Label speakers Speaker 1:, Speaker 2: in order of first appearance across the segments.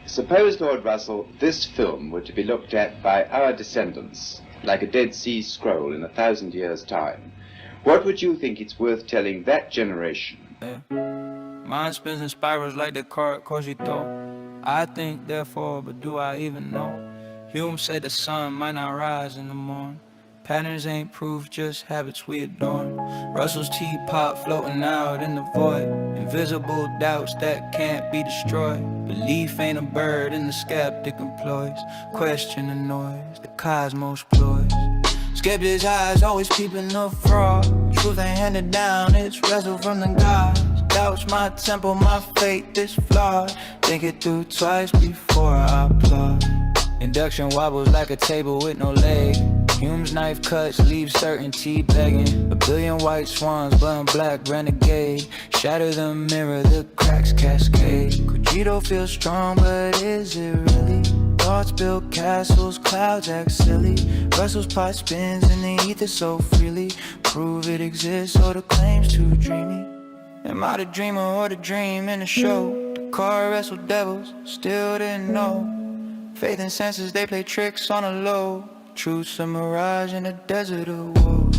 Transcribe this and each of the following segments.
Speaker 1: Suppose, Lord Russell, this film were to be looked at by our descendants, like a Dead Sea Scroll in 1,000 years' time. What would you think it's worth telling that generation?
Speaker 2: Mind spins and spirals like the card cogito. I think, therefore, but do I even know? Hume said the sun might not rise in the morning. Patterns ain't proof, just habits we adorn. Russell's teapot floating out in the void. Invisible doubts that can't be destroyed. Belief ain't a bird and the skeptic employs. Question the noise, the cosmos ploys. Skeptic's eyes always peeping the fraud. Truth ain't handed down, it's wrestled from the gods. Doubts my temple, my faith is flawed. Think it through twice before I applaud. Induction wobbles like a table with no leg. Hume's knife cuts leave certainty begging. A billion white swans, burn black renegade. Shatter the mirror, the cracks cascade. Cogito feels strong, but is it really? Thoughts build castles, clouds act silly. Russell's pot spins in the ether so freely. Prove it exists or the claim's too dreamy. Am I the dreamer or the dream in the show? The car wrestled devils, still didn't know. Faith and senses, they play tricks on a low. Truth's a mirage in a desert of woe.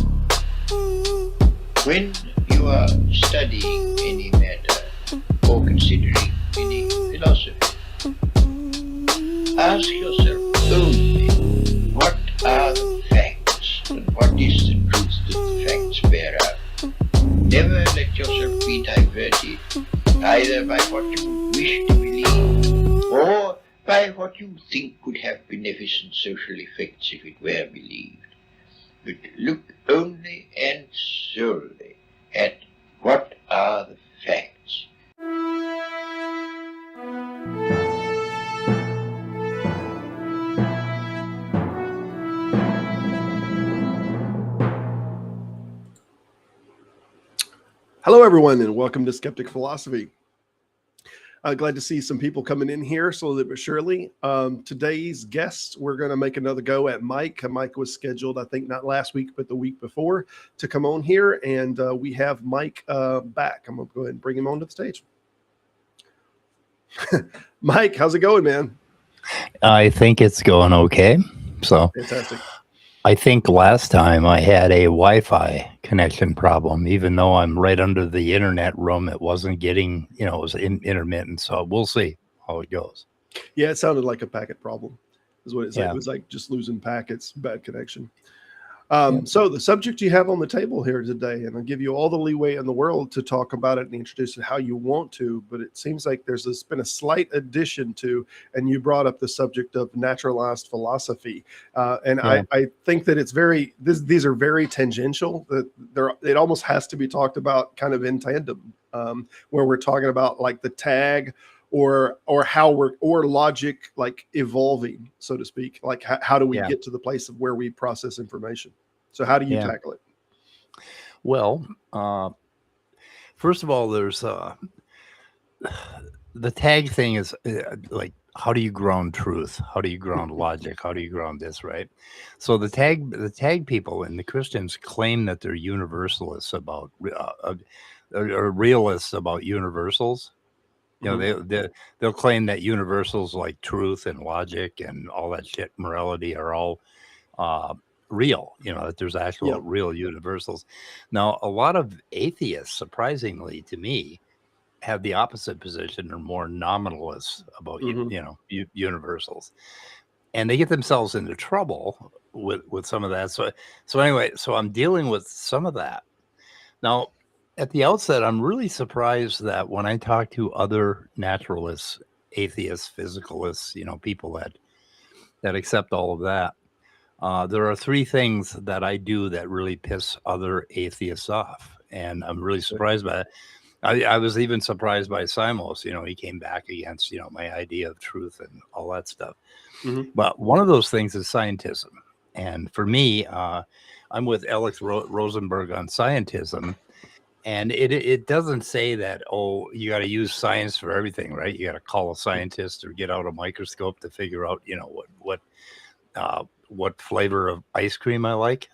Speaker 3: When you are studying any matter or considering any philosophy, ask yourself only what are the facts and what is the truth that the facts bear out. Never let yourself be diverted either by what you wish to believe or by what you think could have beneficent social effects if it were believed. But look only and solely at what are the facts.
Speaker 4: Hello, everyone, and welcome to Skeptic Philosophy. Glad to see some people coming in here slowly but surely. Today's guests, we're going to make another go at Mike. Mike was scheduled, I think, not last week, but the week before to come on here. And we have Mike back. I'm going to go ahead and bring him onto the stage. Mike, how's it going, man?
Speaker 5: I think it's going okay. So
Speaker 4: fantastic.
Speaker 5: I think last time I had a Wi-Fi connection problem, even though I'm right under the internet room, it wasn't getting, it was intermittent. So we'll see how it goes.
Speaker 4: Yeah, it sounded like a packet problem is what it said.
Speaker 5: Yeah.
Speaker 4: It was like just losing packets, bad connection. So the subject you have on the table here today, and I'll give you all the leeway in the world to talk about it and introduce it how you want to, but it seems like there's been a slight addition to, and you brought up the subject of naturalized philosophy. I think that it's these are very tangential. It almost has to be talked about kind of in tandem, where we're talking about like the tag or how or logic, like evolving, so to speak. Like how do we get to the place of where we process information? So how do you tackle it?
Speaker 5: Well, first of all, there's the tag thing is like, how do you ground truth? How do you ground logic? How do you ground this, right? So the tag people and the Christians claim that they're universalists about or realists about universals. They'll claim that universals like truth and logic and all that shit, morality, are all real, that there's actual real universals. Now, a lot of atheists, surprisingly to me, have the opposite position, or more nominalists about, universals. And they get themselves into trouble with some of that. So anyway, I'm dealing with some of that. Now, at the outset, I'm really surprised that when I talk to other naturalists, atheists, physicalists, people that accept all of that, there are three things that I do that really piss other atheists off. And I'm really surprised by it. I was even surprised by Simos. He came back against, my idea of truth and all that stuff. Mm-hmm. But one of those things is scientism. And for me, I'm with Alex Rosenberg on scientism. And it doesn't say that, you got to use science for everything, right? You got to call a scientist or get out a microscope to figure out, what flavor of ice cream I like.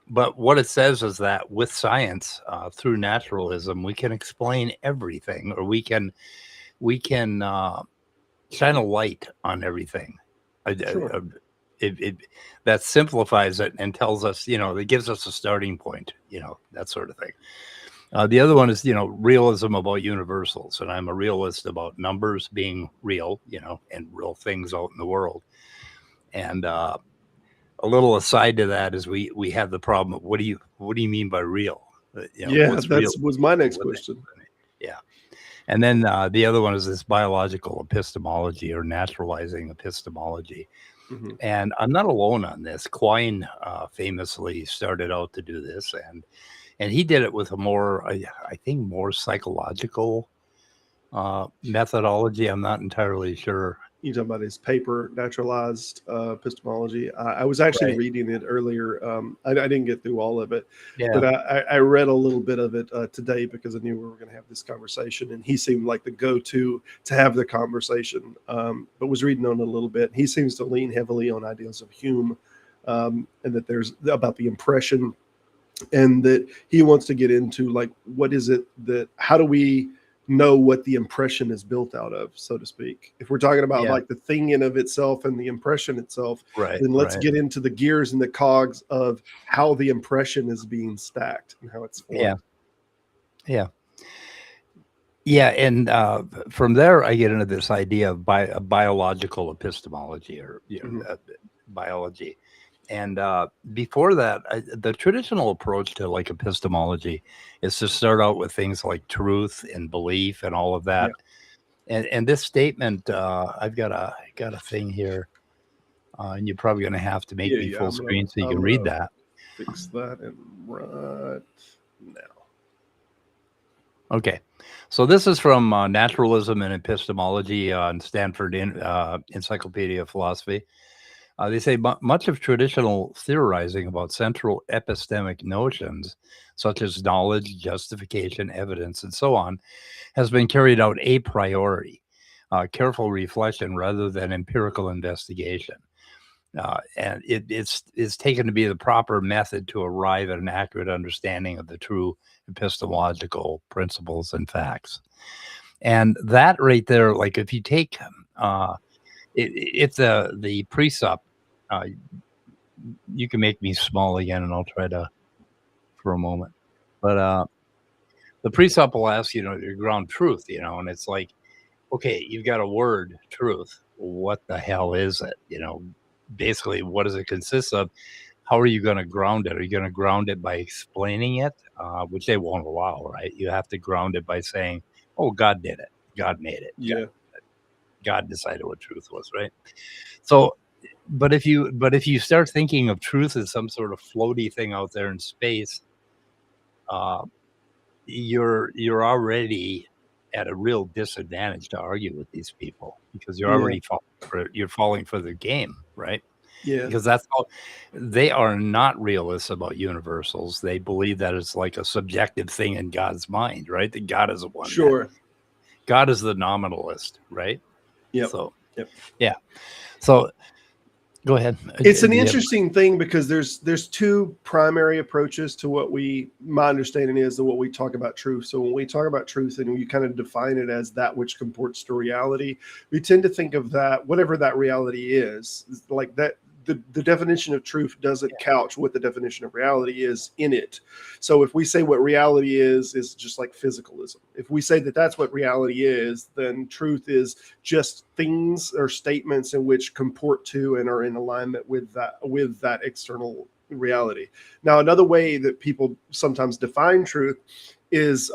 Speaker 5: But what it says is that with science, through naturalism, we can explain everything, or we can we can shine a light on everything.
Speaker 4: Sure.
Speaker 5: That simplifies it and tells us, that gives us a starting point, that sort of thing. The other one is, realism about universals. And I'm a realist about numbers being real, and real things out in the world. And a little aside to that is we have the problem of what do you mean by real? What's real?
Speaker 4: Was my next question.
Speaker 5: Yeah. And then the other one is this biological epistemology or naturalizing epistemology.
Speaker 4: Mm-hmm.
Speaker 5: And I'm not alone on this. Quine famously started out to do this, and he did it with a more, I think, more psychological methodology. I'm not entirely sure.
Speaker 4: You talking about his paper, Naturalized Epistemology? I was actually reading it earlier. I didn't get through all of it, but I read a little bit of it today because I knew we were going to have this conversation, and he seemed like the go-to to have the conversation. But was reading on it a little bit. He seems to lean heavily on ideas of Hume, and that there's about the impression, and that he wants to get into like what is it that how do we know what the impression is built out of, so to speak. If we're talking about like the thing in of itself and the impression itself, then let's get into the gears and the cogs of how the impression is being stacked and how it's formed.
Speaker 5: And from there I get into this idea of biological epistemology or biology. And before that, the traditional approach to like epistemology is to start out with things like truth and belief and all of that. And this statement, I've got a thing here, and you're probably going to have to make me full screen so you can read that.
Speaker 4: Fix that and right now.
Speaker 5: Okay, so this is from Naturalism and Epistemology on Stanford Encyclopedia of Philosophy. They say much of traditional theorizing about central epistemic notions, such as knowledge, justification, evidence, and so on, has been carried out a priori, careful reflection rather than empirical investigation. And it's taken to be the proper method to arrive at an accurate understanding of the true epistemological principles and facts. And that right there, like if you take it's the precept. You can make me small again, and I'll try to for a moment. But the precept will ask you to ground truth, and it's like, okay, you've got a word, truth. What the hell is it? Basically, what does it consist of? How are you going to ground it? Are you going to ground it by explaining it, which they won't allow, right? You have to ground it by saying, "Oh, God did it. God made it.
Speaker 4: Yeah."
Speaker 5: God decided what truth was, right? So, but if you start thinking of truth as some sort of floaty thing out there in space, you're already at a real disadvantage to argue with these people because you're already falling for their game, right?
Speaker 4: Yeah.
Speaker 5: Because that's all. They are not realists about universals. They believe that it's like a subjective thing in God's mind, right? That God is the one.
Speaker 4: Sure.
Speaker 5: God is the nominalist, right?
Speaker 4: Yep.
Speaker 5: So, yeah. So, go ahead.
Speaker 4: It's an interesting thing because there's two primary approaches to my understanding is that what we talk about truth. So when we talk about truth and we kind of define it as that which comports to reality, we tend to think of that, whatever that reality is, like that. The definition of truth doesn't couch what the definition of reality is in it. So if we say what reality is just like physicalism. If we say that that's what reality is, then truth is just things or statements in which comport to and are in alignment with that external reality. Now, another way that people sometimes define truth is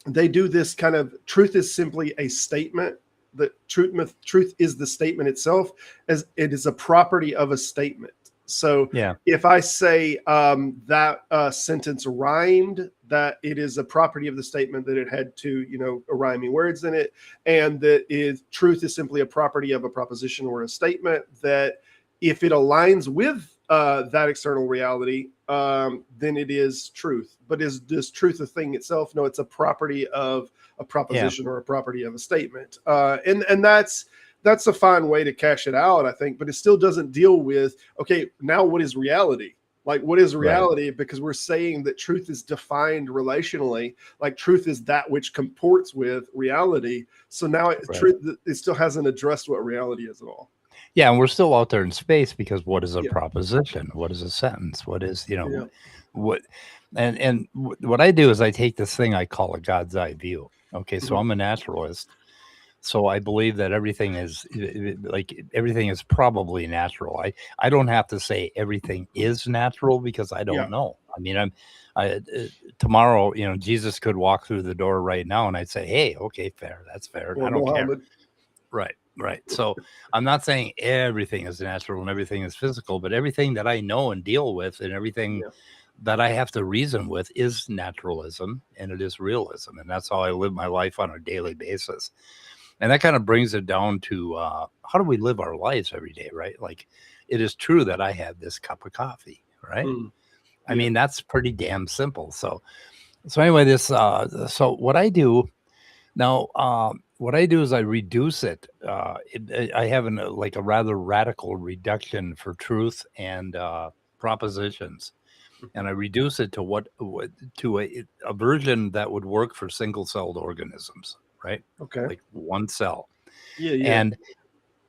Speaker 4: they do this kind of truth is simply a statement. The truth is the statement itself, as it is a property of a statement. So if I say that sentence rhymed, that it is a property of the statement that it had two, rhyming words in it, and that truth is simply a property of a proposition or a statement that if it aligns with that external reality, then it is truth. But is this truth a thing itself? No, it's a property of a proposition or a property of a statement. And that's a fine way to cash it out, I think, but it still doesn't deal with, okay, now what is reality? Like, what is
Speaker 5: Right.
Speaker 4: reality? Because we're saying that truth is defined relationally, like truth is that which comports with reality. So now
Speaker 5: Right.
Speaker 4: truth, it still hasn't addressed what reality is at all.
Speaker 5: Yeah, and we're still out there in space because what is a
Speaker 4: Yeah.
Speaker 5: proposition? What is a sentence? What is,
Speaker 4: Yeah.
Speaker 5: what what I do is I take this thing I call a God's eye view. Okay, so
Speaker 4: Mhm.
Speaker 5: I'm a naturalist. So I believe that everything is like everything is probably natural. I don't have to say everything is natural because I don't
Speaker 4: Yeah.
Speaker 5: know. I mean, tomorrow, Jesus could walk through the door right now and I'd say, "Hey, okay, fair. That's fair.
Speaker 4: Or
Speaker 5: I don't care."
Speaker 4: Muhammad.
Speaker 5: Right, right. So I'm not saying everything is natural and everything is physical, but everything that I know and deal with and everything
Speaker 4: Yeah.
Speaker 5: that I have to reason with is naturalism and it is realism. And that's how I live my life on a daily basis. And that kind of brings it down to how do we live our lives every day, right? Like it is true that I had this cup of coffee, right?
Speaker 4: Mm.
Speaker 5: I
Speaker 4: Yeah.
Speaker 5: mean, that's pretty damn simple. So anyway, so what I do now, what I do is I reduce it. I have like a rather radical reduction for truth and propositions, and I reduce it to a version that would work for single-celled organisms, right?
Speaker 4: Okay.
Speaker 5: Like one cell,
Speaker 4: Yeah. Yeah.
Speaker 5: and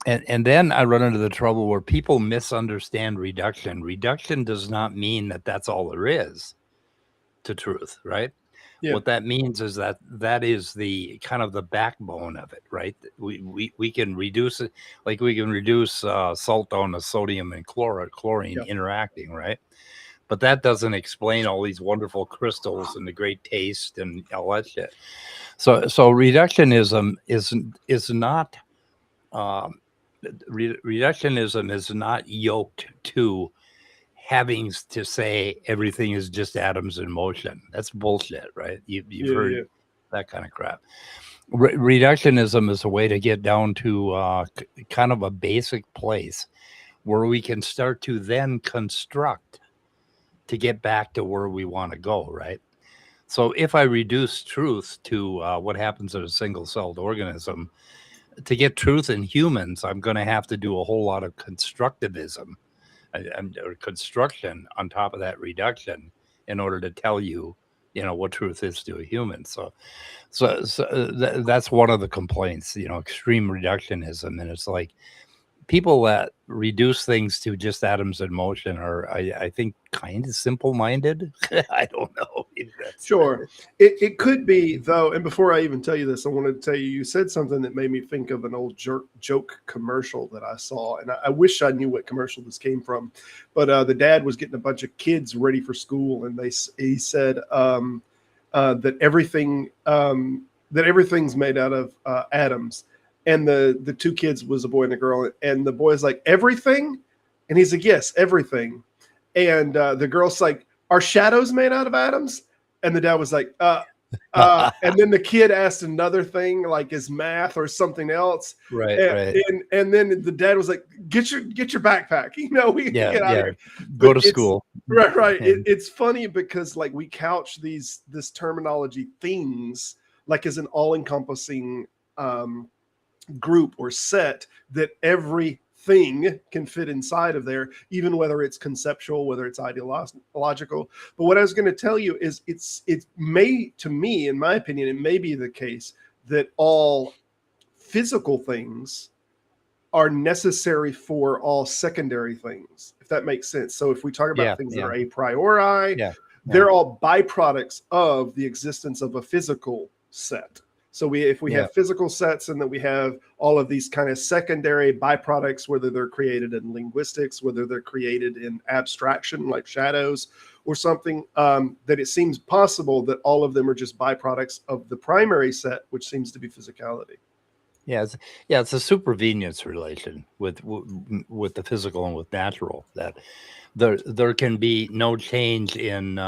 Speaker 5: and then I run into the trouble where people misunderstand reduction. Reduction does not mean that that's all there is to truth, right?
Speaker 4: Yeah.
Speaker 5: What that means is that is the kind of the backbone of it, right? We can reduce it, like we can reduce salt down to sodium and chlorine
Speaker 4: Yeah.
Speaker 5: interacting, right? But that doesn't explain all these wonderful crystals and the great taste and all that shit. So reductionism is not reductionism is not yoked to having to say everything is just atoms in motion. That's bullshit, right? You've
Speaker 4: Yeah.
Speaker 5: heard
Speaker 4: Yeah.
Speaker 5: that kind of crap. Reductionism is a way to get down to kind of a basic place where we can start to then construct to get back to where we want to go, right? So if I reduce truth to what happens in a single-celled organism, to get truth in humans, I'm going to have to do a whole lot of constructivism or construction on top of that reduction in order to tell you, what truth is to a human. So that's one of the complaints, extreme reductionism. And it's like people that reduce things to just atoms in motion are, I think, kind of simple-minded. I don't know.
Speaker 4: Sure. It could be, though, and before I even tell you this, I wanted to tell you, you said something that made me think of an old joke commercial that I saw, and I wish I knew what commercial this came from, but the dad was getting a bunch of kids ready for school, and he said that everything's made out of atoms, and the two kids was a boy and a girl, and the boy's like, everything? And he's like, yes, everything. And the girl's like, are shadows made out of atoms? And the dad was like, and then the kid asked another thing, like is math or something else.
Speaker 5: Right,
Speaker 4: and,
Speaker 5: right.
Speaker 4: and then the dad was like, get your backpack. We can get out of here.
Speaker 5: Go to school.
Speaker 4: Right. It's funny because like we couch this terminology things like as an all-encompassing group or set that everything can fit inside of there, even whether it's conceptual, whether it's ideological. But what I was going to tell you is it may, to me, in my opinion, it may be the case that all physical things are necessary for all secondary things, if that makes sense. So if we talk about things that are a priori, they're all byproducts of the existence of a physical set. So if we have physical sets, and then we have all of these kind of secondary byproducts, whether they're created in linguistics, whether they're created in abstraction like shadows or something, that it seems possible that all of them are just byproducts of the primary set, which seems to be physicality.
Speaker 5: It's a supervenience relation with the physical and with natural, that there can be no change in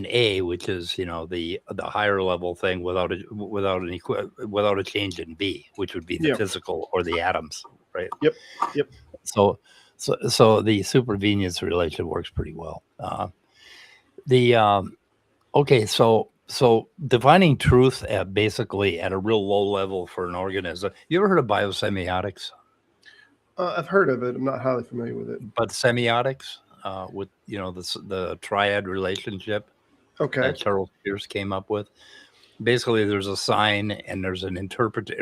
Speaker 5: A, which is the higher level thing, without a change in B, which would be the physical or the atoms, right?
Speaker 4: Yep.
Speaker 5: So the supervenience relation works pretty well. So defining truth basically at a real low level for an organism. You ever heard of biosemiotics?
Speaker 4: I've heard of it. I'm not highly familiar with it.
Speaker 5: But semiotics? with the triad relationship
Speaker 4: Okay.
Speaker 5: that Charles Pierce came up with. Basically, there's a sign and there's an interpretant,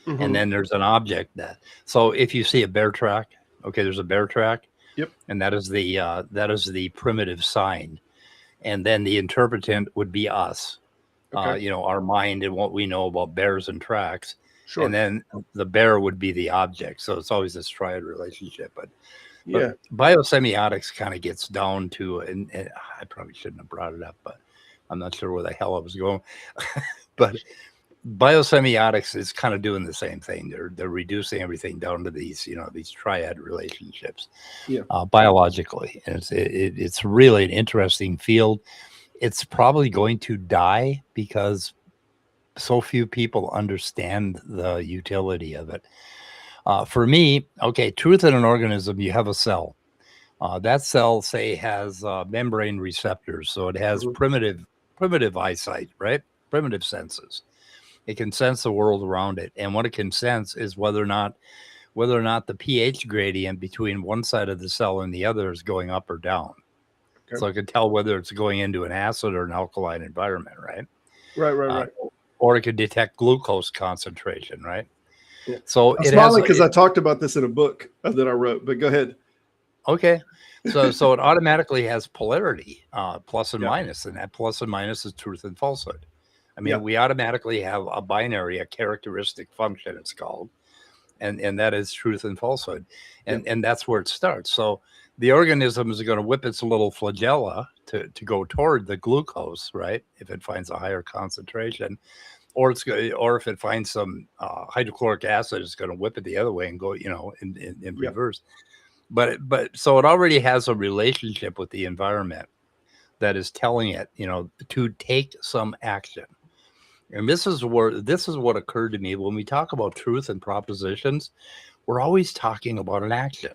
Speaker 4: Mhm.
Speaker 5: and then there's an object that. So if you see a bear track, okay, there's a bear track,
Speaker 4: Yep.
Speaker 5: and that is the primitive sign, and then the interpretant would be us,
Speaker 4: Okay.
Speaker 5: our mind and what we know about bears and tracks,
Speaker 4: Sure.
Speaker 5: and then the bear would be the object. So it's always this triad relationship, but
Speaker 4: Yeah.
Speaker 5: biosemiotics kind of gets down to, and I probably shouldn't have brought it up, but I'm not sure where the hell I was going. But biosemiotics is kind of doing the same thing. They're reducing everything down to these triad relationships,
Speaker 4: Yeah.
Speaker 5: biologically, and it's really an interesting field. It's probably going to die because so few people understand the utility of it. For me, okay, truth in an organism, you have a cell. That cell, say, has membrane receptors, so it has
Speaker 4: Mhm.
Speaker 5: primitive eyesight, right? Primitive senses. It can sense the world around it, and what it can sense is whether or not the pH gradient between one side of the cell and the other is going up or down.
Speaker 4: Okay.
Speaker 5: So it can tell whether it's going into an acid or an alkaline environment, right?
Speaker 4: Right.
Speaker 5: Or it could detect glucose concentration, right?
Speaker 4: Yeah.
Speaker 5: So
Speaker 4: I'm smiling because I talked about this in a book that I wrote, but go ahead.
Speaker 5: Okay. So it automatically has polarity, plus and
Speaker 4: Yeah.
Speaker 5: minus, and that plus and minus is truth and falsehood. I mean,
Speaker 4: Yeah.
Speaker 5: we automatically have a binary, a characteristic function, it's called, and that is truth and falsehood, and that's where it starts. So the organism is going to whip its little flagella to go toward the glucose, right? If it finds a higher concentration, or if it finds some hydrochloric acid, it's going to whip it the other way and go, in reverse. But so it already has a relationship with the environment that is telling it, to take some action. And this is what occurred to me when we talk about truth and propositions. We're always talking about an action.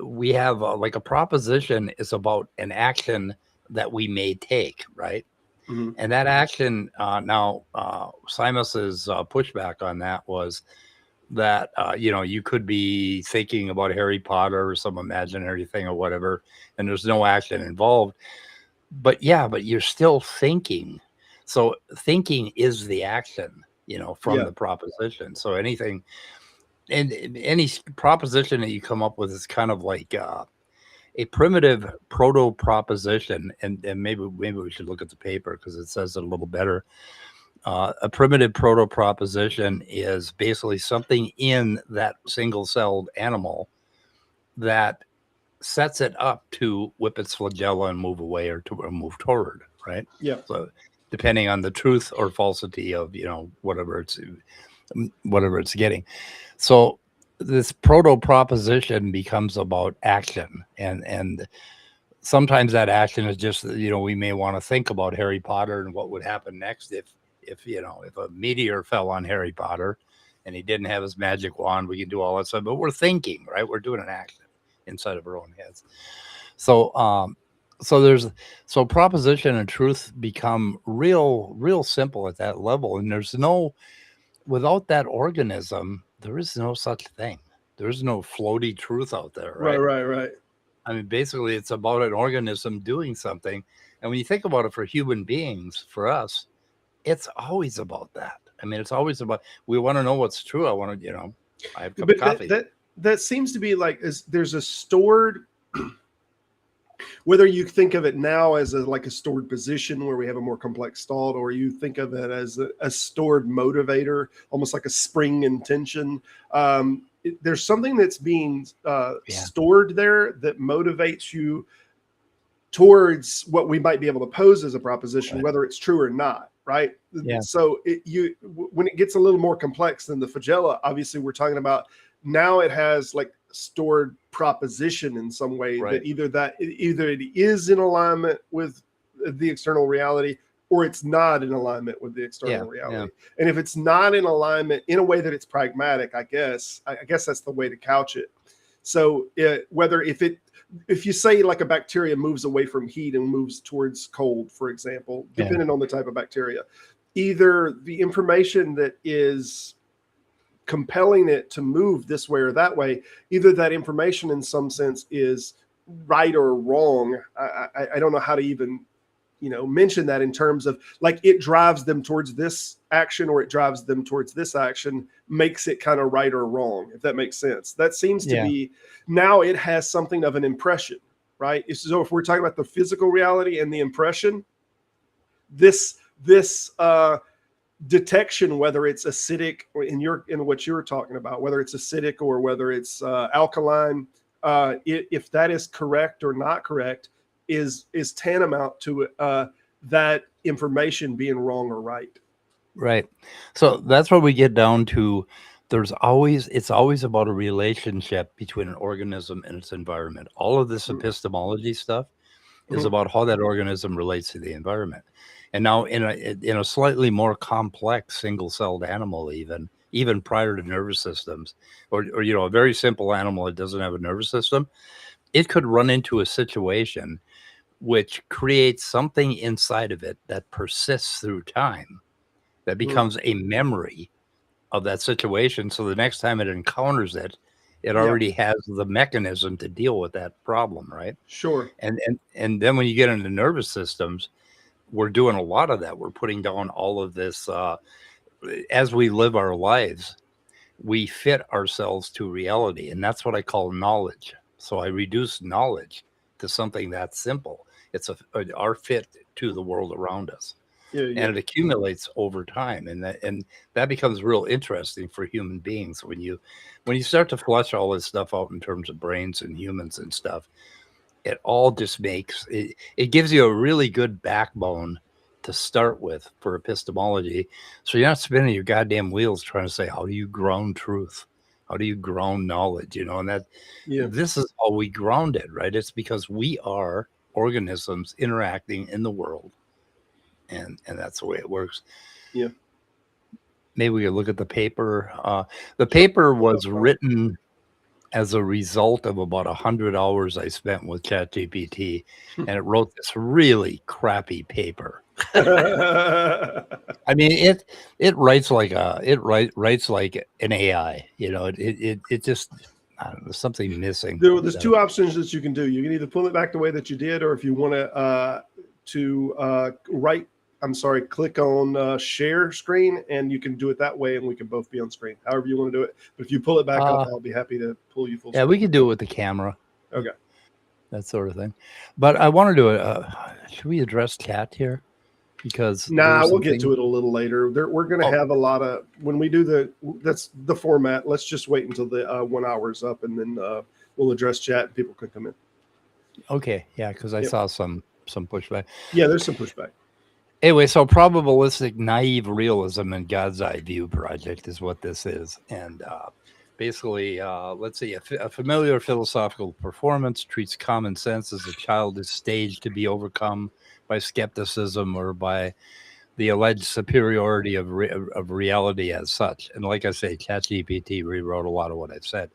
Speaker 5: We have like a proposition is about an action that we may take, right?
Speaker 4: Mhm.
Speaker 5: And that action, now, Simus's pushback on that was that, you could be thinking about Harry Potter or some imaginary thing or whatever, and there's no action involved. But you're still thinking. So thinking is the action, from
Speaker 4: Yeah.
Speaker 5: the proposition. So any proposition that you come up with is kind of like a primitive proto proposition, and maybe we should look at the paper because it says it a little better. A primitive proto proposition is basically something in that single-celled animal that sets it up to whip its flagella and move away or to move toward, right?
Speaker 4: Yeah.
Speaker 5: So depending on the truth or falsity of whatever it's getting. So this proto proposition becomes about action, and sometimes that action is just, we may want to think about Harry Potter and what would happen next if a meteor fell on Harry Potter and he didn't have his magic wand. We can do all that stuff, but we're thinking, right? We're doing an action inside of our own heads. So so proposition and truth become real simple at that level, and without that organism, there is no such thing. There's no floaty truth out there, right?
Speaker 4: Right.
Speaker 5: I mean, basically, it's about an organism doing something. And when you think about it, for human beings, for us, it's always about that. I mean, it's always about, we want to know what's true. I want to, I have a cup of coffee.
Speaker 4: That seems to be like, there's a stored, whether you think of it now as like a stored position where we have a more complex thought, or you think of it as a stored motivator, almost like a spring in tension. There's something that's being stored there that motivates you towards what we might be able to pose as a proposition, whether it's true or not, right?
Speaker 5: Yeah.
Speaker 4: So when it gets a little more complex than the flagella, obviously we're talking about now it has like stored proposition in some way,
Speaker 5: right,
Speaker 4: that either it is in alignment with the external reality, or it's not in alignment with the external reality. And if it's not in alignment in a way that it's pragmatic, I guess that's the way to couch it. So if you say like a bacteria moves away from heat and moves towards cold, for example, depending on the type of bacteria, either the information that is compelling it to move this way or that way, either that information in some sense is right or wrong. I don't know how to even, mention that in terms of like it drives them towards this action or it drives them towards this action, makes it kind of right or wrong, if that makes sense. That seems to be, now it has something of an impression, right? So if we're talking about the physical reality and the impression, this detection, whether it's acidic or in what you're talking about, whether it's acidic or whether it's alkaline, if that is correct or not correct, is tantamount to that information being wrong or right.
Speaker 5: Right. So that's where we get down to. It's always about a relationship between an organism and its environment. All of this epistemology stuff is about how that organism relates to the environment. And now in a slightly more complex single-celled animal, even prior to nervous systems, or a very simple animal that doesn't have a nervous system, it could run into a situation which creates something inside of it that persists through time, that becomes a memory of that situation. So the next time it encounters it, it already has the mechanism to deal with that problem, right?
Speaker 4: Sure.
Speaker 5: And then when you get into nervous systems, we're doing a lot of that. We're putting down all of this. As we live our lives, we fit ourselves to reality. And that's what I call knowledge. So I reduce knowledge to something that simple. It's our fit to the world around us. And it accumulates over time. And that becomes real interesting for human beings. When you start to flush all this stuff out in terms of brains and humans and stuff, it all just makes it gives you a really good backbone to start with for epistemology. So you're not spinning your goddamn wheels trying to say, how do you ground truth? How do you ground knowledge? And that this is how we ground it, right? It's because we are organisms interacting in the world. And that's the way it works.
Speaker 4: Yeah. Maybe
Speaker 5: we could look at the paper. The paper was written as a result of about 100 hours I spent with ChatGPT, and it wrote this really crappy paper. I mean, it writes like writes like an AI. It just, I don't know, there's something missing.
Speaker 4: There's two options that you can do. You can either pull it back the way that you did, or if you want to click on share screen, and you can do it that way, and we can both be on screen. However you want to do it. But if you pull it back up, I'll be happy to pull you full screen.
Speaker 5: Yeah, we can do it with the camera.
Speaker 4: Okay.
Speaker 5: That sort of thing. But I want to do it. Should we address chat here? Because
Speaker 4: we'll get to it a little later. We're going to have a lot of, when we do that's the format. Let's just wait until the 1 hour is up, and then we'll address chat and people can come in.
Speaker 5: Okay. Yeah. Because I saw some pushback.
Speaker 4: Yeah, there's some pushback.
Speaker 5: Anyway, so probabilistic naive realism and God's eye view project is what this is. And basically, let's see, a familiar philosophical performance treats common sense as a childish stage to be overcome by skepticism or by the alleged superiority of reality as such. And like I say, ChatGPT rewrote a lot of what I've said.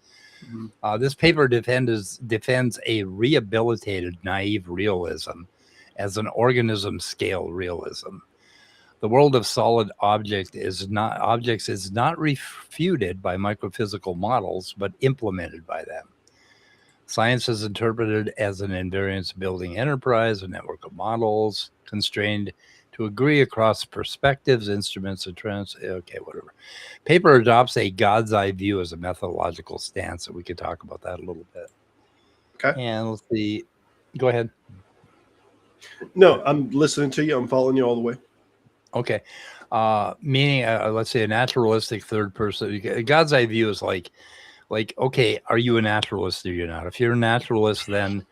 Speaker 5: Mm-hmm. This paper defends a rehabilitated naive realism as an organism scale realism. The world of solid objects is not refuted by microphysical models, but implemented by them. Science is interpreted as an invariance building enterprise, a network of models constrained to agree across perspectives, instruments, and trends. Okay, whatever. Paper adopts a God's eye view as a methodological stance, and we could talk about that a little bit.
Speaker 4: Okay.
Speaker 5: And let's see. Go ahead.
Speaker 4: No, I'm listening to you. I'm following you all the way.
Speaker 5: Okay. Meaning, let's say a naturalistic third person. God's eye view is like, okay, are you a naturalist or you're not? If you're a naturalist, then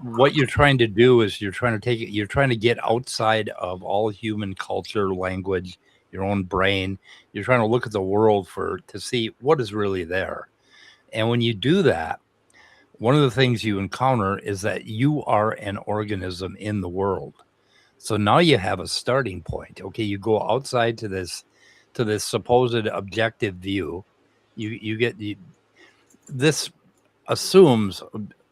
Speaker 5: what you're trying to do is you're trying to get outside of all human culture, language, your own brain. You're trying to look at the world to see what is really there. And when you do that, one of the things you encounter is that you are an organism in the world. So now you have a starting point. Okay, you go outside to this supposed objective view. This assumes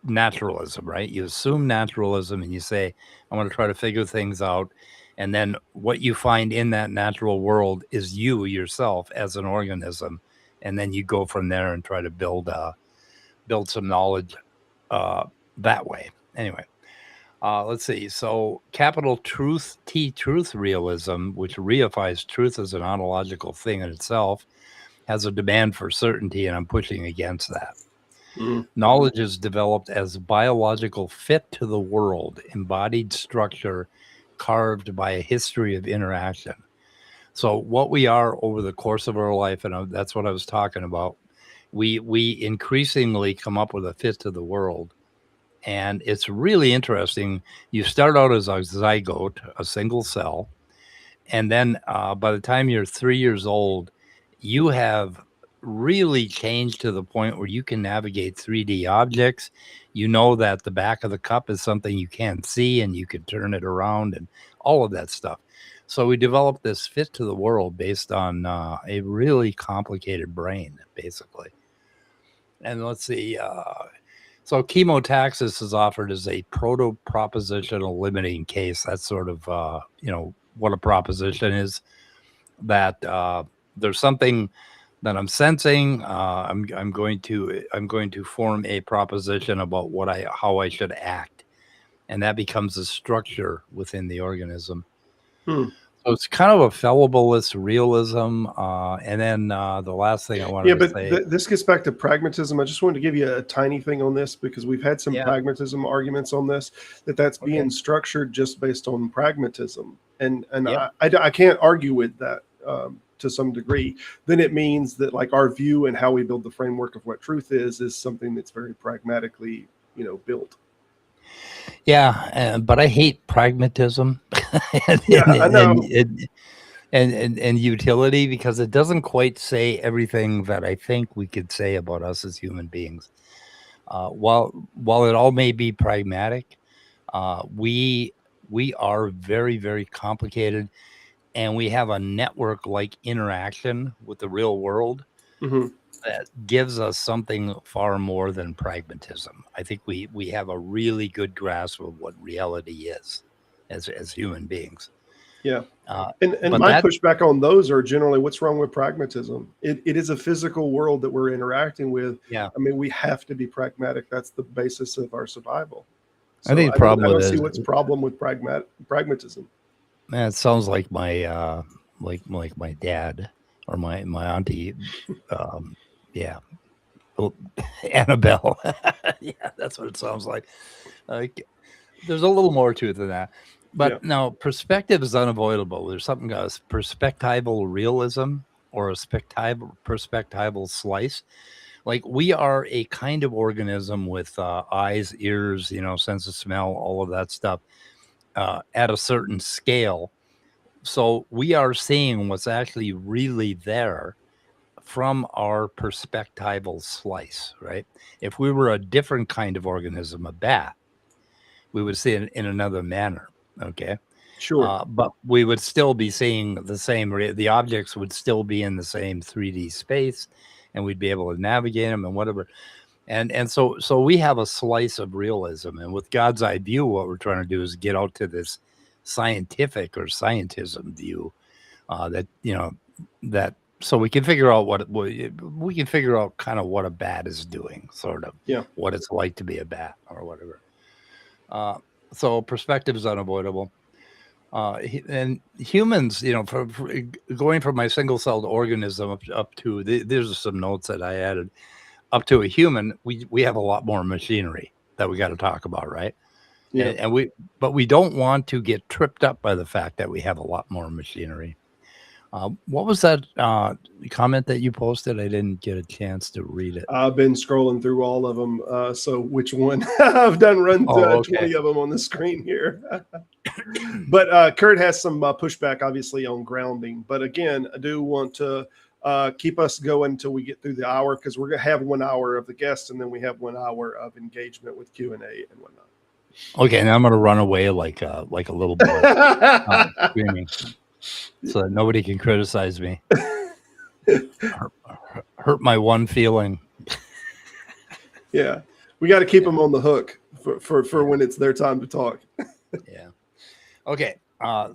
Speaker 5: naturalism, right? You assume naturalism and you say, I want to try to figure things out. And then what you find in that natural world is you yourself as an organism and then you go from there and try to build some knowledge that way. Anyway, let's see. So capital truth realism, which reifies truth as an ontological thing in itself, has a demand for certainty, and I'm pushing against that. Knowledge is developed as biological fit to the world, embodied structure carved by a history of interaction. So what we are over the course of our life, and that's what I was talking about, we increasingly come up with a fit to the world. And it's really interesting. You start out as a zygote, a single cell, and then by the time you're 3 years old, you have really changed to the point where you can navigate 3D objects. You know that the back of the cup is something you can't see, and you can turn it around and all of that stuff. So we developed this fit to the world based on a really complicated brain, basically. And let's see. So chemotaxis is offered as a proto-propositional limiting case. That's sort of, what a proposition is, that there's something that I'm sensing. I'm going to form a proposition about how I should act, and that becomes a structure within the organism. So it's kind of a fallibilist realism. And then the last thing I wanted to say.
Speaker 4: This gets back to pragmatism. I just wanted to give you a tiny thing on this, because we've had some pragmatism arguments on this, that's being structured just based on pragmatism. And I can't argue with that to some degree. Then it means that, like, our view and how we build the framework of what truth is something that's very pragmatically, built.
Speaker 5: Yeah, but I hate pragmatism and utility, because it doesn't quite say everything that I think we could say about us as human beings. While it all may be pragmatic, we are very, very complicated, and we have a network-like interaction with the real world that gives us something far more than pragmatism. I think we have a really good grasp of what reality is as human beings.
Speaker 4: Yeah. And my pushback on those are generally, what's wrong with pragmatism? It is a physical world that we're interacting with.
Speaker 5: Yeah.
Speaker 4: I mean, we have to be pragmatic. That's the basis of our survival. So
Speaker 5: I think the problem
Speaker 4: I don't see what's the problem with pragmatism.
Speaker 5: Man, it sounds like my like my dad or my auntie. Annabelle. Yeah, that's what it sounds like. Like, there's a little more to it than that. But now, perspective is unavoidable. There's something called perspectival realism, or a perspectival slice. Like, we are a kind of organism with eyes, ears, sense of smell, all of that stuff at a certain scale. So we are seeing what's actually really there from our perspectival slice, right? If we were a different kind of organism, a bat, we would see it in another manner, okay?
Speaker 4: Sure.
Speaker 5: But we would still be seeing the same, the objects would still be in the same 3D space, and we'd be able to navigate them and whatever. And so we have a slice of realism, and with God's eye view, what we're trying to do is get out to this scientific or scientism view that so we can figure out kind of what a bat is doing, sort of, what it's like to be a bat or whatever. So perspective is unavoidable. And humans, for going from my single-celled organism up to there's some notes that I added. Up to a human, we have a lot more machinery that we got to talk about, right? Yeah. But we don't want to get tripped up by the fact that we have a lot more machinery. What was that comment that you posted? I didn't get a chance to read it.
Speaker 4: I've been scrolling through all of them. So which one? I've run 20 of them on the screen here. But Kurt has some pushback, obviously, on grounding. But again, I do want to keep us going until we get through the hour, because we're going to have 1 hour of the guest, and then we have 1 hour of engagement with Q&A and whatnot.
Speaker 5: Okay, now I'm going to run away like a little boy, screaming, so that nobody can criticize me. Hurt my one feeling.
Speaker 4: Yeah, we got to keep them on the hook for when it's their time to talk.
Speaker 5: Yeah. Okay.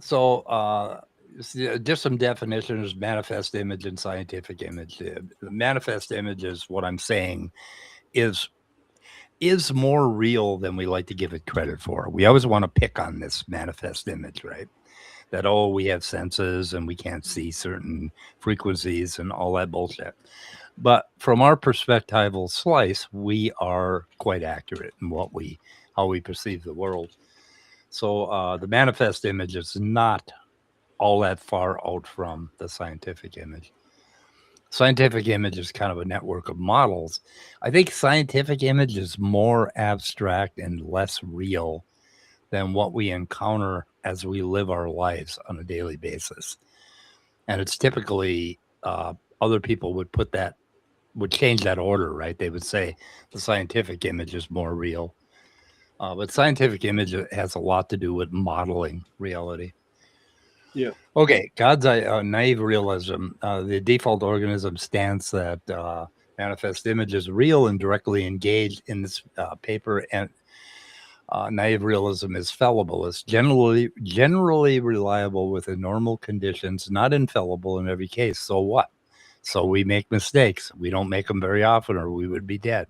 Speaker 5: So just some definitions: manifest image and scientific image. The manifest image is what I'm saying is more real than we like to give it credit for. We always want to pick on this manifest image, right? That, oh, we have senses and we can't see certain frequencies and all that bullshit. But from our perspectival slice, we are quite accurate in how we perceive the world. So the manifest image is not all that far out from the scientific image. Scientific image is kind of a network of models. I think scientific image is more abstract and less real than what we encounter as we live our lives on a daily basis. And it's typically other people would change that order, right? They would say the scientific image is more real. But scientific image has a lot to do with modeling reality.
Speaker 4: Yeah.
Speaker 5: Okay, God's naive realism. The default organism stance that manifest image is real and directly engaged in this paper, and naive realism is fallible. It's generally reliable within normal conditions, not infallible in every case. So what? So we make mistakes. We don't make them very often, or we would be dead.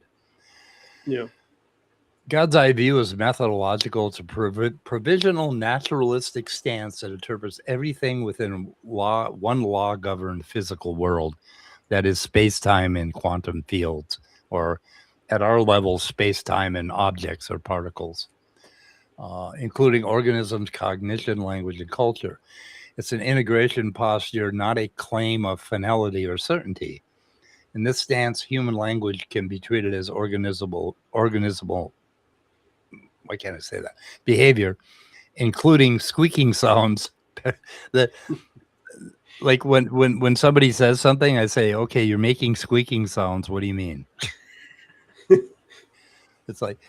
Speaker 4: Yeah.
Speaker 5: God's eye view is methodological. It's a provisional naturalistic stance that interprets everything within one law-governed physical world, that is space-time in quantum fields, or at our level, space-time in objects or particles, including organisms, cognition, language, and culture. It's an integration posture, not a claim of finality or certainty. In this stance, human language can be treated as organisable why can't I say that? Behavior, including squeaking sounds. That, like when somebody says something, I say, okay, you're making squeaking sounds. What do you mean? It's like,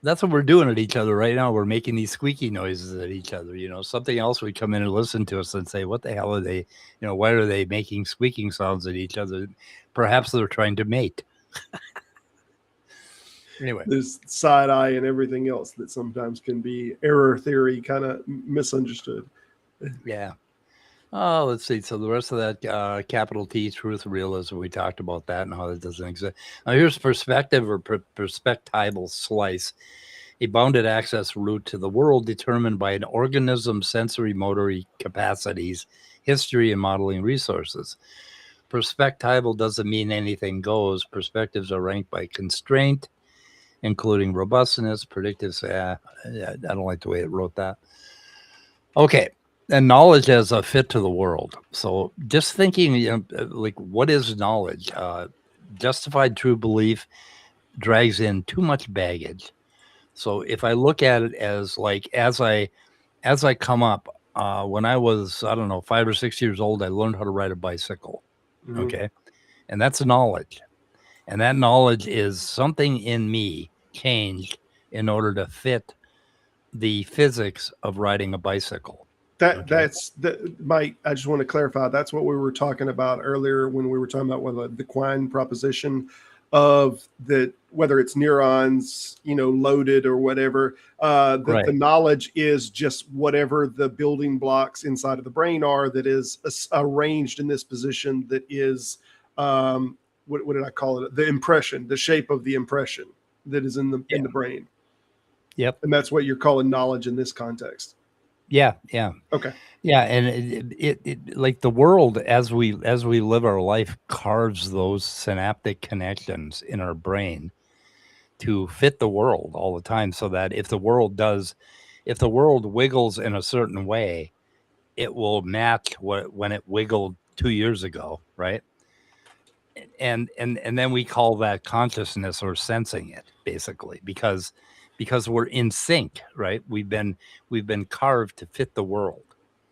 Speaker 5: that's what we're doing at each other right now. We're making these squeaky noises at each other. Something else would come in and listen to us and say, what the hell are they, why are they making squeaking sounds at each other? Perhaps they're trying to mate. Anyway,
Speaker 4: there's side eye and everything else that sometimes can be error theory kind of misunderstood.
Speaker 5: Yeah. Oh, let's see. So the rest of that capital T, truth, realism, we talked about that and how that doesn't exist. Now here's perspective or perspectival slice, a bounded access route to the world determined by an organism's sensory motor capacities, history, and modeling resources. Perspectival doesn't mean anything goes. Perspectives are ranked by constraint, including robustness, predictive. I don't like the way it wrote that. Okay. And knowledge as a fit to the world. So just thinking, like, what is knowledge? Justified true belief drags in too much baggage. So if I look at it as like, as I come up, when I was, 5 or 6 years old, I learned how to ride a bicycle. Mm-hmm. Okay. And that's knowledge. And that knowledge is something in me changed in order to fit the physics of riding a bicycle.
Speaker 4: That's Mike. I just want to clarify. That's what we were talking about earlier when we were talking about the Quine proposition of that, whether it's neurons, loaded or whatever, that right. The knowledge is just whatever the building blocks inside of the brain are that is arranged in this position that is, what did I call it? The impression, the shape of the impression that is in the brain.
Speaker 5: Yep.
Speaker 4: And that's what you're calling knowledge in this context.
Speaker 5: Yeah. Yeah.
Speaker 4: Okay.
Speaker 5: Yeah. And it like the world as we live our life carves those synaptic connections in our brain to fit the world all the time. So that if the world wiggles in a certain way, it will match when it wiggled 2 years ago. Right. And then we call that consciousness or sensing it, basically, because we're in sync, right? We've been carved to fit the world.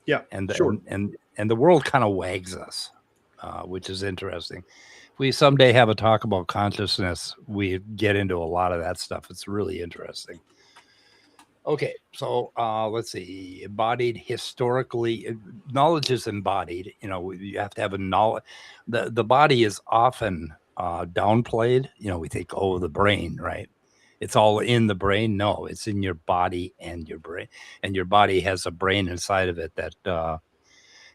Speaker 4: Yeah,
Speaker 5: and
Speaker 4: sure.
Speaker 5: And the world kind of wags us, which is interesting. If we someday have a talk about consciousness, we get into a lot of that stuff. It's really interesting. Okay, so let's see. Embodied historically, knowledge is embodied. You have to have a knowledge. The body is often downplayed. We think, oh, the brain, right? It's all in the brain. No, it's in your body and your brain. And your body has a brain inside of it that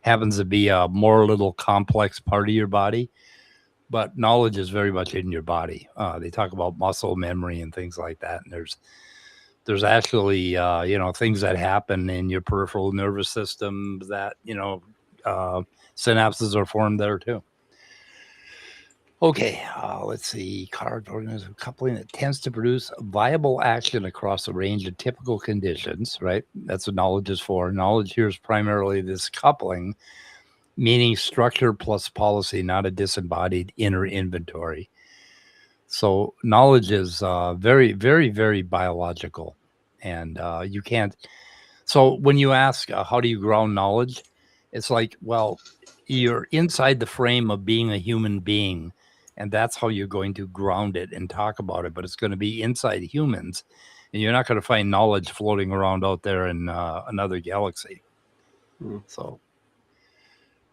Speaker 5: happens to be a more little complex part of your body, but knowledge is very much in your body. They talk about muscle memory and things like that, and there's actually things that happen in your peripheral nervous system that synapses are formed there too. Okay, let's see. Card organism coupling that tends to produce viable action across a range of typical conditions, right? That's what knowledge is for. Knowledge here is primarily this coupling, meaning structure plus policy, not a disembodied inner inventory. So knowledge is very, very, very biological. And you can't. So when you ask, how do you ground knowledge? It's like, well, you're inside the frame of being a human being. And that's how you're going to ground it and talk about it. But it's going to be inside humans. And you're not going to find knowledge floating around out there in another galaxy. So,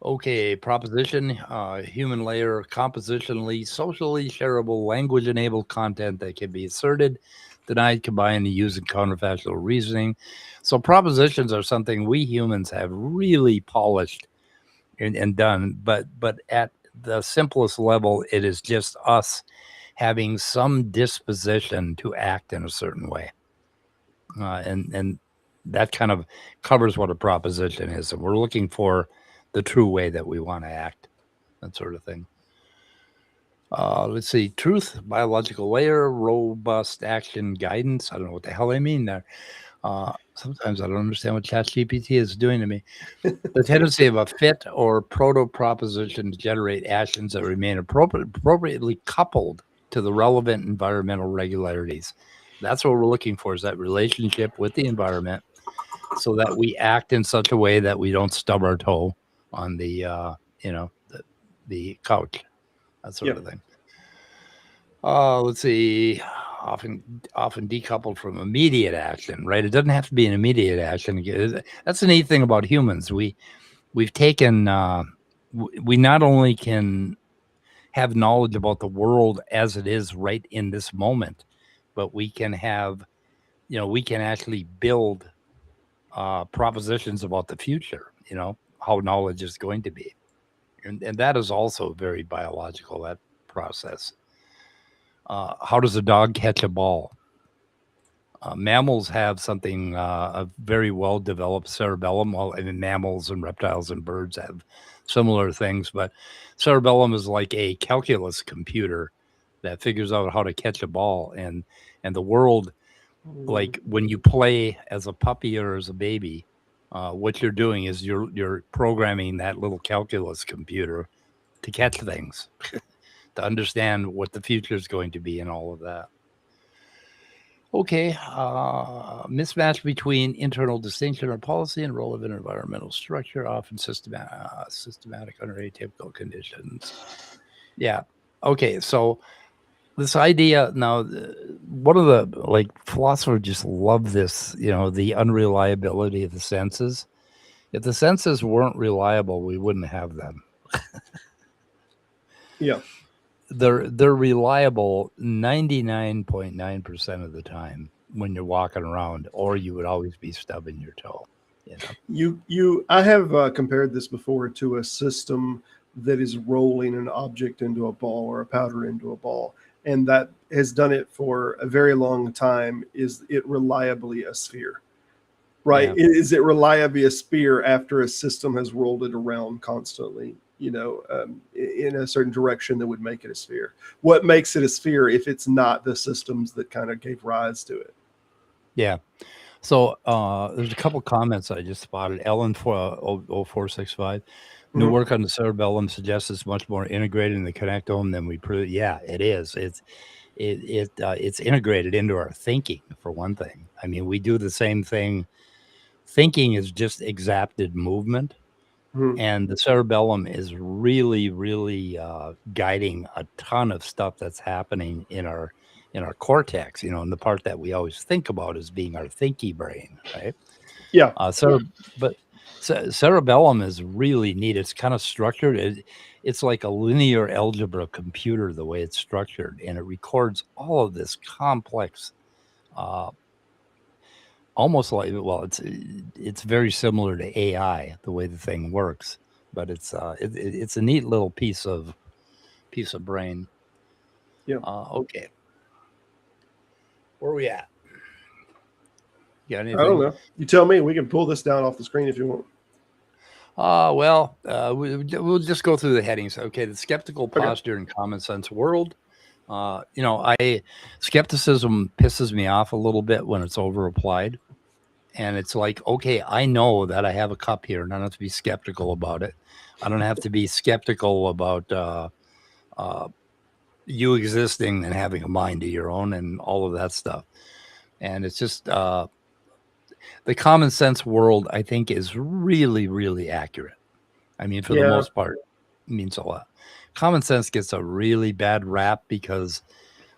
Speaker 5: okay, proposition, human layer, compositionally, socially shareable, language-enabled content that can be asserted, denied, combined, and used in counterfactual reasoning. So propositions are something we humans have really polished and done. But at the simplest level, it is just us having some disposition to act in a certain way. And that kind of covers what a proposition is. And we're looking for the true way that we want to act, that sort of thing. Let's see. Truth, biological layer, robust action guidance. I don't know what the hell I mean there. Sometimes I don't understand what ChatGPT is doing to me. The tendency of a fit or proto-proposition to generate actions that remain appropriately coupled to the relevant environmental regularities. That's what we're looking for, is that relationship with the environment, so that we act in such a way that we don't stub our toe on the couch, that sort of thing. Let's see. Often decoupled from immediate action, right? It doesn't have to be an immediate action. That's the neat thing about humans. We've taken, we not only can have knowledge about the world as it is right in this moment, but we can have, we can actually build propositions about the future, how knowledge is going to be. And that is also very biological, that process. How does a dog catch a ball? Mammals have something, a very well-developed cerebellum. Well, I mean, mammals and reptiles and birds have similar things, but cerebellum is like a calculus computer that figures out how to catch a ball. And the world, like when you play as a puppy or as a baby, what you're doing is you're programming that little calculus computer to catch things. To understand what the future is going to be and all of that. Okay, mismatch between internal distinction or policy and relevant environmental structure, often systematic under atypical conditions. Yeah. Okay, so this idea now, one of the philosophers just love this, the unreliability of the senses. If the senses weren't reliable, we wouldn't have them.
Speaker 4: Yeah.
Speaker 5: They're reliable 99.9% of the time when you're walking around, or you would always be stubbing your toe.
Speaker 4: I have compared this before to a system that is rolling an object into a ball or a powder into a ball, and that has done it for a very long time. Is it reliably a sphere? Right? Yeah. Is it reliably a sphere after a system has rolled it around constantly? In a certain direction that would make it a sphere. What makes it a sphere if it's not the systems that kind of gave rise to it?
Speaker 5: Yeah. So there's a couple comments I just spotted. Ellen 0465. New work on the cerebellum suggests it's much more integrated in the connectome than we prove. Yeah, it is. It's integrated into our thinking, for one thing. I mean, we do the same thing. Thinking is just exacted movement. And the cerebellum is really, really guiding a ton of stuff that's happening in our cortex, and the part that we always think about as being our thinky brain, right?
Speaker 4: Yeah.
Speaker 5: Cerebellum is really neat. It's kind of structured. It's like a linear algebra computer, the way it's structured, and it records all of this complex almost like, well, it's very similar to AI, the way the thing works, but it's a neat little piece of brain.
Speaker 4: Yeah.
Speaker 5: Okay, where are we at? You got
Speaker 4: I
Speaker 5: anything?
Speaker 4: don't know. You tell me. We can pull this down off the screen if you want.
Speaker 5: We'll just go through the headings. Okay, the skeptical posture in common sense world. Skepticism pisses me off a little bit when it's over applied. And it's like, okay, I know that I have a cup here and I don't have to be skeptical about it. I don't have to be skeptical about you existing and having a mind of your own and all of that stuff. And it's just the common sense world, I think, is really, really accurate. I mean, for the most part, it means a lot. Common sense gets a really bad rap because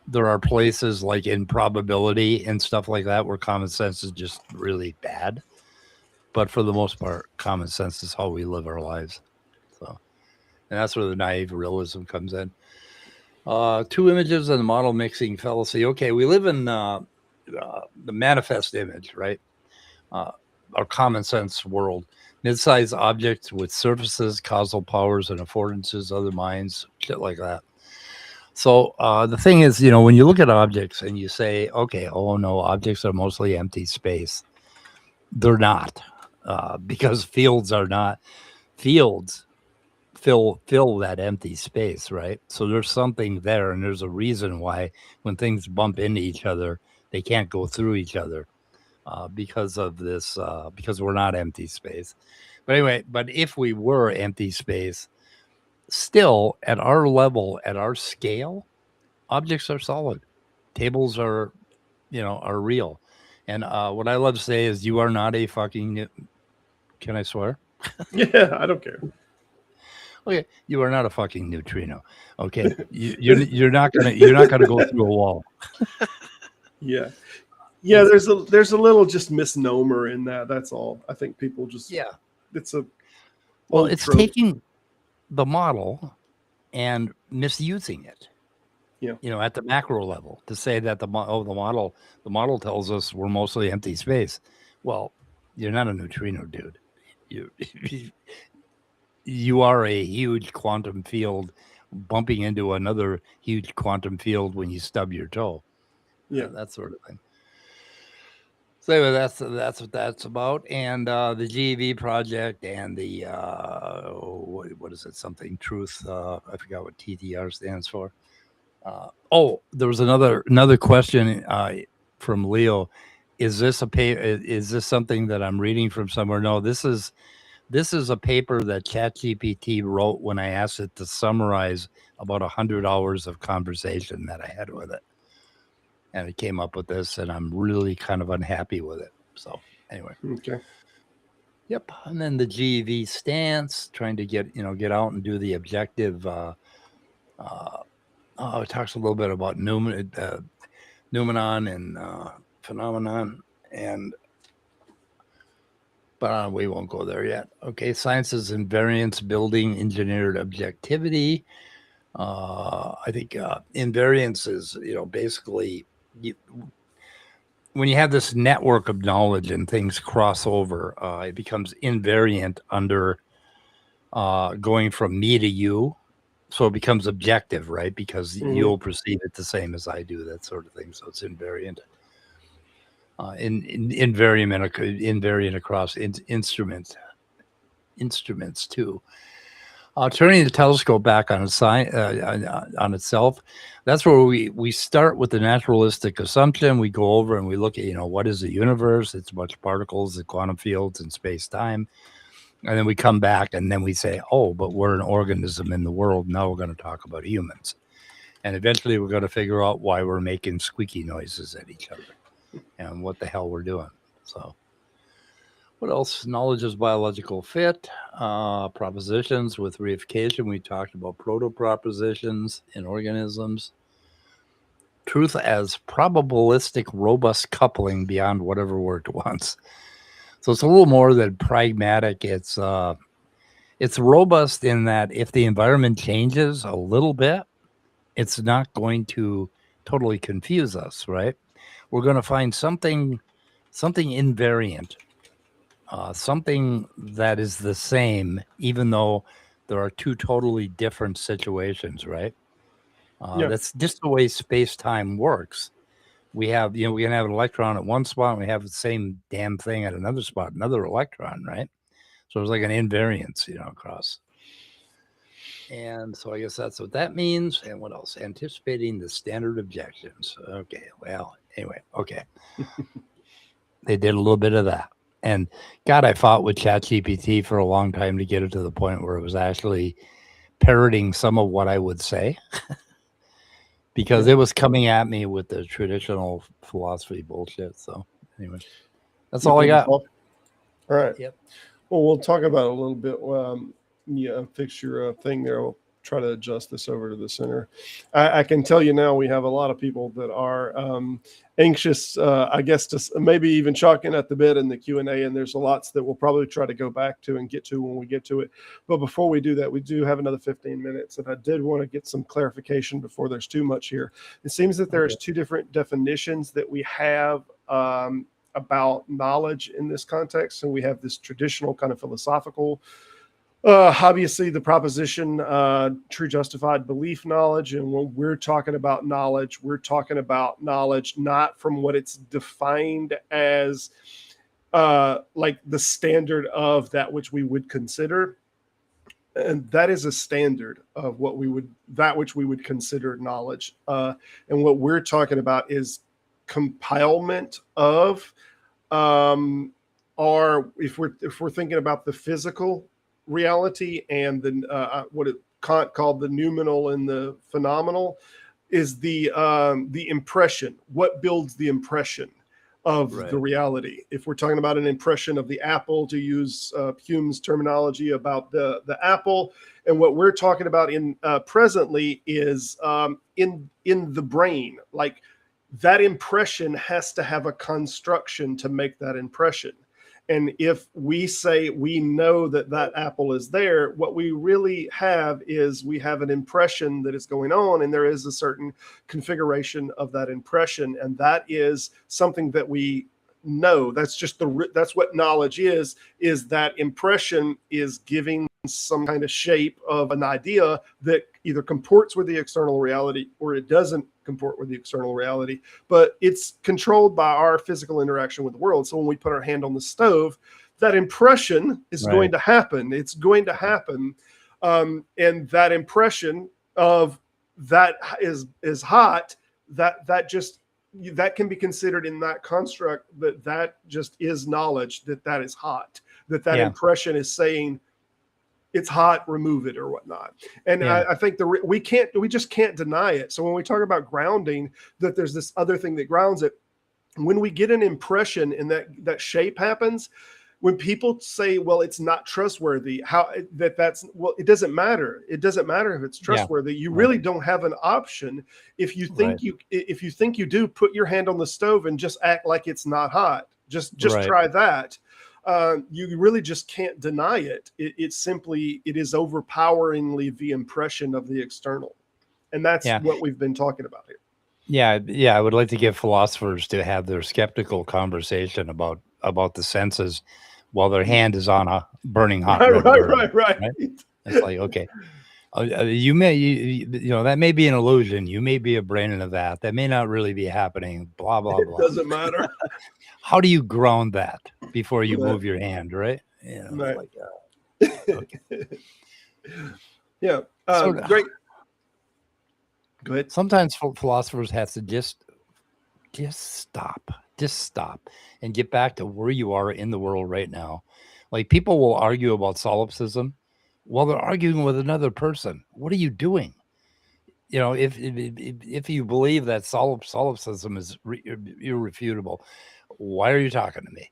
Speaker 5: there are places like in probability and stuff like that where common sense is just really bad. But for the most part, common sense is how we live our lives. So, and that's where the naive realism comes in. Two images and the model mixing fallacy. Okay, we live in the manifest image, right? Our common sense world. Mid-sized objects with surfaces, causal powers, and affordances, other minds, shit like that. So the thing is, when you look at objects and you say, okay, oh no, objects are mostly empty space. They're not, because fields are not. Fields fill that empty space, right? So there's something there, and there's a reason why when things bump into each other, they can't go through each other because of this, because we're not empty space. But anyway, but if we were empty space, still at our level, at our scale, objects are solid. Tables are, are real. And what I love to say is you are not a fucking, can I swear?
Speaker 4: Yeah, I don't care.
Speaker 5: Okay, you are not a fucking neutrino. Okay, you're not gonna go through a wall.
Speaker 4: Yeah. There's a little just misnomer in that. That's all. I think people just it's a
Speaker 5: it's trope. Taking the model and misusing it. Yeah. At the macro level to say that the model tells us we're mostly empty space. Well, you're not a neutrino, dude. You are a huge quantum field bumping into another huge quantum field when you stub your toe. Yeah, that sort of thing. So anyway, that's what that's about. And the GEV project and the what is it? Something truth. I forgot what TTR stands for. There was another question from Leo. Is this is this something that I'm reading from somewhere? No, this is a paper that ChatGPT wrote when I asked it to summarize about 100 hours of conversation that I had with it. And it came up with this, and I'm really kind of unhappy with it. So anyway. Okay. Yep. And then the GEV stance, trying to get out and do the objective. It talks a little bit about noumenon and phenomenon, but we won't go there yet. Okay, sciences invariance, building engineered objectivity. I think invariance is, basically when you have this network of knowledge and things cross over, it becomes invariant under going from me to you. So it becomes objective, right? Because you'll perceive it the same as I do, that sort of thing. So it's invariant. Invariant across instruments too. Turning the telescope back on itself, that's where we start with the naturalistic assumption. We go over and we look at, what is the universe? It's a bunch of particles and quantum fields and space-time. And then we come back and then we say, but we're an organism in the world. Now we're going to talk about humans. And eventually we're going to figure out why we're making squeaky noises at each other and what the hell we're doing. So what else? Knowledge is biological fit. Propositions with reification. We talked about proto-propositions in organisms. Truth as probabilistic, robust coupling beyond whatever worked once. So it's a little more than pragmatic. It's robust in that if the environment changes a little bit, it's not going to totally confuse us, right? We're going to find something something invariant, something that is the same, even though there are two totally different situations, right?
Speaker 4: Yeah.
Speaker 5: That's just the way space-time works. We have, we can have an electron at one spot, and we have the same damn thing at another spot, another electron, right? So it's like an invariance, across. And so I guess that's what that means. And what else? Anticipating the standard objections. Okay. Well, anyway, okay. They did a little bit of that. And God, I fought with ChatGPT for a long time to get it to the point where it was actually parroting some of what I would say. Because it was coming at me with the traditional philosophy bullshit. So anyway, that's all I got.
Speaker 4: All right.
Speaker 5: Yep.
Speaker 4: Well, we'll talk about it a little bit. Fix your thing there. I'll try to adjust this over to the center. I can tell you now we have a lot of people that are anxious, I guess, to maybe even chomping at the bit in the Q&A, and there's lots that we'll probably try to go back to and get to when we get to it. But before we do that, we do have another 15 minutes, and I did want to get some clarification before there's too much here. It seems that there's two different definitions that we have about knowledge in this context. So we have this traditional kind of philosophical, obviously the proposition, true justified belief knowledge. And when we're talking about knowledge, we're talking about knowledge not from what it's defined as, like the standard of that which we would consider. And that is a standard of that which we would consider knowledge. And what we're talking about is compilement of, or if we're thinking about the physical reality and the what Kant called the noumenal and the phenomenal, is the impression. What builds the impression of the reality? If we're talking about an impression of the apple, to use Hume's terminology about the apple, and what we're talking about in presently is in the brain, like that impression has to have a construction to make that impression. And if we say we know that that apple is there, what we really have is we have an impression that is going on, and there is a certain configuration of that impression, and that is something that we know. That's just that's what knowledge is that impression is giving some kind of shape of an idea that either comports with the external reality or it doesn't comport with the external reality, but it's controlled by our physical interaction with the world. So when we put our hand on the stove, that impression is going to happen. It's going to happen. And that impression of that is hot, that can be considered in that construct, that just is knowledge, that is hot, that impression is saying it's hot, remove it or whatnot. And I think we just can't deny it. So when we talk about grounding, that there's this other thing that grounds it. When we get an impression and that shape happens, when people say, well, it's not trustworthy, it doesn't matter. It doesn't matter if it's trustworthy. You really don't have an option. If you think if you think you do, put your hand on the stove and just act like it's not hot. Just try that. You really just can't deny it. It is overpoweringly the impression of the external. And that's what we've been talking about here.
Speaker 5: Yeah. I would like to give philosophers to have their skeptical conversation about the senses while their hand is on a burning hot
Speaker 4: right.
Speaker 5: It's like, okay, you may, that may be an illusion. You may be a brain in a vat. That may not really be happening. Blah, blah, blah.
Speaker 4: It doesn't matter.
Speaker 5: How do you ground that before you move your hand, right?
Speaker 4: Right.
Speaker 5: Like, okay.
Speaker 4: Yeah. Great. Go ahead.
Speaker 5: Sometimes philosophers have to just stop and get back to where you are in the world right now. Like, people will argue about solipsism while they're arguing with another person. What are you doing? If you believe that solipsism is irrefutable, why are you talking to me?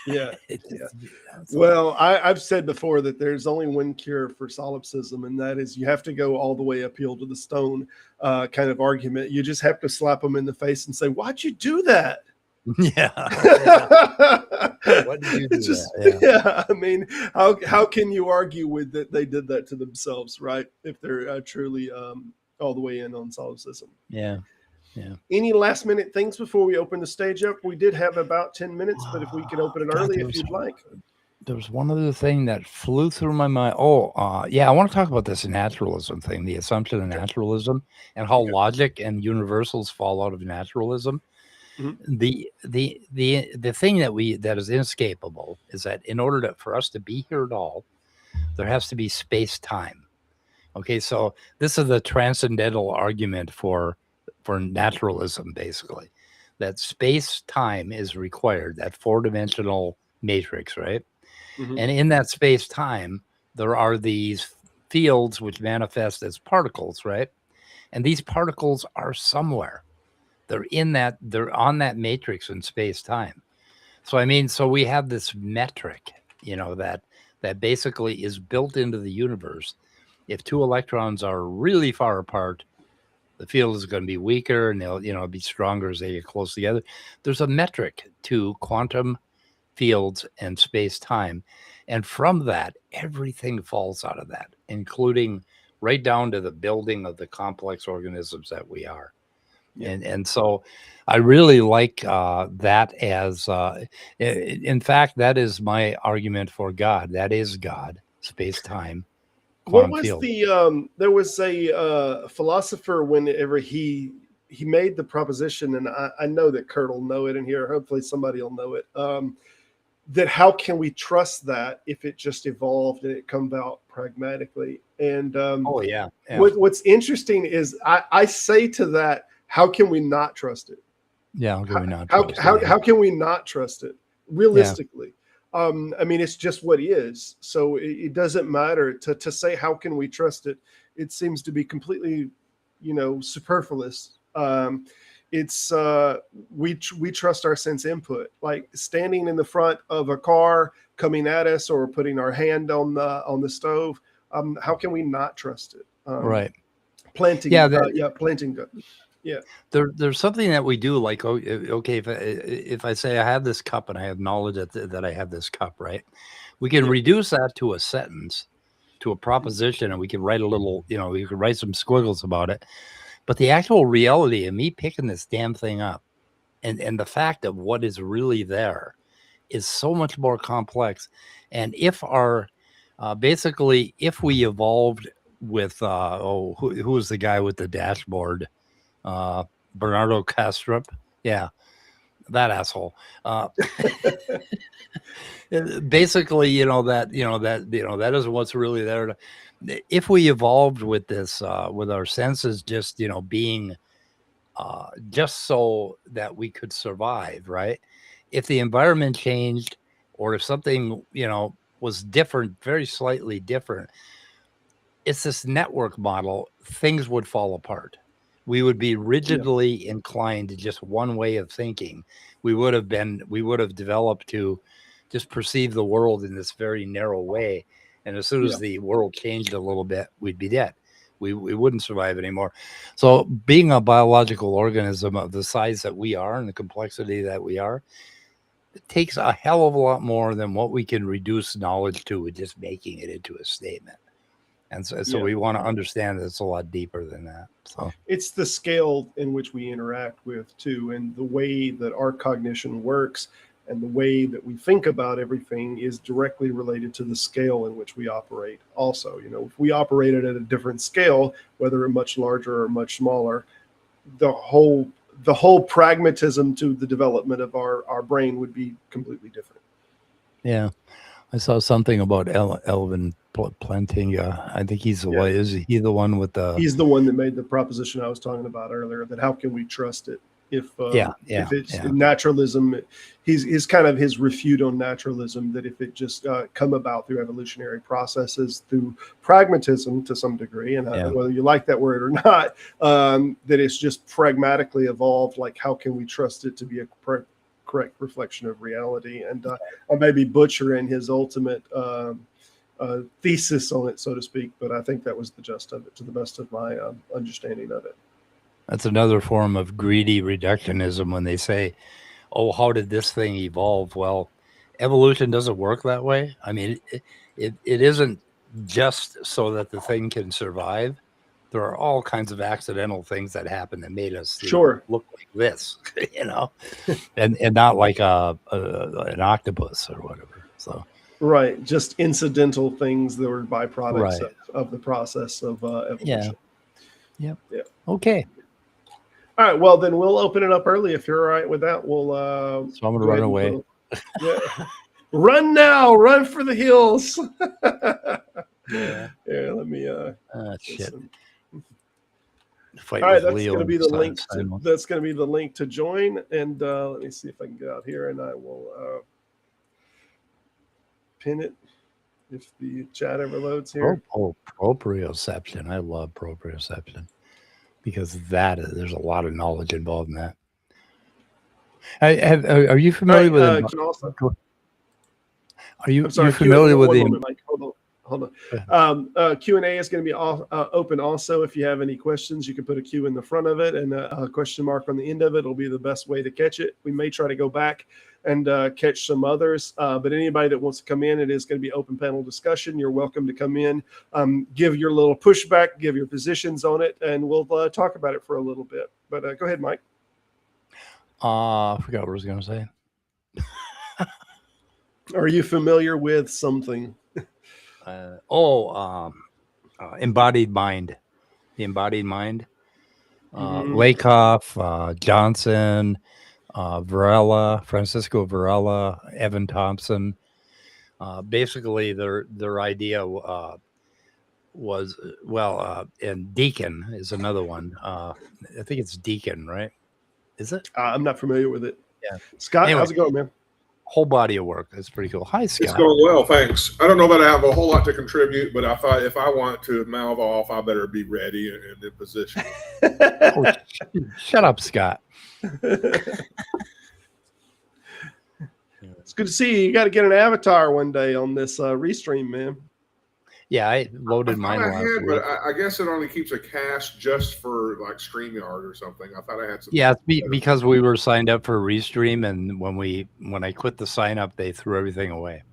Speaker 4: Yeah. Well, I've said before that there's only one cure for solipsism, and that is you have to go all the way uphill to the stone kind of argument. You just have to slap them in the face and say, why'd you do that?
Speaker 5: Yeah. What did you do?
Speaker 4: I mean, how can you argue with that they did that to themselves, right? If they're truly all the way in on solipsism.
Speaker 5: Yeah. Yeah.
Speaker 4: Any last minute things before we open the stage up? We did have about 10 minutes, but if we could open it
Speaker 5: God,
Speaker 4: early,
Speaker 5: there
Speaker 4: if you'd like.
Speaker 5: There was one other thing that flew through my mind. Yeah, I want to talk about this naturalism thing, the assumption of naturalism, and how logic and universals fall out of naturalism.
Speaker 4: Mhm.
Speaker 5: The thing that is inescapable is that in order for us to be here at all, there has to be space time. Okay, so this is the transcendental argument for naturalism, basically, that space time is required, that 4-dimensional matrix, right?
Speaker 4: Mhm.
Speaker 5: And in that space time, there are these fields which manifest as particles, right? And these particles are somewhere. They're on that matrix in space time. So I mean, so we have this metric, that basically is built into the universe. If two electrons are really far apart, the field is going to be weaker and they'll be stronger as they get close together. There's a metric to quantum fields and space-time. And from that, everything falls out of that, including right down to the building of the complex organisms that we are. Yeah. And so I really like that as, in fact, that is my argument for God. That is God, space-time, quantum field.
Speaker 4: There was a philosopher whenever he made the proposition, and I know that Kurt will know it in here. Hopefully somebody will know it. That how can we trust that if it just evolved and it comes out pragmatically? And what's interesting is I say to that, how can we not trust it?
Speaker 5: Yeah, how can we not
Speaker 4: trust it? How can we not trust it realistically? Yeah. I mean, it's just what is. So it doesn't matter to say how can we trust it. It seems to be completely, superfluous. It's we trust our sense input, like standing in the front of a car coming at us or putting our hand on the stove. How can we not trust it?
Speaker 5: Right.
Speaker 4: Planting. Planting. Yeah.
Speaker 5: There's something that we do, like, okay, if I say I have this cup and I have knowledge that I have this cup, right? We can reduce that to a sentence, to a proposition, and we can write a little, we can write some squiggles about it. But the actual reality of me picking this damn thing up and the fact of what is really there is so much more complex. And if if we evolved with, who was the guy with the dashboard? Bernardo Kastrup. Yeah, that asshole. Basically, that is what's really there. If we evolved with this, with our senses just, being just so that we could survive, right? If the environment changed or if something, was different, very slightly different, it's this network model, things would fall apart. We would be rigidly inclined to just one way of thinking. We would have developed to just perceive the world in this very narrow way. And as soon as the world changed a little bit, we'd be dead. We wouldn't survive anymore. So being a biological organism of the size that we are and the complexity that we are, it takes a hell of a lot more than what we can reduce knowledge to with just making it into a statement. And so we want to understand that it's a lot deeper than that. So
Speaker 4: it's the scale in which we interact with too, and the way that our cognition works and the way that we think about everything is directly related to the scale in which we operate. Also, if we operated at a different scale, whether much larger or much smaller, the whole pragmatism to the development of our brain would be completely different.
Speaker 5: Yeah. I saw something about Elvin Plantinga. I think he's the one. Is he the one with the?
Speaker 4: He's the one that made the proposition I was talking about earlier. That how can we trust it if it's naturalism? He's kind of his refute on naturalism, that if it just come about through evolutionary processes, through pragmatism to some degree, and whether you like that word or not, that it's just pragmatically evolved. Like how can we trust it to be a correct reflection of reality? And I may be butchering his ultimate thesis on it, so to speak, but I think that was the gist of it, to the best of my understanding of it.
Speaker 5: That's another form of greedy reductionism when they say, oh, how did this thing evolve? Well, evolution doesn't work that way. I mean, it isn't just so that the thing can survive. It is so that the thing can there are all kinds of accidental things that happen that made us
Speaker 4: Sure.
Speaker 5: look like this, and not like an octopus or whatever. So
Speaker 4: Right, just incidental things that were byproducts
Speaker 5: Right.
Speaker 4: of the process of evolution.
Speaker 5: Yep.
Speaker 4: Yeah.
Speaker 5: Okay.
Speaker 4: All right, well then we'll open it up early if you're all right with that. We'll
Speaker 5: So I'm gonna
Speaker 4: go
Speaker 5: run
Speaker 4: ahead and
Speaker 5: away.
Speaker 4: yeah. Run now, run for the hills.
Speaker 5: Yeah.
Speaker 4: Yeah, let me
Speaker 5: Shit.
Speaker 4: listen.
Speaker 5: Fight
Speaker 4: All right,
Speaker 5: with
Speaker 4: that's
Speaker 5: Leo
Speaker 4: going to be
Speaker 5: and
Speaker 4: the link.
Speaker 5: Simon.
Speaker 4: That's going to be the link to join. And let me see if I can get out here, and I will pin it if the chat ever loads here.
Speaker 5: Proprioception. I love proprioception because there's a lot of knowledge involved in that. Are you familiar with?
Speaker 4: Can also,
Speaker 5: Are you?
Speaker 4: I'm sorry,
Speaker 5: you familiar with the?
Speaker 4: Moment, Mike. Hold on. Q&A is going to be open also. If you have any questions, you can put a Q in the front of it and a question mark on the end of it. It'll be the best way to catch it. We may try to go back and catch some others, but anybody that wants to come in, it is going to be open panel discussion. You're welcome to come in, give your little pushback, give your positions on it, and we'll talk about it for a little bit. But go ahead, Mike.
Speaker 5: I forgot what I was going to say.
Speaker 4: Are you familiar with something?
Speaker 5: Embodied mind. The embodied mind.
Speaker 4: Mhm.
Speaker 5: Lakoff, Johnson, Varela, Francisco Varela, Evan Thompson. Basically, their idea was and Deacon is another one. I think it's Deacon, right? Is it?
Speaker 4: I'm not familiar with it.
Speaker 5: Yeah.
Speaker 4: Scott,
Speaker 5: Anyway.
Speaker 4: how's it going, man?
Speaker 5: Whole body of work. That's pretty cool. Hi, Scott.
Speaker 6: It's going well, thanks. I don't know that I have a whole lot to contribute, but I thought if I want to mouth off, I better be ready and in position.
Speaker 5: Oh, shut up, Scott.
Speaker 4: It's good to see you. You got to get an avatar one day on this restream, man.
Speaker 5: Yeah, I loaded mine last week.
Speaker 6: But I guess it only keeps a cache just for like StreamYard or something. I thought I had some.
Speaker 5: Yeah, because we were signed up for Restream, and when I quit the sign up, they threw everything away.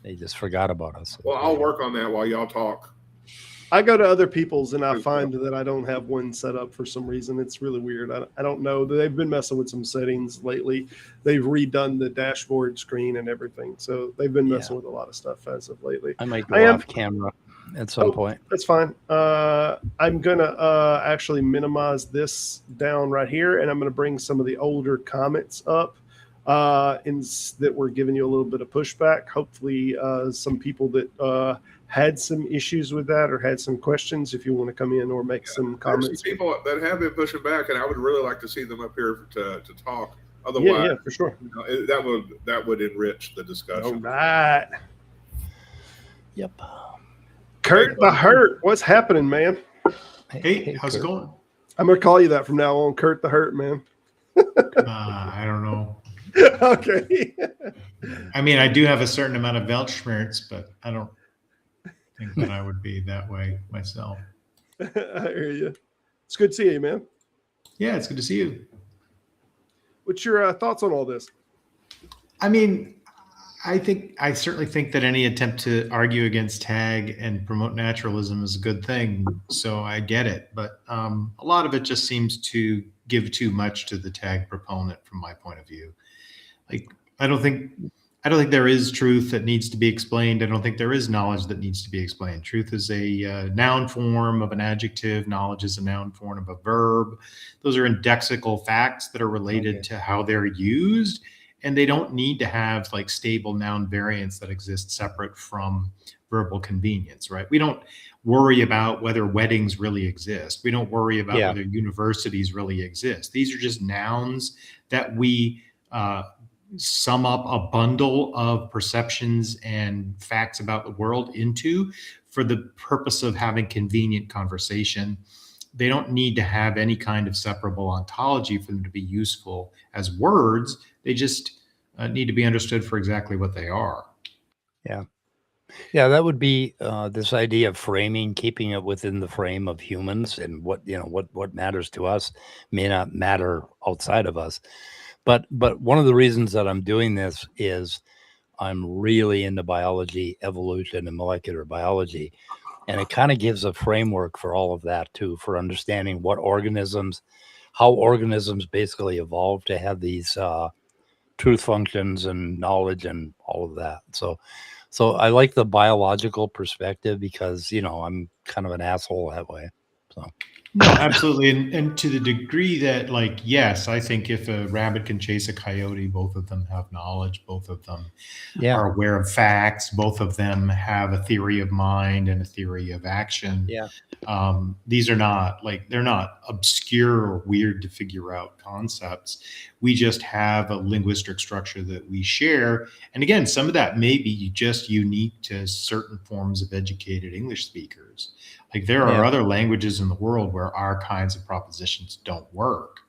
Speaker 5: They just forgot about us.
Speaker 6: Well, I'll work on that while y'all talk.
Speaker 4: I go to other people's and I find that I don't have one set up for some reason. It's really weird. I don't know. They've been messing with some settings lately. They've redone the dashboard screen and everything. So they've been messing with a lot of stuff as of lately.
Speaker 5: I might go off camera at some point.
Speaker 4: That's fine. I'm going to actually minimize this down right here, and I'm going to bring some of the older comments up that we're giving you a little bit of pushback. Hopefully some people that had some issues with that or had some questions, if you want to come in or make some comments.
Speaker 6: There's some people that have been pushing back, and I would really like to see them up here to talk. Otherwise,
Speaker 4: yeah, for sure.
Speaker 6: That would enrich the discussion.
Speaker 4: All right.
Speaker 5: Yep.
Speaker 4: Kurt the Hurt, what's happening, man?
Speaker 7: Hey, how's it going?
Speaker 4: I'm going to call you that from now on, Kurt the Hurt, man.
Speaker 7: I don't know.
Speaker 4: Okay.
Speaker 7: I mean, I do have a certain amount of Weltschmerz, but I don't think that I would be that way myself.
Speaker 4: I hear you. It's good to see you, man.
Speaker 7: Yeah, it's good to see you.
Speaker 4: What's your thoughts on all this?
Speaker 7: I mean, I certainly think that any attempt to argue against tag and promote naturalism is a good thing. So I get it, but a lot of it just seems to give too much to the tag proponent from my point of view. Like, I don't think there is truth that needs to be explained. I don't think there is knowledge that needs to be explained. Truth is a noun form of an adjective. Knowledge is a noun form of a verb. Those are indexical facts that are related to how they're used. And they don't need to have like stable noun variants that exist separate from verbal convenience, right? We don't worry about whether weddings really exist. We don't worry about whether universities really exist. These are just nouns that we sum up a bundle of perceptions and facts about the world into for the purpose of having convenient conversation. They don't need to have any kind of separable ontology for them to be useful as words. They just need to be understood for exactly what they are.
Speaker 5: Yeah, that would be this idea of framing, keeping it within the frame of humans, and what matters to us may not matter outside of us. But one of the reasons that I'm doing this is I'm really into biology, evolution, and molecular biology. And it kind of gives a framework for all of that too, for understanding how organisms basically evolved to have these truth functions and knowledge and all of that. So I like the biological perspective because, I'm kind of an asshole that way. So.
Speaker 7: No, absolutely. And to the degree that, like, yes, I think if a rabbit can chase a coyote, both of them have knowledge, both of them are aware of facts, both of them have a theory of mind and a theory of action.
Speaker 5: Yeah.
Speaker 7: These are not they're not obscure or weird to figure out concepts. We just have a linguistic structure that we share. And again, some of that may be just unique to certain forms of educated English speakers. Like there are other languages in the world where our kinds of propositions don't work.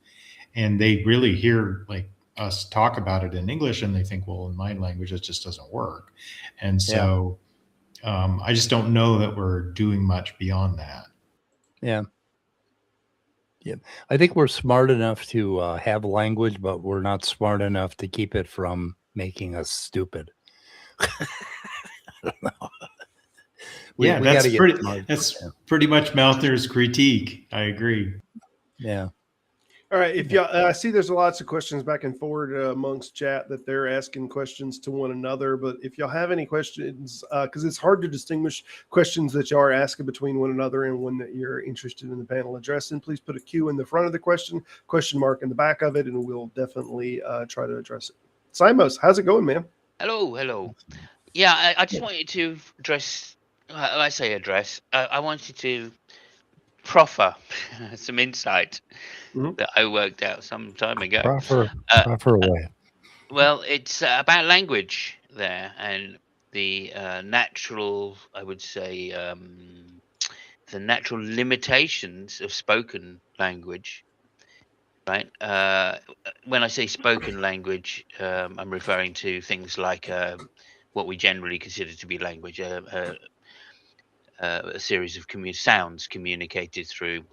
Speaker 7: And they really hear like us talk about it in English and they think, well, in my language, it just doesn't work. And so I just don't know that we're doing much beyond that.
Speaker 5: Yeah. Yeah. I think we're smart enough to have language, but we're not smart enough to keep it from making us stupid.
Speaker 7: That's pretty much Malthner's critique. I agree.
Speaker 5: Yeah.
Speaker 4: All right. If y'all, I see there's lots of questions back and forward amongst chat that they're asking questions to one another. But if y'all have any questions, because it's hard to distinguish questions that y'all are asking between one another and one that you're interested in the panel addressing, please put a Q in the front of the question mark in the back of it, and we'll definitely try to address it. Simos, how's it going, man?
Speaker 8: Hello. Yeah, I just wanted to address. I wanted to proffer some insight that I worked out some time ago.
Speaker 5: Proffer away.
Speaker 8: Well, it's about language there and the natural, I would say, the natural limitations of spoken language. Right. When I say spoken language, I'm referring to things like what we generally consider to be language. A series of sounds communicated through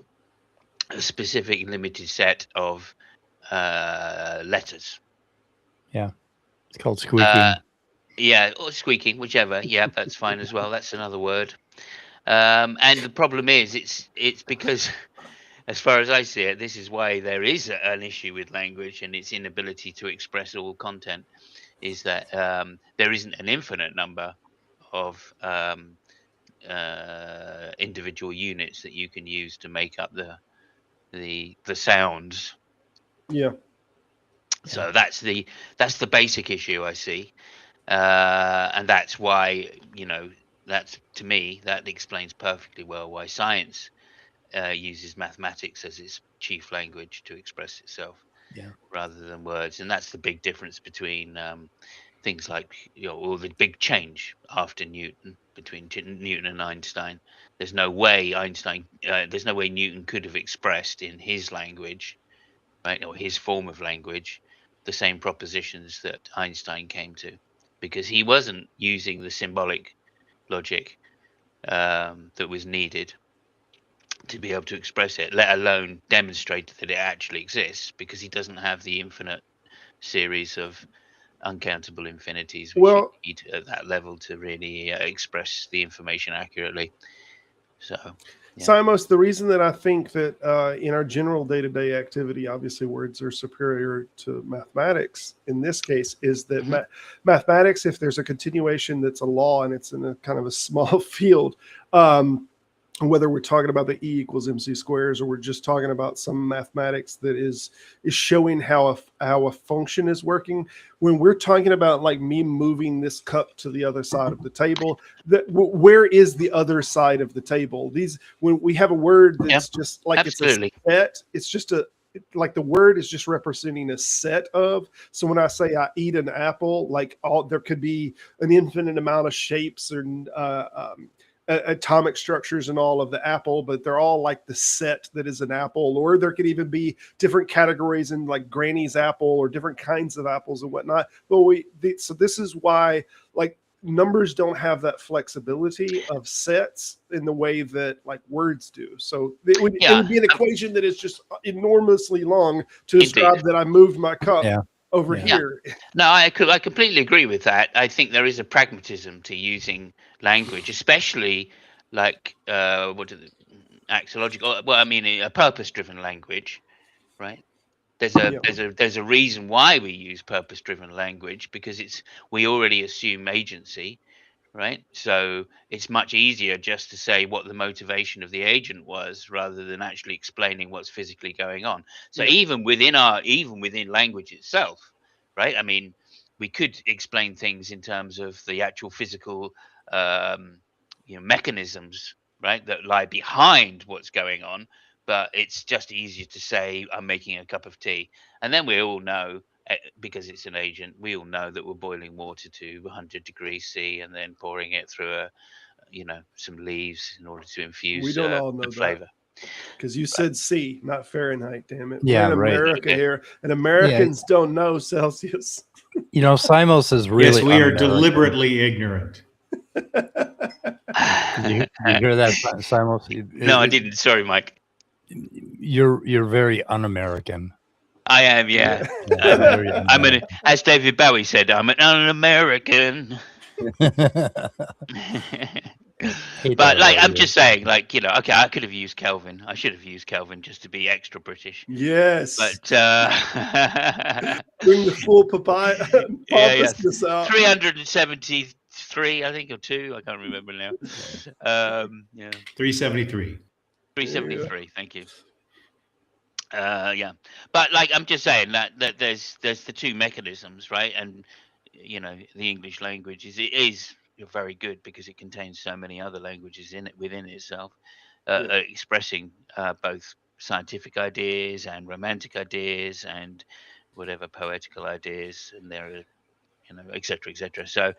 Speaker 8: a specific limited set of letters.
Speaker 5: Yeah, it's called squeaking.
Speaker 8: Or squeaking, whichever. Yeah, that's fine as well. That's another word. And the problem is, it's because, as far as I see it, this is why there is an issue with language and its inability to express all content, is that there isn't an infinite number of individual units that you can use to make up the sounds.
Speaker 4: Yeah.
Speaker 8: So that's the basic issue I see, and that's why to me that explains perfectly well why science uses mathematics as its chief language to express itself, rather than words. And that's the big difference between things like or the big change after Newton, between Newton and Einstein. There's no way Newton could have expressed in his language, right, or his form of language, the same propositions that Einstein came to, because he wasn't using the symbolic logic that was needed to be able to express it, let alone demonstrate that it actually exists, because he doesn't have the infinite series of uncountable infinities which you need at that level to really express the information accurately. So
Speaker 4: Simos, the reason that I think that in our general day-to-day activity, obviously words are superior to mathematics in this case, is that mathematics, if there's a continuation that's a law and it's in a kind of a small field, whether we're talking about the E equals MC squares or we're just talking about some mathematics that is showing how a function is working. When we're talking about like me moving this cup to the other side of the table, where is the other side of the table? When we have a word that's just like
Speaker 8: absolutely.
Speaker 4: It's a set, it's just like the word is just representing a set of. So when I say I eat an apple, like there could be an infinite amount of shapes and atomic structures and all of the apple, but they're all like the set that is an apple. Or there could even be different categories in like Granny's apple or different kinds of apples and whatnot. But so this is why like numbers don't have that flexibility of sets in the way that like words do. So it would be an equation that is just enormously long to describe that I moved my cup over here.
Speaker 8: No, I completely agree with that. I think there is a pragmatism to using language, especially like what are the axiological? Well, I mean, a purpose-driven language, right?
Speaker 4: Yeah.
Speaker 8: There's a reason why we use purpose-driven language, because we already assume agency, right? So it's much easier just to say what the motivation of the agent was rather than actually explaining what's physically going on. So
Speaker 4: Yeah.
Speaker 8: even within language itself, right? I mean, we could explain things in terms of the actual physical um, mechanisms, right, that lie behind what's going on. But it's just easier to say I'm making a cup of tea, and then we all know, because it's an agent, we all know that we're boiling water to 100 degrees C and then pouring it through some leaves in order to
Speaker 4: We
Speaker 8: infuse
Speaker 4: don't all
Speaker 8: the
Speaker 4: know that
Speaker 8: flavor.
Speaker 4: because you said C, not Fahrenheit. Damn it. We're
Speaker 5: Yeah,
Speaker 4: in
Speaker 5: right.
Speaker 4: America
Speaker 8: Okay.
Speaker 4: here, and
Speaker 5: Yeah.
Speaker 4: Americans don't know Celsius.
Speaker 5: You know, Simos is really
Speaker 7: Yes, we are
Speaker 5: un-American.
Speaker 7: deliberately ignorant.
Speaker 5: Did you hear that, Simos?
Speaker 8: No, I didn't. Sorry, Mike.
Speaker 5: You're very un-American.
Speaker 8: I am, yeah.
Speaker 5: Yeah, very un-American.
Speaker 8: As David Bowie said, I'm an American.
Speaker 5: Hate
Speaker 8: But
Speaker 5: that
Speaker 8: like,
Speaker 5: word,
Speaker 8: I'm
Speaker 5: yeah.
Speaker 8: just saying, like, okay, I could have used Kelvin. I should have used Kelvin just to be extra British.
Speaker 4: Yes.
Speaker 8: But
Speaker 4: Bring the full papaya
Speaker 8: yeah,
Speaker 4: pompousness out.
Speaker 8: 373, I think, or 2. I can't remember now. Yeah,
Speaker 7: 373.
Speaker 8: 373. Thank you. Yeah, but like, I'm just saying that there's the two mechanisms, right? And the English language is very good because it contains so many other languages within itself, expressing both scientific ideas and romantic ideas and whatever poetical ideas, and there are etc. etc. So,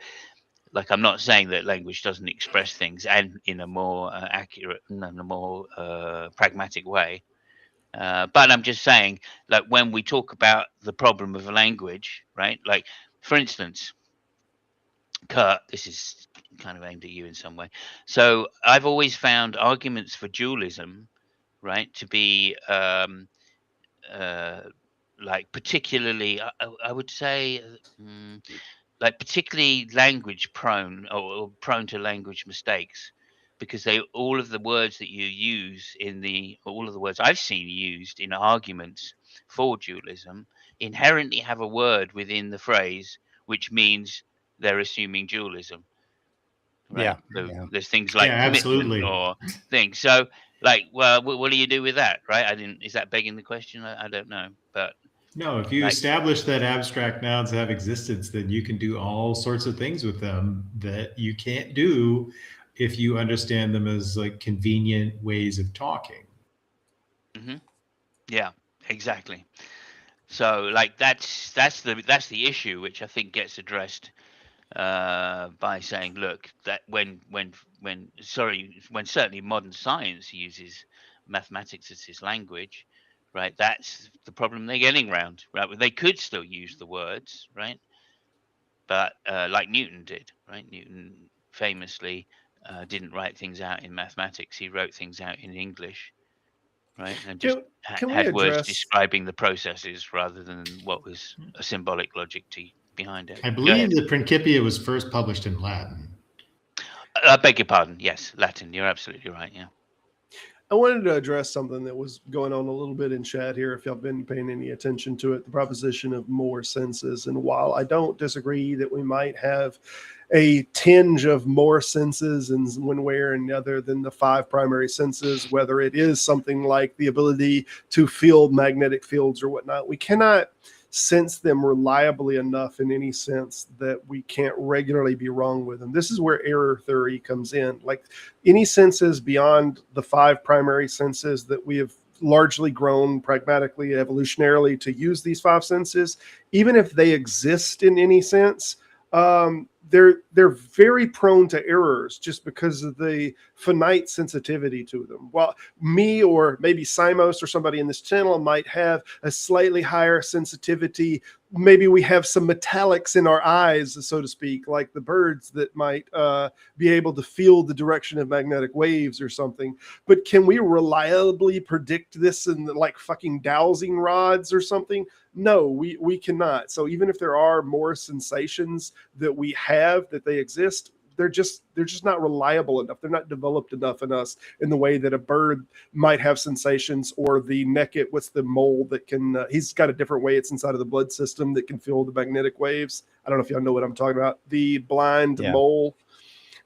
Speaker 8: like, I'm not saying that language doesn't express things and in a more accurate and a more pragmatic way. But I'm just saying, like, when we talk about the problem of language, right? Like, for instance, Kurt, this is kind of aimed at you in some way. So I've always found arguments for dualism, right, to be like particularly, I would say, like particularly language prone, or prone to language mistakes, because all of the words that you use all of the words I've seen used in arguments for dualism inherently have a word within the phrase which means they're assuming dualism, right?
Speaker 5: Yeah,
Speaker 8: So
Speaker 5: yeah.
Speaker 8: there's things like
Speaker 7: Yeah,
Speaker 8: commitment
Speaker 7: absolutely.
Speaker 8: or things. So, like, well, what do you do with that, right? Is that begging the question? I don't know, but
Speaker 7: No, if you
Speaker 8: like,
Speaker 7: establish that abstract nouns have existence, then you can do all sorts of things with them that you can't do if you understand them as like convenient ways of talking.
Speaker 8: yeah, exactly. So, like, that's the issue, which I think gets addressed by saying, look, that when certainly modern science uses mathematics as its language, right? That's the problem they're getting around, right? They could still use the words, right? But like Newton did, right? Newton famously didn't write things out in mathematics; he wrote things out in English, right? And just
Speaker 4: Can we
Speaker 8: had words
Speaker 4: address?
Speaker 8: describing the processes rather than what was a symbolic logic behind it.
Speaker 7: I
Speaker 8: Go ahead.
Speaker 7: believe the Principia was first published in Latin.
Speaker 8: I beg your pardon. Yes, Latin. You're absolutely right. Yeah.
Speaker 4: I wanted to address something that was going on a little bit in chat here, if y'all been paying any attention to it, the proposition of more senses. And while I don't disagree that we might have a tinge of more senses in one way or another than the 5 primary senses, whether it is something like the ability to feel magnetic fields or whatnot, we cannot sense them reliably enough in any sense that we can't regularly be wrong with them. This is where error theory comes in. Like, any senses beyond the 5 primary senses that we have largely grown pragmatically, evolutionarily to use these 5 senses, even if they exist in any sense, they're very prone to errors just because of the finite sensitivity to them. While me or maybe Simos or somebody in this channel might have a slightly higher sensitivity, maybe we have some metallics in our eyes, so to speak, like the birds that might be able to feel the direction of magnetic waves or something. But can we reliably predict this in like fucking dowsing rods or something? No, we cannot. So even if there are more sensations that we have, that they exist, they're just not reliable enough. They're not developed enough in us in the way that a bird might have sensations, or the what's the mole that can, he's got a different way it's inside of the blood system that can feel the magnetic waves. I don't know if y'all know what I'm talking about. The blind mole.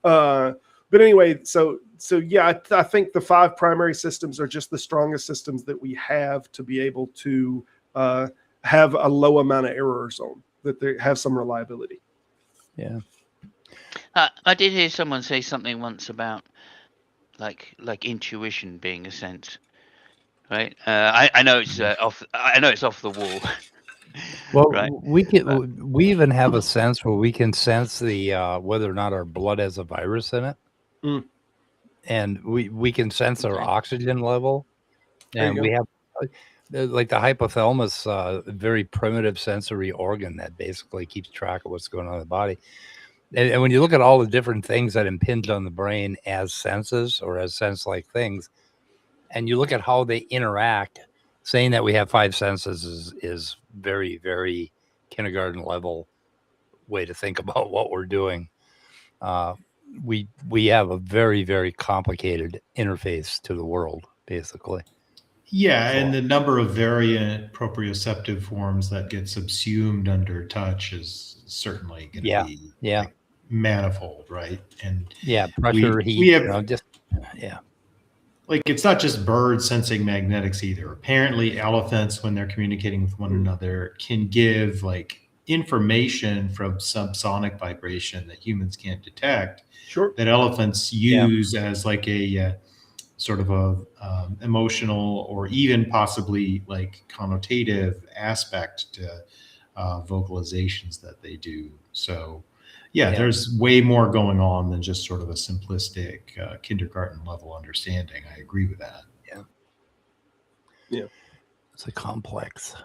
Speaker 4: But anyway, so yeah, I think the 5 primary systems are just the strongest systems that we have to be able to have a low amount of errors on, that they have some reliability.
Speaker 5: Yeah.
Speaker 8: I did hear someone say something once about like intuition being a sense, right? I know it's off the wall.
Speaker 5: Well,
Speaker 8: right.
Speaker 5: we even have a sense where we can sense the whether or not our blood has a virus in it.
Speaker 4: Mm.
Speaker 5: And we can sense our oxygen level, and we have like the hypothalamus, very primitive sensory organ that basically keeps track of what's going on in the body. And when you look at all the different things that impinge on the brain as senses or as sense-like things, and you look at how they interact, saying that we have 5 senses is very, very kindergarten level way to think about what we're doing. We have a very, very complicated interface to the world, basically.
Speaker 7: Yeah, and the number of variant proprioceptive forms that get subsumed under touch is certainly going to be like manifold, right? And
Speaker 5: pressure, heat,
Speaker 7: we have like, it's not just birds sensing magnetics either. Apparently elephants, when they're communicating with one another, can give like information from subsonic vibration that humans can't detect.
Speaker 4: Sure.
Speaker 7: That elephants use as like a sort of a emotional or even possibly like connotative aspect to vocalizations that they do. So there's way more going on than just sort of a simplistic kindergarten level understanding. I agree with that.
Speaker 4: Yeah.
Speaker 5: It's a complex.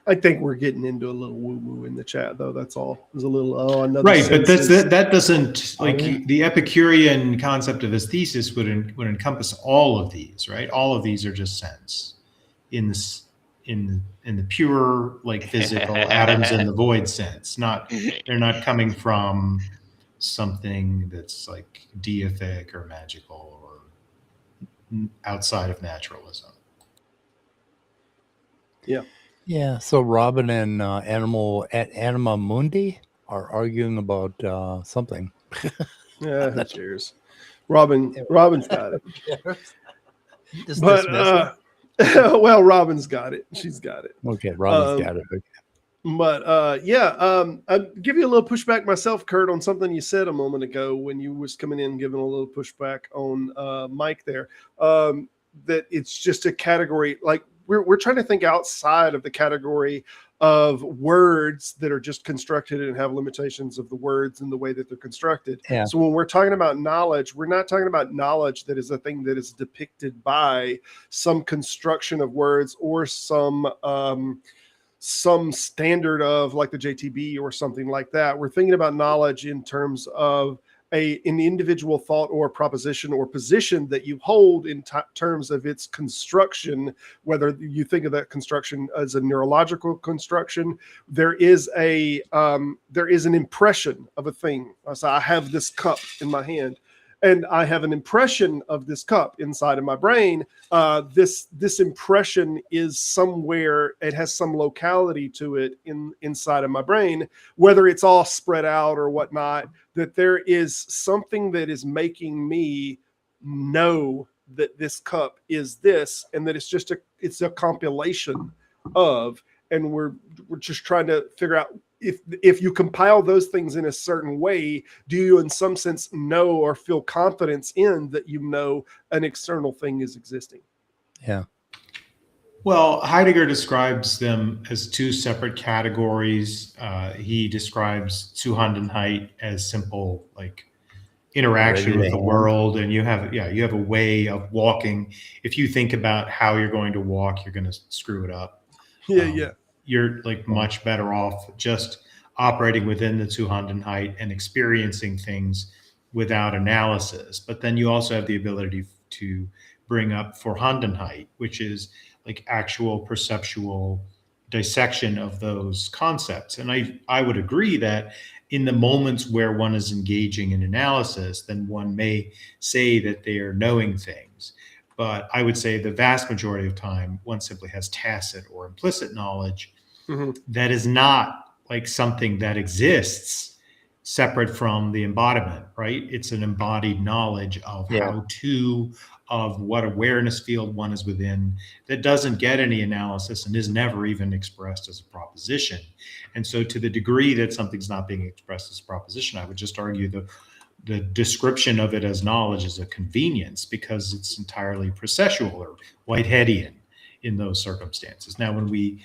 Speaker 4: I think we're getting into a little woo-woo in the chat, though. That's all. There's a little another.
Speaker 7: Right, but that doesn't like the Epicurean concept of aesthesis would encompass all of these, right? All of these are just sense in this in the pure like physical atoms in the void sense. They're not coming from something that's like deific or magical or outside of naturalism.
Speaker 4: Yeah.
Speaker 5: Yeah, so Robin and Anima Mundi are arguing about something.
Speaker 4: Yeah, who cares? Robin's got it. But well, Robin's got it. She's got it.
Speaker 5: Okay, Robin's got it. Okay.
Speaker 4: But I'll give you a little pushback myself, Kurt, on something you said a moment ago when you was coming in, giving a little pushback on Mike there. That it's just a category, like we're trying to think outside of the category of words that are just constructed and have limitations of the words and the way that they're constructed.
Speaker 5: Yeah.
Speaker 4: So when we're talking about knowledge, we're not talking about knowledge that is a thing that is depicted by some construction of words or some standard of like the JTB or something like that. We're thinking about knowledge in terms of an individual thought or proposition or position that you hold in terms of its construction, whether you think of that construction as a neurological construction. There is an impression of a thing. So I have this cup in my hand, and I have an impression of this cup inside of my brain. This impression is somewhere, it has some locality to it inside of my brain, whether it's all spread out or whatnot, that there is something that is making me know that this cup is this, and that it's a compilation of, and we're just trying to figure out if you compile those things in a certain way, do you in some sense know or feel confidence in that you know an external thing is existing?
Speaker 5: Yeah.
Speaker 7: Well, Heidegger describes them as 2 separate categories. He describes Zuhandenheit as simple, like interaction with the world, and you have a way of walking. If you think about how you're going to walk, you're going to screw it up. You're like much better off just operating within the Zuhandenheit and experiencing things without analysis. But then you also have the ability to bring up Vorhandenheit, which is like actual perceptual dissection of those concepts. And I would agree that in the moments where one is engaging in analysis, then one may say that they are knowing things. But I would say the vast majority of time, one simply has tacit or implicit knowledge that is not like something that exists separate from the embodiment, right? It's an embodied knowledge of how to, of what awareness field one is within, that doesn't get any analysis and is never even expressed as a proposition. And so to the degree that something's not being expressed as a proposition, I would just argue the description of it as knowledge is a convenience because it's entirely processual or Whiteheadian in those circumstances. Now, when we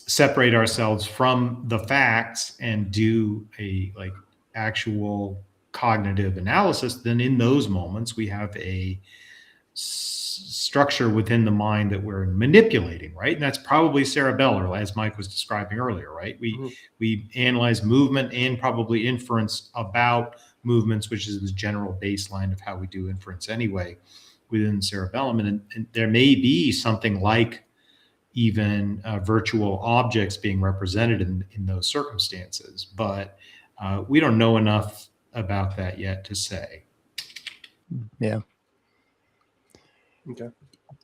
Speaker 7: separate ourselves from the facts and do a like actual cognitive analysis, then in those moments we have a structure within the mind that we're manipulating, right? And that's probably cerebellar, as Mike was describing earlier, right? We analyze movement and probably inference about movements, which is the general baseline of how we do inference anyway within the cerebellum. And there may be something like even virtual objects being represented in those circumstances, but we don't know enough about that yet to say.
Speaker 5: Yeah.
Speaker 4: Okay,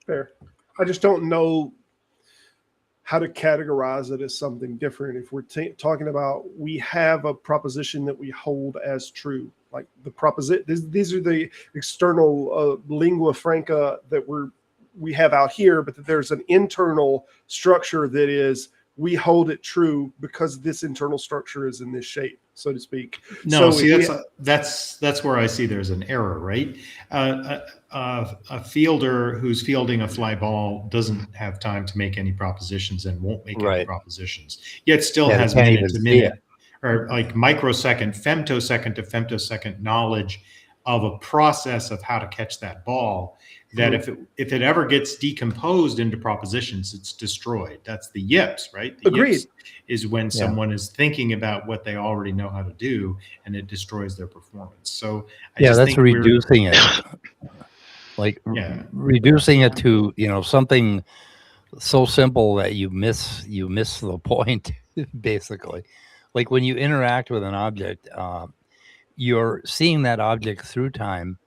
Speaker 4: fair. I just don't know how to categorize it as something different. If we're talking about, we have a proposition that we hold as true, like the proposition, these are the external lingua franca that we have out here, but that there's an internal structure that is, we hold it true because this internal structure is in this shape, so to speak.
Speaker 7: No, so see, that's where I see there's an error, right? A fielder who's fielding a fly ball doesn't have time to make any propositions and won't make any propositions, yet still has minute to minute or like microsecond, femtosecond to femtosecond knowledge of a process of how to catch that ball, that if it ever gets decomposed into propositions, it's destroyed. That's the yips, right? The
Speaker 4: Agreed.
Speaker 7: Yips is when someone is thinking about what they already know how to do, and it destroys their performance. So
Speaker 5: that's reducing it, like reducing it to something so simple that you miss the point, basically. Like when you interact with an object, you're seeing that object through time.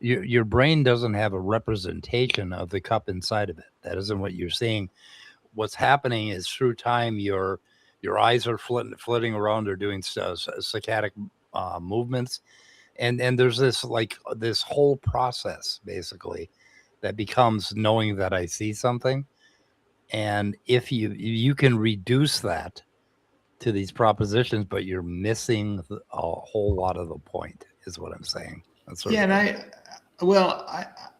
Speaker 5: Your brain doesn't have a representation of the cup inside of it. That isn't what you're seeing. What's happening is through time, your eyes are flitting around or doing saccadic movements. And there's this whole process basically that becomes knowing that I see something. And if you can reduce that to these propositions, but you're missing a whole lot of the point is what I'm saying. That's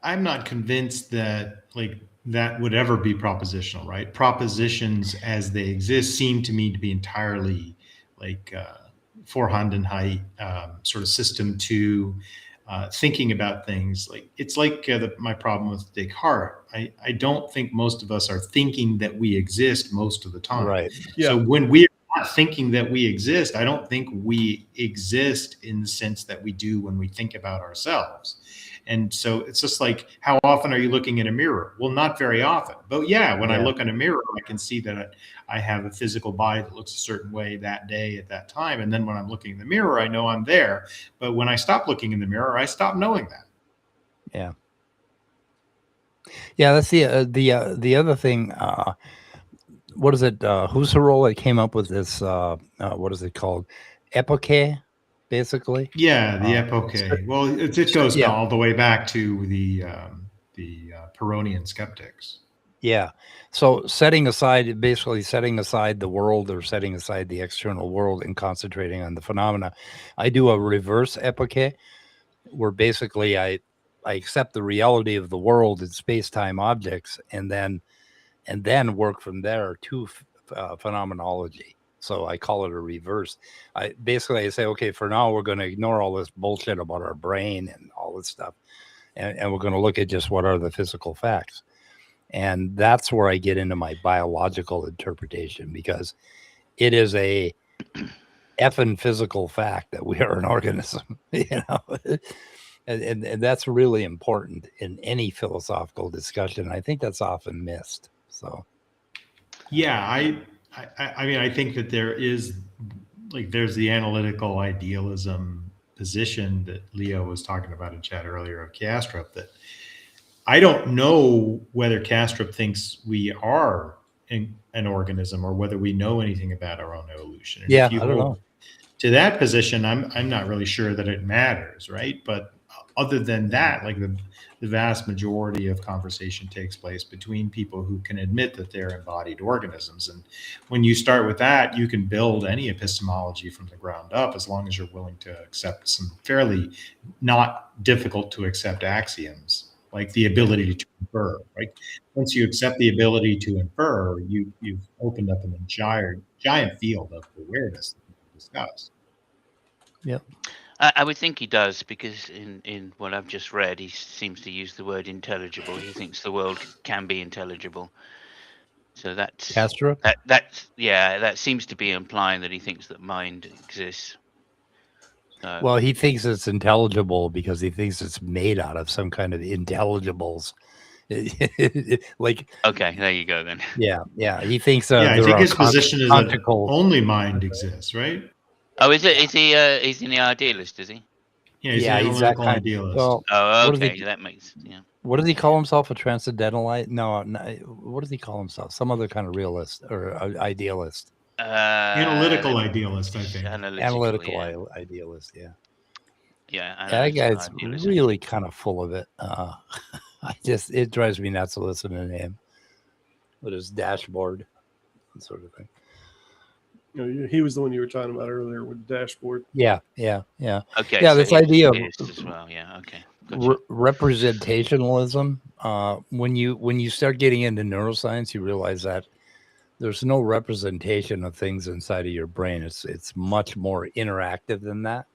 Speaker 7: I'm not convinced that that would ever be propositional, right? Propositions as they exist seem to me to be entirely Vorhandenheit sort of system to thinking about things. It's like my problem with Descartes. I don't think most of us are thinking that we exist most of the time.
Speaker 5: Right.
Speaker 4: Yeah.
Speaker 7: So when we are not thinking that we exist, I don't think we exist in the sense that we do when we think about ourselves. And so it's just like, how often are you looking in a mirror? Well, not very often. But when I look in a mirror, I can see that I have a physical body that looks a certain way that day at that time. And then when I'm looking in the mirror, I know I'm there. But when I stop looking in the mirror, I stop knowing that.
Speaker 5: Yeah. Yeah, that's the other thing. What is it? Husserl that came up with this, what is it called? Epoche, basically.
Speaker 7: Yeah, the epoche. Well, it goes all the way back to the Pyrrhonian skeptics.
Speaker 5: Yeah. So setting aside the world or setting aside the external world and concentrating on the phenomena, I do a reverse epoche where basically I accept the reality of the world and space-time objects and then work from there to phenomenology. So I call it a reverse. I say, okay, for now, we're going to ignore all this bullshit about our brain and all this stuff. And we're going to look at just what are the physical facts. And that's where I get into my biological interpretation, because it is a effing physical fact that we are an organism, and that's really important in any philosophical discussion. I think that's often missed. So,
Speaker 7: yeah, I mean, I think that there's the analytical idealism position that Leo was talking about in chat earlier of Kastrup, that I don't know whether Kastrup thinks we are an organism or whether we know anything about our own evolution. And if you
Speaker 5: I don't know.
Speaker 7: to that position, I'm not really sure that it matters, right? But other than that, like the vast majority of conversation takes place between people who can admit that they're embodied organisms. And when you start with that, you can build any epistemology from the ground up as long as you're willing to accept some fairly not difficult to accept axioms, like the ability to infer, right? Once you accept the ability to infer, you've opened up an giant field of awareness that we can discuss.
Speaker 5: Yep.
Speaker 8: I would think he does, because in what I've just read, he seems to use the word intelligible. He thinks the world can be intelligible. So that's
Speaker 5: Kastrup?
Speaker 8: that seems to be implying that he thinks that mind exists.
Speaker 5: Well, he thinks it's intelligible because he thinks it's made out of some kind of intelligibles. Like,
Speaker 8: okay, there you go then.
Speaker 5: Yeah. He thinks
Speaker 7: I think his position is that only mind exists, right?
Speaker 8: Oh, is it? Is he? He's an idealist, is he?
Speaker 7: Yeah, he's an analytical idealist.
Speaker 5: Well,
Speaker 8: oh, okay, that makes
Speaker 5: What does he call himself? A transcendentalite? No. What does he call himself? Some other kind of realist or idealist?
Speaker 7: Analytical idealist, I think.
Speaker 5: Analytical idealist, yeah.
Speaker 8: Yeah,
Speaker 5: that guy's really kind of full of it. It drives me nuts to listen to him with his dashboard and sort of thing.
Speaker 4: He was the one you were talking about earlier with the dashboard.
Speaker 5: Yeah.
Speaker 8: Okay.
Speaker 5: Yeah, this idea of
Speaker 8: as well. Yeah. Okay. Gotcha.
Speaker 5: Representationalism. When you start getting into neuroscience, you realize that there's no representation of things inside of your brain. It's much more interactive than that,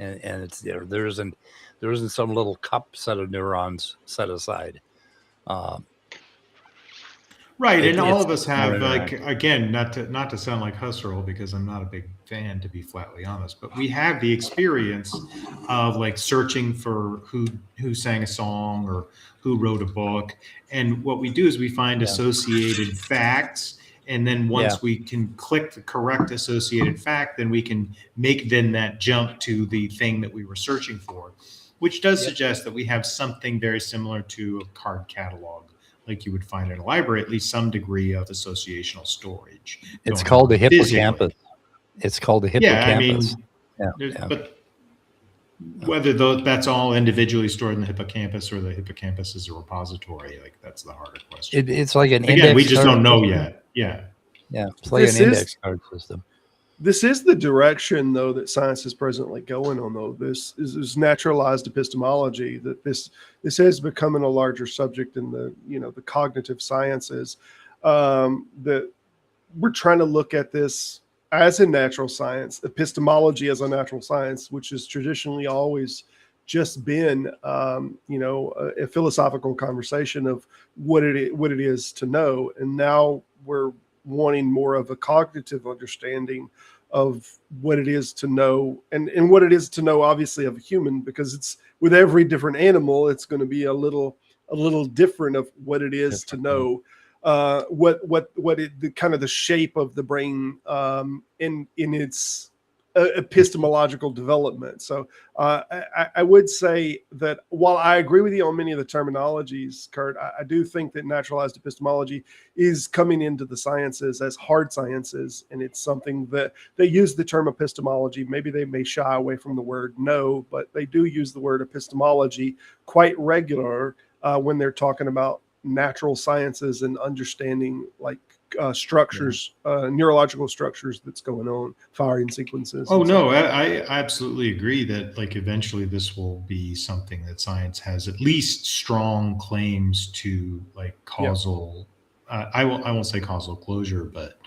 Speaker 5: and it's there isn't some little cup set of neurons set aside.
Speaker 7: Right, and all of us have, like, again, not to sound like Husserl, because I'm not a big fan, to be flatly honest, but we have the experience of like searching for who sang a song or who wrote a book, and what we do is we find associated facts, and then once we can click the correct associated fact, then we can make that jump to the thing that we were searching for, which does suggest that we have something very similar to a card catalog, like you would find in a library, at least some degree of associational storage.
Speaker 5: It's called the hippocampus. It's called the hippocampus.
Speaker 7: But whether that's all individually stored in the hippocampus or the hippocampus is a repository, like that's the harder question.
Speaker 5: It's like an
Speaker 7: index. We just don't know yet. Yeah.
Speaker 5: It's like an index card system.
Speaker 4: This is the direction, though, that science is presently going on, though. This is naturalized epistemology, that this has become a larger subject in the cognitive sciences, that we're trying to look at this as a natural science, epistemology as a natural science, which has traditionally always just been, a philosophical conversation of what it is to know. And now we're wanting more of a cognitive understanding of what it is to know, and what it is to know, obviously, of a human, because it's with every different animal, it's going to be a little different of what it is to know, the kind of the shape of the brain in its epistemological development. So I would say that while I agree with you on many of the terminologies, Kurt, I do think that naturalized epistemology is coming into the sciences as hard sciences, and it's something that they use the term epistemology. Maybe they may shy away from the word no, but they do use the word epistemology quite regular when they're talking about natural sciences and understanding like structures, neurological structures that's going on, firing sequences.
Speaker 7: Oh no, I absolutely agree that like eventually this will be something that science has at least strong claims to, like causal. I won't say causal closure, but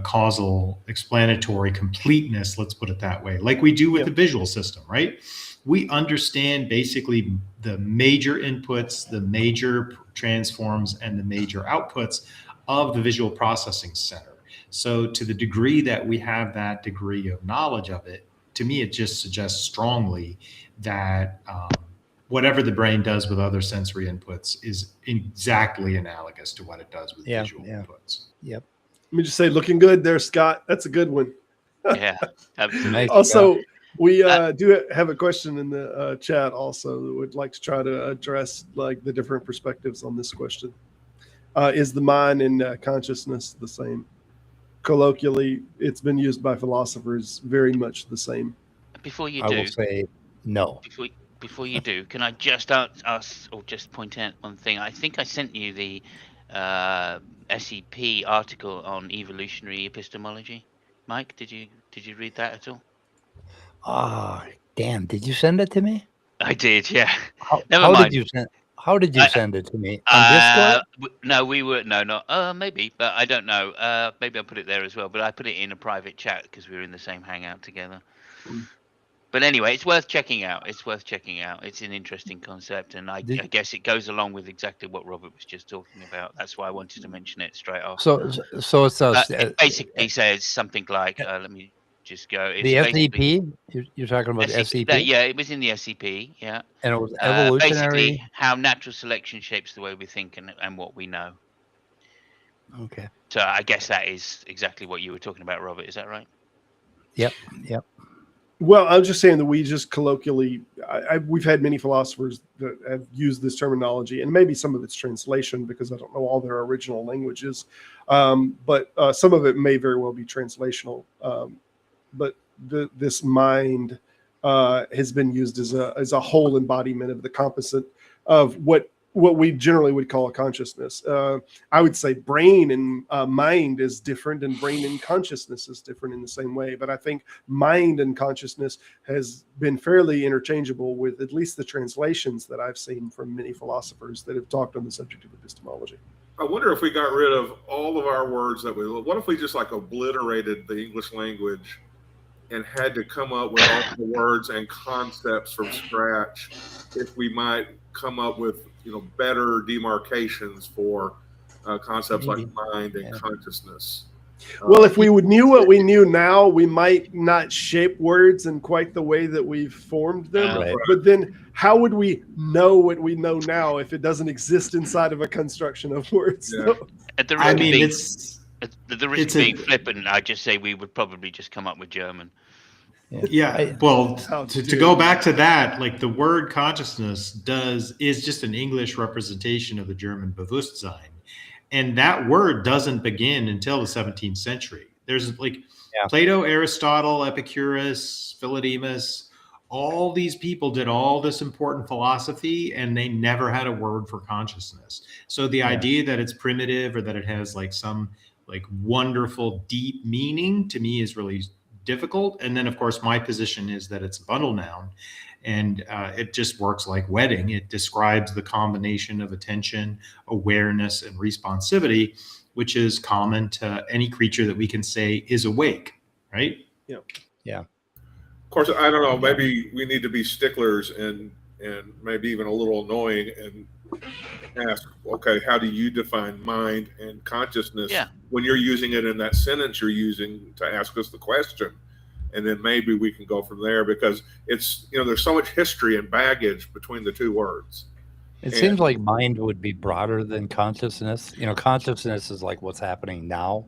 Speaker 7: causal explanatory completeness. Let's put it that way, like we do with the visual system, right? We understand basically the major inputs, the major transforms, and the major outputs of the visual processing center. So to the degree that we have that degree of knowledge of it, to me, it just suggests strongly that whatever the brain does with other sensory inputs is exactly analogous to what it does with visual inputs.
Speaker 5: Yep.
Speaker 4: me just say, looking good there, Scott. That's a good one.
Speaker 8: Yeah, absolutely.
Speaker 5: Nice.
Speaker 4: Also, we do have a question in the chat also that would like to try to address like the different perspectives on this question. Is the mind and consciousness the same? Colloquially, it's been used by philosophers very much the same.
Speaker 8: Before you
Speaker 5: I
Speaker 8: do,
Speaker 5: will say no.
Speaker 8: before you do, can I just ask or just point out one thing? I think I sent you the SEP article on evolutionary epistemology. Mike, did you read that at all?
Speaker 5: Ah, damn! Did you send it to me?
Speaker 8: I did, yeah.
Speaker 5: How,
Speaker 8: Never
Speaker 5: how
Speaker 8: mind.
Speaker 5: did you send? How did you send it to me on Discord?
Speaker 8: No, we were not. Maybe, but I don't know. Maybe I put it there as well, but I put it in a private chat because we were in the same hangout together. But anyway, it's worth checking out. It's an interesting concept, and I guess it goes along with exactly what Robert was just talking about. That's why I wanted to mention it straight off.
Speaker 5: So
Speaker 8: It basically says something like, let me just go. It's
Speaker 5: the
Speaker 8: basically-
Speaker 5: SEP. You're talking about the SEP,
Speaker 8: Yeah, it was in the SEP. Yeah.
Speaker 5: and it was evolutionary.
Speaker 8: Basically, how natural selection shapes the way we think and what we know.
Speaker 5: Okay.
Speaker 8: So I guess that is exactly what you were talking about, Robert. Is that right?
Speaker 5: Yep.
Speaker 4: Well, I'm just saying that we just colloquially, we've had many philosophers that have used this terminology, and maybe some of it's translation because I don't know all their original languages, but some of it may very well be translational. But this mind has been used as a whole embodiment of the composite of what we generally would call a consciousness. I would say brain and mind is different, and brain and consciousness is different in the same way. But I think mind and consciousness has been fairly interchangeable with at least the translations that I've seen from many philosophers that have talked on the subject of epistemology.
Speaker 6: I wonder if we got rid of all of our words what if we just like obliterated the English language and had to come up with all the words and concepts from scratch, if we might come up with better demarcations for concepts like mind and consciousness.
Speaker 4: Well, if we knew what we knew now, we might not shape words in quite the way that we've formed them.
Speaker 5: Right.
Speaker 4: But then how would we know what we know now if it doesn't exist inside of a construction of words?
Speaker 6: Yeah.
Speaker 4: So,
Speaker 8: At the risk of being flippant, I'd just say we would probably just come up with German.
Speaker 7: Yeah. Well, to go back to that, like the word consciousness is just an English representation of the German Bewusstsein. And that word doesn't begin until the 17th century. There's Plato, Aristotle, Epicurus, Philodemus, all these people did all this important philosophy, and they never had a word for consciousness. So the idea that it's primitive or that it has some wonderful deep meaning, to me, is really difficult. And then of course my position is that it's a bundle noun, and it just works like wedding. It describes the combination of attention, awareness, and responsivity, which is common to any creature that we can say is awake, right?
Speaker 5: Yeah.
Speaker 6: Of course, I don't know, maybe we need to be sticklers and maybe even a little annoying and ask, okay, how do you define mind and consciousness when you're using it in that sentence you're using to ask us the question? And then maybe we can go from there, because it's, there's so much history and baggage between the two words.
Speaker 5: It seems like mind would be broader than consciousness. Consciousness is like what's happening now,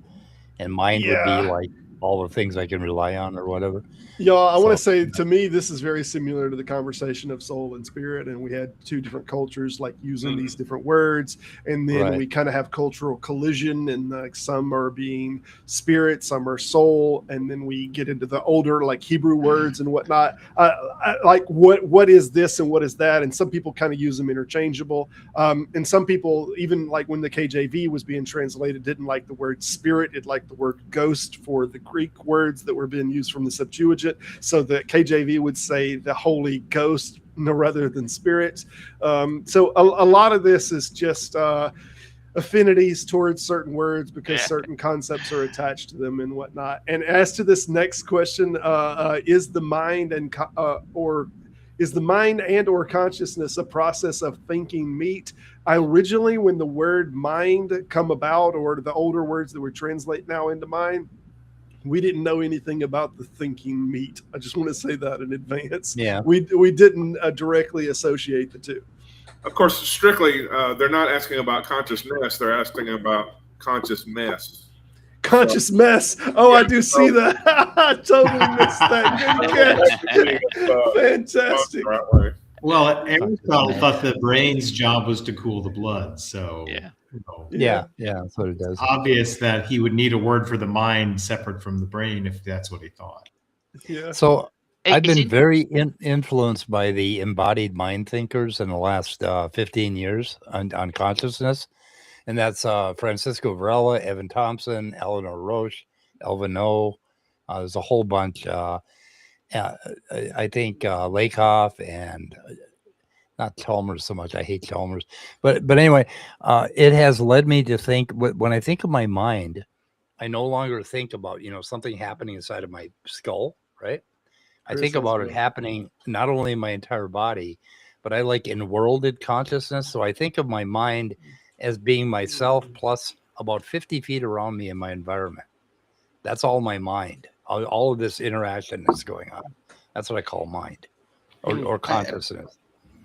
Speaker 5: and mind would be like all the things I can rely on or whatever.
Speaker 4: I want to say, to me, this is very similar to the conversation of soul and spirit. And we had two different cultures using these different words. And then we kind of have cultural collision, and some are being spirit, some are soul. And then we get into the older Hebrew words and whatnot. What is this and what is that? And some people kind of use them interchangeable. And some people, even when the KJV was being translated, didn't like the word spirit. It liked the word ghost for the Greek words that were being used from the Septuagint. So the KJV would say the Holy Ghost rather than spirit. So a lot of this is just affinities towards certain words because certain concepts are attached to them and whatnot. And as to this next question, is the mind and or consciousness a process of thinking meat? Originally, when the word mind come about, or the older words that we translate now into mind, we didn't know anything about the thinking meat. I just want to say that in advance.
Speaker 5: Yeah,
Speaker 4: we didn't directly associate the two.
Speaker 6: Of course, strictly, they're not asking about consciousness. They're asking about conscious mess.
Speaker 4: Conscious mess. Oh, I do see that. I totally missed that. Good catch. Fantastic.
Speaker 7: Well, Aristotle thought the brain's job was to cool the blood. So
Speaker 5: yeah, that's what it does.
Speaker 7: Obvious that he would need a word for the mind separate from the brain if that's what he thought.
Speaker 4: Yeah.
Speaker 5: So I've been very influenced by the embodied mind thinkers in the last 15 years on consciousness. And that's Francisco Varela, Evan Thompson, Eleanor Roche, Elvin O. There's a whole bunch. I think Lakoff and not Chalmers so much. I hate Chalmers. But anyway, it has led me to think, when I think of my mind, I no longer think about, something happening inside of my skull, right? I think about it happening not only in my entire body, but I like in-worlded consciousness. So I think of my mind as being myself plus about 50 feet around me in my environment. That's all my mind. All of this interaction that's going on. That's what I call mind or consciousness.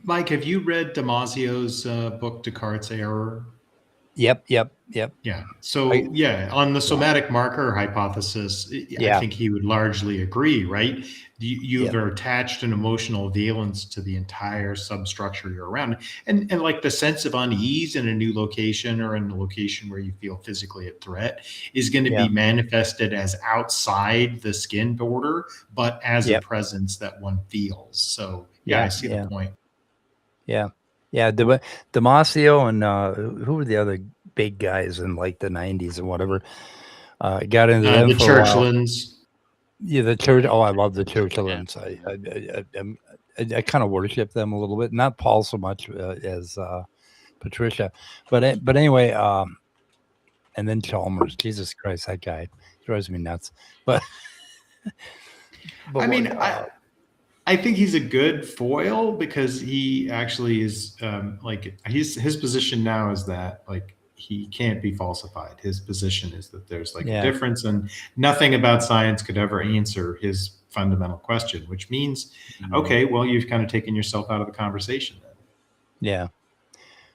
Speaker 7: Mike, have you read Damasio's book, Descartes' Error?
Speaker 5: Yep.
Speaker 7: Yeah. So, on the somatic marker hypothesis, I think he would largely agree, right? You've attached an emotional valence to the entire substructure you're around. And like the sense of unease in a new location or in a location where you feel physically at threat is going to be manifested as outside the skin border, but as a presence that one feels. So, I see the point.
Speaker 5: Yeah. Damasio and who were the other big guys in like the 90s and whatever got into them
Speaker 7: the
Speaker 5: for
Speaker 7: Churchlands.
Speaker 5: Yeah, the church. Oh, I love the Churchlands. I kind of worship them a little bit. Not Paul so much as Patricia, but anyway. And then Chalmers. Jesus Christ, that guy drives me nuts. But
Speaker 7: I mean, I think he's a good foil because he actually is his position now is that he can't be falsified. His position is that there's a difference, and nothing about science could ever answer his fundamental question, which means, okay, well, you've kind of taken yourself out of the conversation then.
Speaker 5: Yeah.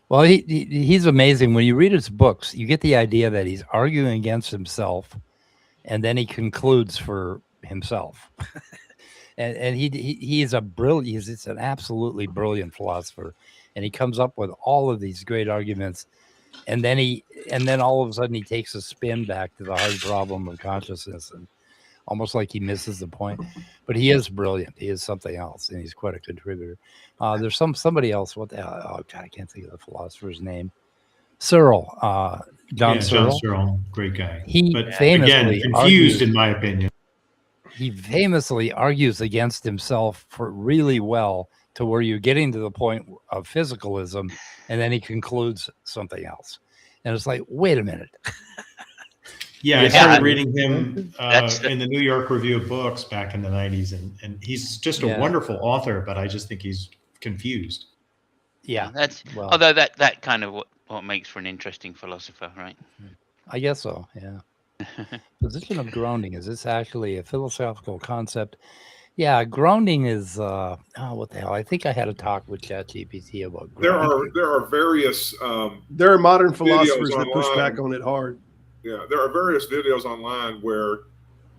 Speaker 5: Well, he's amazing. When you read his books, you get the idea that he's arguing against himself, and then he concludes for himself. And he's an absolutely brilliant philosopher, and he comes up with all of these great arguments, and then all of a sudden he takes a spin back to the hard problem of consciousness, and almost like he misses the point. But he is brilliant. He is something else, and he's quite a contributor. There's somebody else. What the hell? Oh God, I can't think of the philosopher's name. Searle, John
Speaker 7: Searle, great guy.
Speaker 5: He famously
Speaker 7: confused, in my opinion.
Speaker 5: He famously argues against himself for really well, to where you're getting to the point of physicalism, and then he concludes something else. And it's like, wait a minute.
Speaker 7: I started reading him in the New York Review of Books back in the 90s, and he's just a wonderful author, but I just think he's confused.
Speaker 5: Yeah.
Speaker 8: Although that kind of what makes for an interesting philosopher, right?
Speaker 5: I guess so, yeah. Position of grounding, is this actually a philosophical concept? Yeah, grounding is what the hell? I think I had a talk with ChatGPT about grounding.
Speaker 6: There are various
Speaker 4: there are modern philosophers that push back on it hard.
Speaker 6: Yeah, there are various videos online where,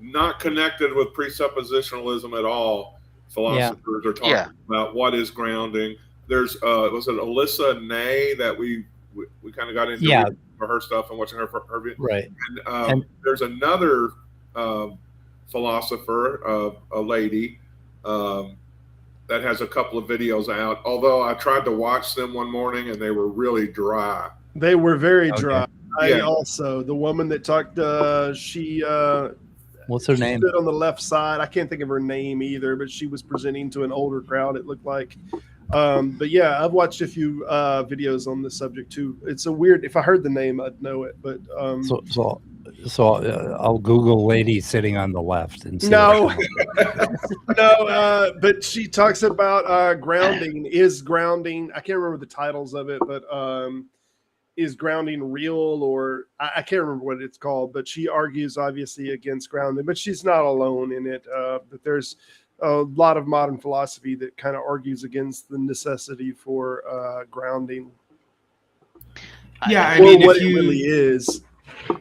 Speaker 6: not connected with presuppositionalism at all, philosophers are talking about what is grounding. There's was it Alyssa Ney that we kind of got into for her stuff and watching her video.
Speaker 5: Right.
Speaker 6: And there's another philosopher, a lady, that has a couple of videos out. Although I tried to watch them one morning and they were really dry.
Speaker 4: They were very dry. I also, the woman that talked, she
Speaker 5: what's her name?
Speaker 4: Stood on the left side. I can't think of her name either, but she was presenting to an older crowd, it looked like. But yeah, I've watched a few videos on the subject too. It's a weird, if I heard the name, I'd know it, but
Speaker 5: so I'll Google lady sitting on the left and see.
Speaker 4: No, but she talks about grounding. Is grounding, I can't remember the titles of it, but is grounding real, or I can't remember what it's called, but she argues obviously against grounding, but she's not alone in it. But there's a lot of modern philosophy that kind of argues against the necessity for grounding.
Speaker 7: Yeah, I mean,
Speaker 4: what it really is.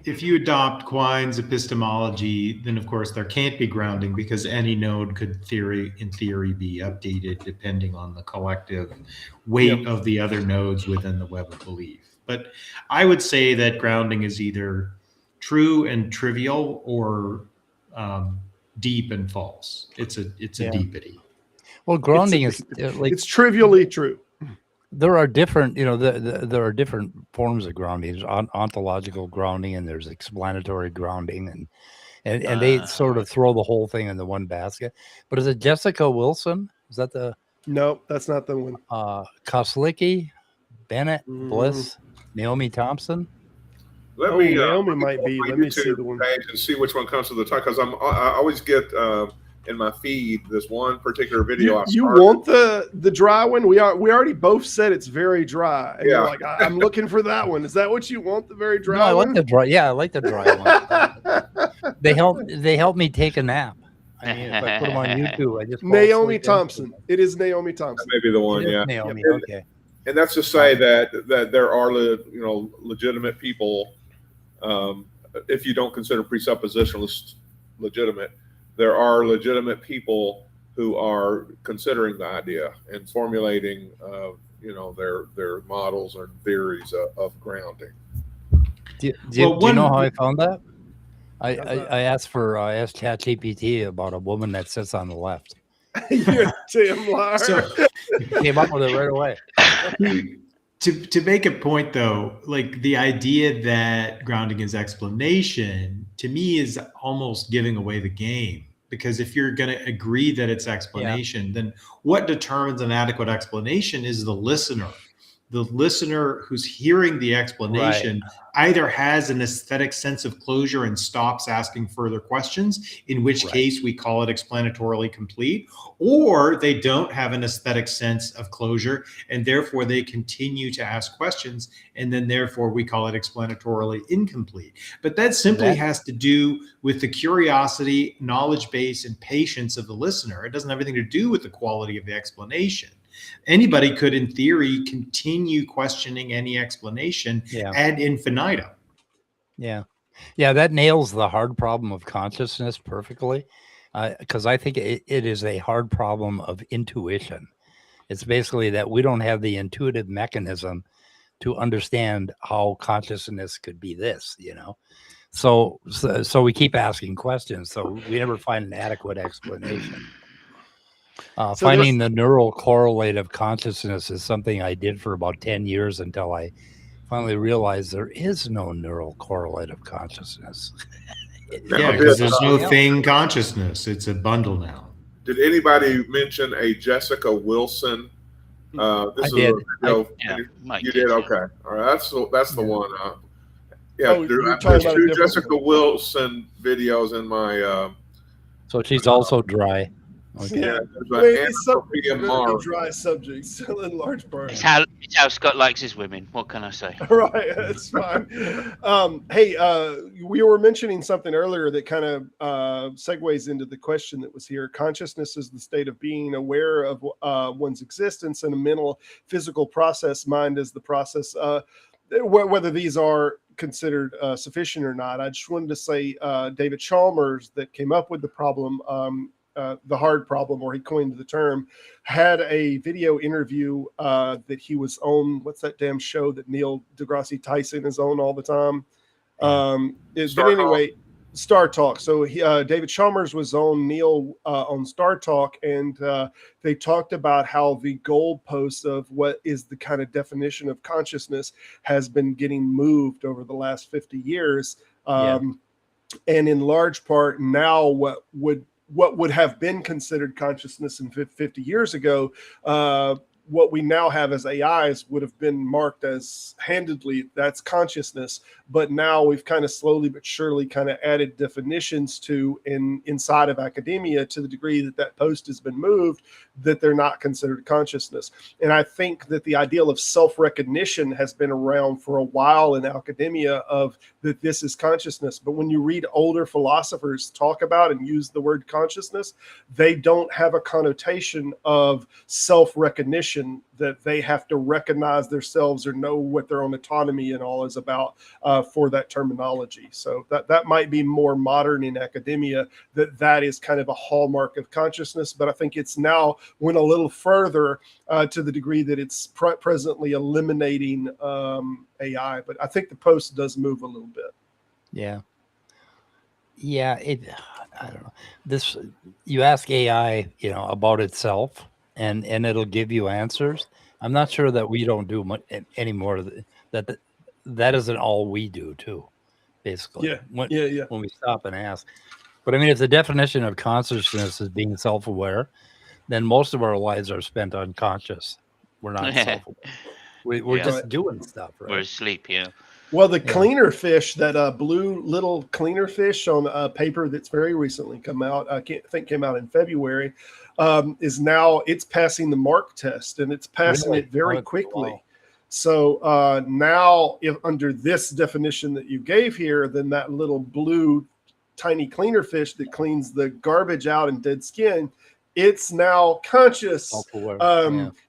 Speaker 7: if you adopt Quine's epistemology, then of course there can't be grounding because any node could in theory be updated depending on the collective weight of the other nodes within the web of belief. But I would say that grounding is either true and trivial or deep and false. It's a deepity.
Speaker 5: Well, grounding is like
Speaker 4: it's trivially true.
Speaker 5: There are different, there are different forms of grounding. There's ontological grounding, and there's explanatory grounding, and they sort of throw the whole thing into one basket. But is it Jessica Wilson? Is that the?
Speaker 4: No, that's not the one.
Speaker 5: Koslicki, Bennett, Bliss, Naomi Thompson.
Speaker 4: Naomi might be. Let me see the one
Speaker 6: and see which one comes to the top, because I always get in my feed this one particular video.
Speaker 4: You want the dry one? We already both said it's very dry. And you're like, I'm looking for that one. Is that what you want? The very dry one?
Speaker 5: I like the dry. Yeah, I like the dry one. They help me take a nap. I mean, if I put them on YouTube, I just
Speaker 4: Naomi Thompson. It is Naomi Thompson.
Speaker 6: That may be the one. Yeah,
Speaker 5: Naomi. Okay.
Speaker 6: And that's to say that there are legitimate people. If you don't consider presuppositionalists legitimate, there are legitimate people who are considering the idea and formulating, their models or theories of grounding.
Speaker 5: Do you know how I found that? I asked ChatGPT about a woman that sits on the left.
Speaker 4: You're a damn liar.
Speaker 5: So, came up with it right away.
Speaker 7: To make a point, though, like the idea that grounding is explanation, to me, is almost giving away the game. Because if you're going to agree that it's explanation, then what determines an adequate explanation is the listener. The listener who's hearing the explanation either has an aesthetic sense of closure and stops asking further questions, in which case we call it explanatorily complete, or they don't have an aesthetic sense of closure and therefore they continue to ask questions, and then therefore we call it explanatorily incomplete. But that simply has to do with the curiosity, knowledge base, and patience of the listener. It doesn't have anything to do with the quality of the explanation. Anybody could, in theory, continue questioning any explanation ad infinitum.
Speaker 5: Yeah. That nails the hard problem of consciousness perfectly, because I think it is a hard problem of intuition. It's basically that we don't have the intuitive mechanism to understand how consciousness could be this, So we keep asking questions, so we never find an adequate explanation. Finding the neural correlate of consciousness is something I did for about 10 years until I finally realized there is no neural correlate of consciousness.
Speaker 7: Because there's no thing consciousness. It's a bundle now.
Speaker 6: Did anybody mention a Jessica Wilson?
Speaker 5: I did.
Speaker 6: You did? Okay. All right. That's the one. There's two Jessica Wilson videos in my...
Speaker 4: So
Speaker 5: she's also dry.
Speaker 4: Okay. Yeah, it's dry subjects in large part.
Speaker 8: It's how Scott likes his women. What can I say?
Speaker 4: Right, that's fine. We were mentioning something earlier that kind of segues into the question that was here. Consciousness is the state of being aware of one's existence, and a mental, physical process. Mind is the process. Whether these are considered sufficient or not, I just wanted to say David Chalmers, that came up with the problem. The hard problem, or he coined the term, had a video interview that he was on. What's that damn show that Neil deGrasse Tyson is on all the time? Star Talk. So David Chalmers was on Neil on Star Talk, and they talked about how the goalposts of what is the kind of definition of consciousness has been getting moved over the last 50 years. And in large part now what would have been considered consciousness in 50 years ago, what we now have as AIs would have been marked as handedly, that's consciousness. But now we've kind of slowly but surely kind of added definitions to inside of academia, to the degree that post has been moved, that they're not considered consciousness. And I think that the ideal of self-recognition has been around for a while in academia, of that this is consciousness. But when you read older philosophers talk about and use the word consciousness, they don't have a connotation of self-recognition. that they have to recognize themselves or know what their own autonomy and all is about for that terminology. So that might be more modern in academia, that is kind of a hallmark of consciousness. But I think it's now went a little further to the degree that it's presently eliminating AI. But I think the post does move a little bit.
Speaker 5: Yeah. Yeah, I don't know. This, you ask AI, about itself, and it'll give you answers. I'm not sure that we don't do much anymore. That isn't all we do too, basically.
Speaker 4: Yeah.
Speaker 5: When we stop and ask. But I mean, if the definition of consciousness is being self-aware, then most of our lives are spent unconscious. We're not self-aware. We're just doing stuff, right?
Speaker 8: We're asleep, yeah.
Speaker 4: Well, the cleaner fish, that blue little cleaner fish on a paper that's very recently come out, I think came out in February, is now, it's passing the Mark test, and it's passing it very quickly. Wow. So now, if under this definition that you gave here, then that little blue tiny cleaner fish that cleans the garbage out and dead skin, it's now conscious.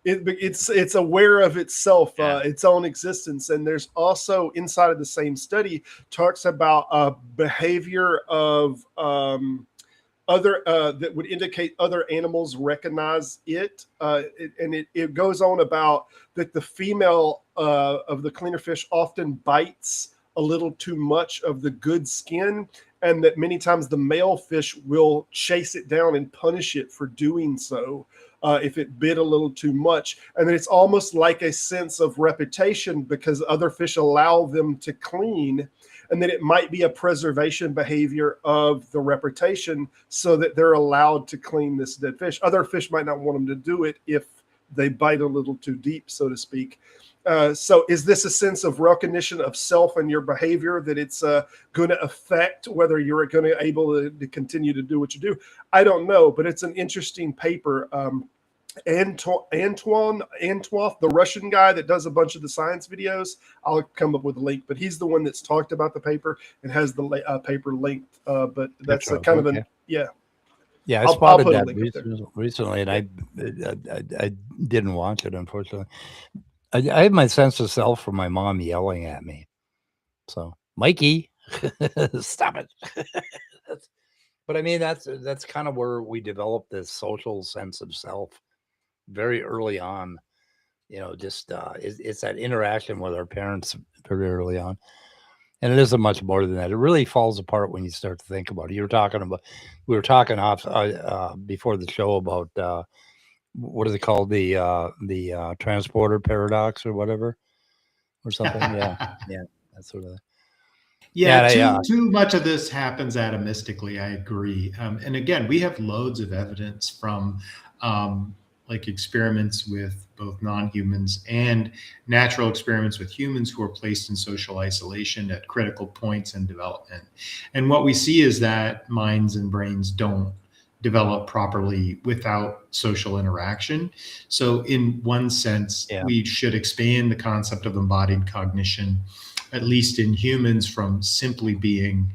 Speaker 4: It's aware of itself, its own existence. And there's also, inside of the same study, talks about behavior of other that would indicate other animals recognize it. And it goes on about that the female of the cleaner fish often bites a little too much of the good skin, and that many times the male fish will chase it down and punish it for doing so if it bit a little too much. And then it's almost like a sense of reputation because other fish allow them to clean, and that it might be a preservation behavior of the reputation so that they're allowed to clean this dead fish. Other fish might not want them to do it if they bite a little too deep, so to speak. So is this a sense of recognition of self and your behavior that it's going to affect whether you're going to able to continue to do what you do? I don't know, but it's an interesting paper. Antoine, the Russian guy that does a bunch of the science videos, I'll come up with a link, but he's the one that's talked about the paper and has the paper linked. But that's a kind of an,
Speaker 5: Yeah, I spotted that recently, and I didn't watch it, unfortunately. I have my sense of self from my mom yelling at me. So, Mikey, stop it. But I mean, that's kind of where we develop this social sense of self very early on. Just it's that interaction with our parents very early on. And it isn't much more than that. It really falls apart when you start to think about it. We were talking off before the show about what is it called? The transporter paradox or whatever, or something. Yeah, that sort of thing.
Speaker 7: Too much of this happens atomistically. I agree. And again, we have loads of evidence from like experiments with both non-humans and natural experiments with humans who are placed in social isolation at critical points in development. And what we see is that minds and brains don't develop properly without social interaction. So in one sense, we should expand the concept of embodied cognition, at least in humans, from simply being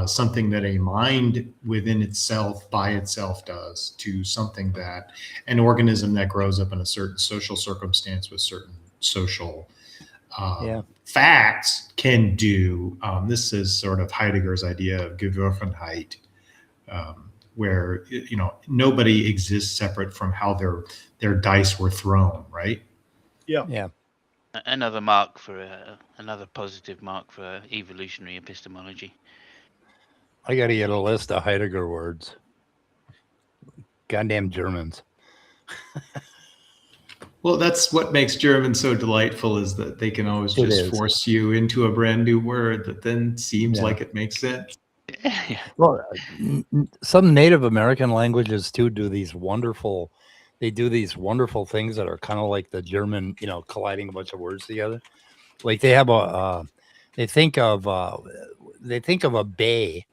Speaker 7: something that a mind within itself, by itself does, to something that an organism that grows up in a certain social circumstance with certain social facts can do. This is sort of Heidegger's idea of Geworfenheit, where nobody exists separate from how their dice were thrown, right?
Speaker 4: Yeah.
Speaker 8: Another positive mark for evolutionary epistemology.
Speaker 5: I got to get a list of Heidegger words. Goddamn Germans.
Speaker 7: Well, that's what makes German so delightful, is that they can always just force you into a brand new word that then seems like it makes sense.
Speaker 5: Well, some Native American languages too do these wonderful things that are kind of like the German, colliding a bunch of words together. Like they have they think of a bay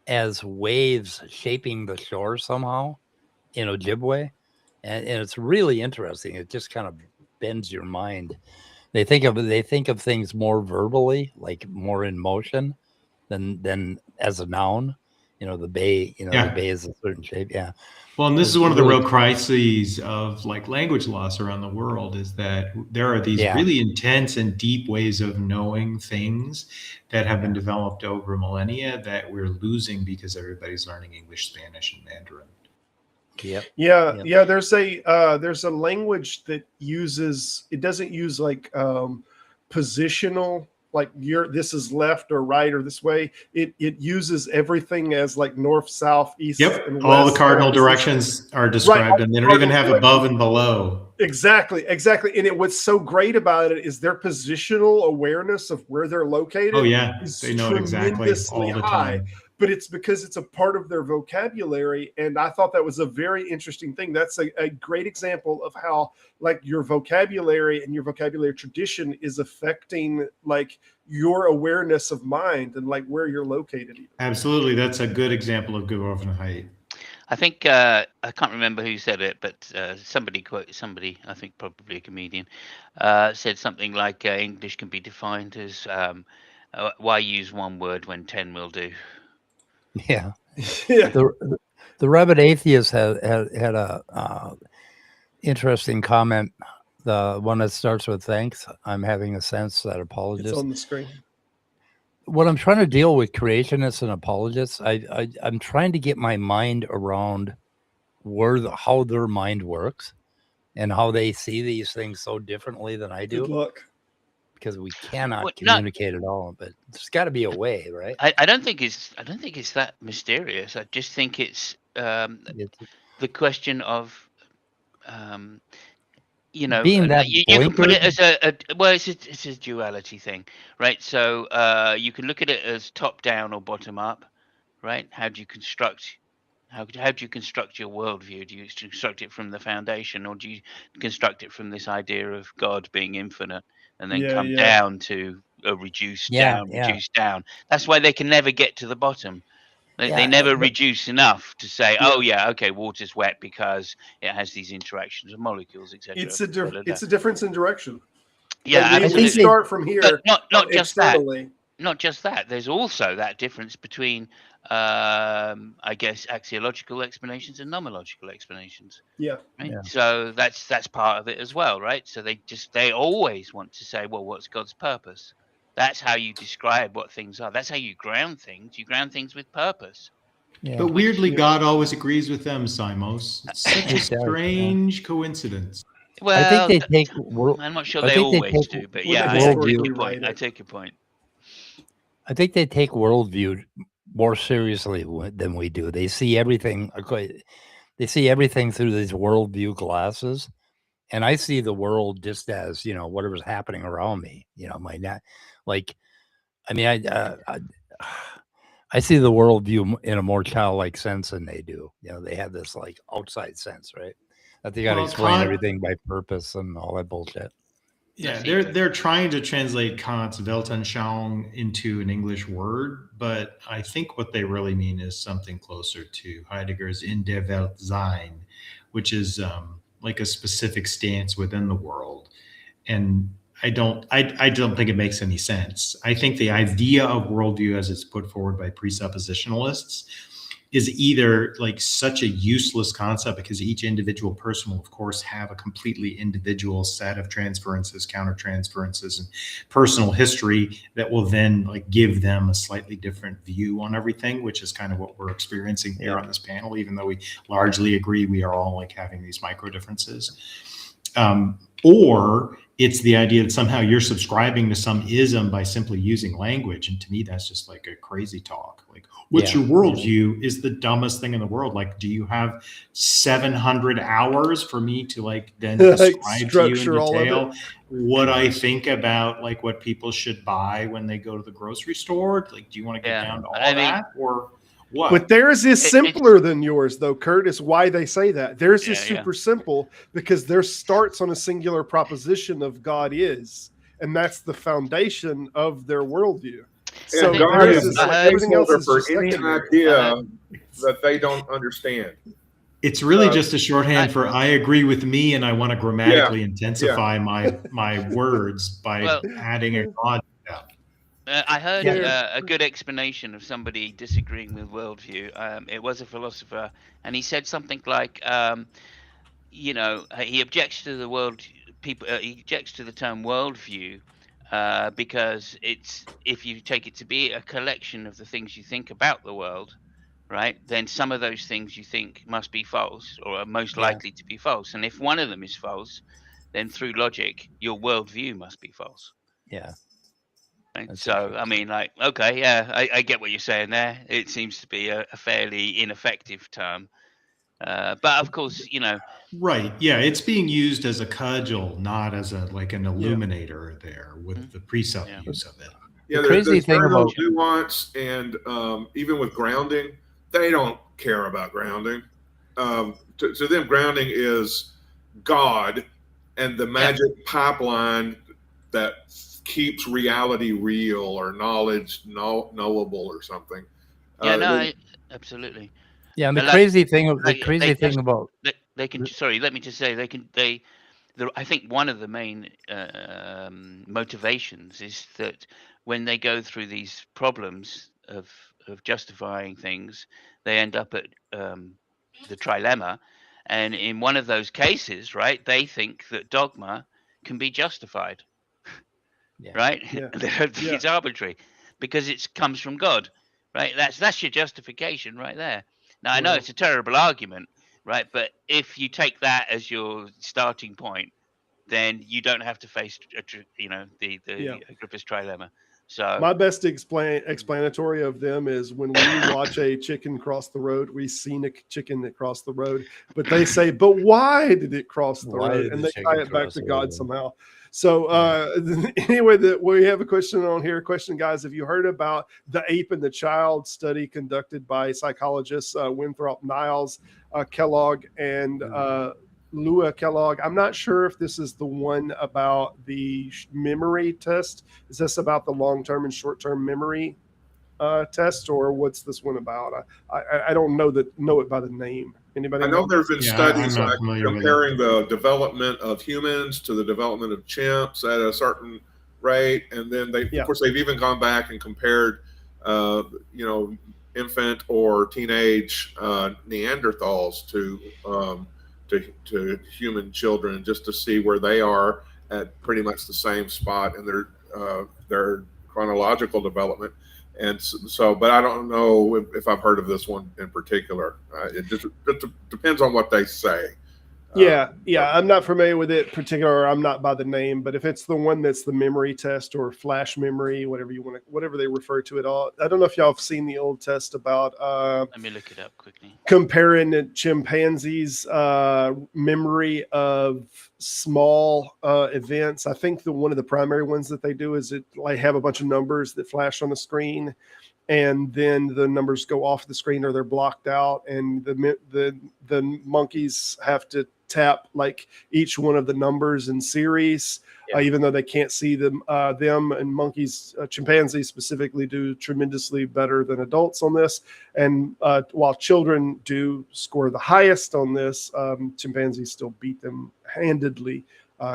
Speaker 5: as waves shaping the shore somehow in Ojibwe, and it's really interesting. It just kind of bends your mind. They think of things more verbally, like more in motion than as a noun, the bay,
Speaker 7: Yeah.
Speaker 5: the bay is a certain shape. Yeah.
Speaker 7: Well, and this
Speaker 5: It's
Speaker 7: is one of the
Speaker 5: really-
Speaker 7: real crises of like language loss around the world, is that there are these
Speaker 5: Yeah.
Speaker 7: really intense and deep ways of knowing things that have been developed over millennia that we're losing because everybody's learning English, Spanish, and Mandarin.
Speaker 5: Yep.
Speaker 4: Yeah. There's a language that doesn't use like positional, like this is left or right or this way. It uses everything as like north, south, east, and west.
Speaker 7: All the cardinal directions are described, and they don't even have above and below.
Speaker 4: Exactly. And what's so great about it is their positional awareness of where they're located.
Speaker 7: Oh yeah,
Speaker 4: is
Speaker 7: they know it exactly all the
Speaker 4: high.
Speaker 7: time.
Speaker 4: But it's because it's a part of their vocabulary. And I thought that was a very interesting thing. That's a great example of how like your vocabulary and your vocabulary tradition is affecting like your awareness of mind and like where you're located.
Speaker 7: Absolutely. That's a good example of Gewovenheit.
Speaker 8: I think I can't remember who said it, but somebody, I think probably a comedian, said something like English can be defined as why use one word when 10 will do.
Speaker 5: Yeah.
Speaker 4: Yeah.
Speaker 5: The rabid atheist had a interesting comment. The one that starts with thanks. I'm having a sense that apologists.
Speaker 4: It's on the screen.
Speaker 5: What I'm trying to deal with creationists and apologists, I'm trying to get my mind around how their mind works and how they see these things so differently than I do.
Speaker 4: Good luck.
Speaker 5: Because we cannot communicate at all, but there's got to be a way, right?
Speaker 8: I don't think it's that mysterious. I just think it's the question of
Speaker 5: being that
Speaker 8: you can put it as it's a duality thing, right? So you can look at it as top down or bottom up, right? How do you construct your worldview? Do you construct it from the foundation, or do you construct it from this idea of God being infinite and then come down to a reduced down? That's why they can never get to the bottom. They never reduce enough to say, water's wet because it has these interactions of molecules, etc.
Speaker 4: It's a difference in direction.
Speaker 8: Yeah,
Speaker 4: like we start from here.
Speaker 8: But not just that.
Speaker 4: Externally.
Speaker 8: Not just that. There's also that difference between, I guess, axiological explanations and nomological explanations.
Speaker 4: Yeah.
Speaker 8: Right? Yeah. So that's part of it as well, right? So they always want to say, well, what's God's purpose? That's how you describe what things are. That's how you ground things. You ground things with purpose.
Speaker 7: Yeah. But weirdly, God always agrees with them, Simos. It's such a strange coincidence.
Speaker 8: Well,
Speaker 5: I think they take.
Speaker 8: I'm not sure they always do, but yeah, I take your point. I take your point.
Speaker 5: I think they take worldview more seriously than we do. They see everything. They see everything through these worldview glasses, and I see the world just as whatever's happening around me. I see the worldview in a more childlike sense than they do. They have this like outside sense, right? That they got to explain everything by purpose and all that bullshit.
Speaker 7: Yeah, they're trying to translate Kant's Weltanschauung into an English word, but I think what they really mean is something closer to Heidegger's In der Welt sein, which is like a specific stance within the world. And I don't think it makes any sense. I think the idea of worldview as it's put forward by presuppositionalists is either like such a useless concept because each individual person will of course have a completely individual set of transferences, countertransferences, and personal history that will then like give them a slightly different view on everything, which is kind of what we're experiencing here on this panel, even though we largely agree we are all like having these micro differences. Or it's the idea that somehow you're subscribing to some ism by simply using language. And to me, that's just like a crazy talk. Like, what's your worldview is the dumbest thing in the world. Like, do you have 700 hours for me to like then describe to you in detail what I think about like what people should buy when they go to the grocery store? Like, do you want to get down to all that or what?
Speaker 4: But theirs is simpler than yours, though, Kurt, is why they say that. Theirs is super simple because theirs starts on a singular proposition of God is, and that's the foundation of their worldview.
Speaker 6: So God is everything else is for any idea that they don't understand.
Speaker 7: It's really just a shorthand for I agree with me, and I want to grammatically intensify my words by adding a God.
Speaker 8: I heard
Speaker 4: Fair.
Speaker 8: a good explanation of somebody disagreeing with worldview. It was a philosopher, and he said something like, he objects to the world people. He objects to the term worldview because if you take it to be a collection of the things you think about the world, right? Then some of those things you think must be false or are most
Speaker 5: Yeah.
Speaker 8: likely to be false, and if one of them is false, then through logic, your worldview must be false.
Speaker 5: Yeah.
Speaker 8: Right?
Speaker 5: That's
Speaker 8: So, I
Speaker 5: interesting.
Speaker 8: mean, like, okay, yeah, I get what you're saying there. It seems to be a fairly ineffective term. But of course,
Speaker 7: Right. Yeah. It's being used as a cudgel, not as an
Speaker 4: Yeah.
Speaker 7: illuminator there with the precept
Speaker 8: Yeah.
Speaker 7: use of it.
Speaker 6: Yeah,
Speaker 5: The crazy
Speaker 6: there's
Speaker 5: thing
Speaker 6: very little
Speaker 5: about
Speaker 6: nuance, and even with grounding, they don't care about grounding. To them, grounding is God and the magic pipeline that keeps reality real or knowledge knowable or something.
Speaker 8: Yeah, no, absolutely.
Speaker 5: yeah, and the
Speaker 8: Like,
Speaker 5: crazy thing about
Speaker 8: they can. Sorry, let me just say I think one of the main motivations is that when they go through these problems of justifying things, they end up at the trilemma, and in one of those cases, right, they think that dogma can be justified,
Speaker 5: yeah.
Speaker 8: right?
Speaker 4: Yeah.
Speaker 8: They don't think it's arbitrary because it comes from God, right? That's your justification right there. Now I know
Speaker 4: Well,
Speaker 8: it's a terrible argument, right? But if you take that as your starting point, then you don't have to face, the
Speaker 4: yeah.
Speaker 8: Agrippa's trilemma. So
Speaker 4: My best explanatory of them is when we watch a chicken cross the road, we seen a chicken that crossed the road, but they say, "But why did it cross the
Speaker 5: Why
Speaker 4: road?"
Speaker 5: did
Speaker 4: And
Speaker 5: the
Speaker 4: they tie
Speaker 5: chicken
Speaker 4: it back
Speaker 5: cross
Speaker 4: to
Speaker 5: the
Speaker 4: God
Speaker 5: road?
Speaker 4: somehow. So anyway, we have a question on here. Question, guys, have you heard about the ape and the child study conducted by psychologists Winthrop Niles, Kellogg, and Lua Kellogg? I'm not sure if this is the one about the memory test. Is this about the long-term and short-term memory test, or what's this one about? I don't know it by the name. Anybody
Speaker 6: I know
Speaker 4: know?
Speaker 6: there have been
Speaker 7: Yeah, I'm
Speaker 6: studies
Speaker 7: not
Speaker 6: like
Speaker 7: familiar with it.
Speaker 6: comparing the development of humans to the development of chimps at a certain rate, and then
Speaker 4: Yeah.
Speaker 6: of course, they've even gone back and compared, infant or teenage Neanderthals to human children, just to see where they are at pretty much the same spot in their chronological development. And so, but I don't know if I've heard of this one in particular. It just depends on what they say.
Speaker 4: Yeah, I'm not familiar with it particular. I'm not by the name, but if it's the one that's the memory test or flash memory, whatever they refer to it all. I don't know if y'all have seen the old test about
Speaker 8: let me look it up quickly.
Speaker 4: comparing chimpanzees' memory of small events. I think one of the primary ones that they do is have a bunch of numbers that flash on the screen, and then the numbers go off the screen or they're blocked out, and the monkeys have to tap like each one of the numbers in series, even though they can't see them. Them and monkeys, chimpanzees specifically, do tremendously better than adults on this. And while children do score the highest on this, chimpanzees still beat them handedly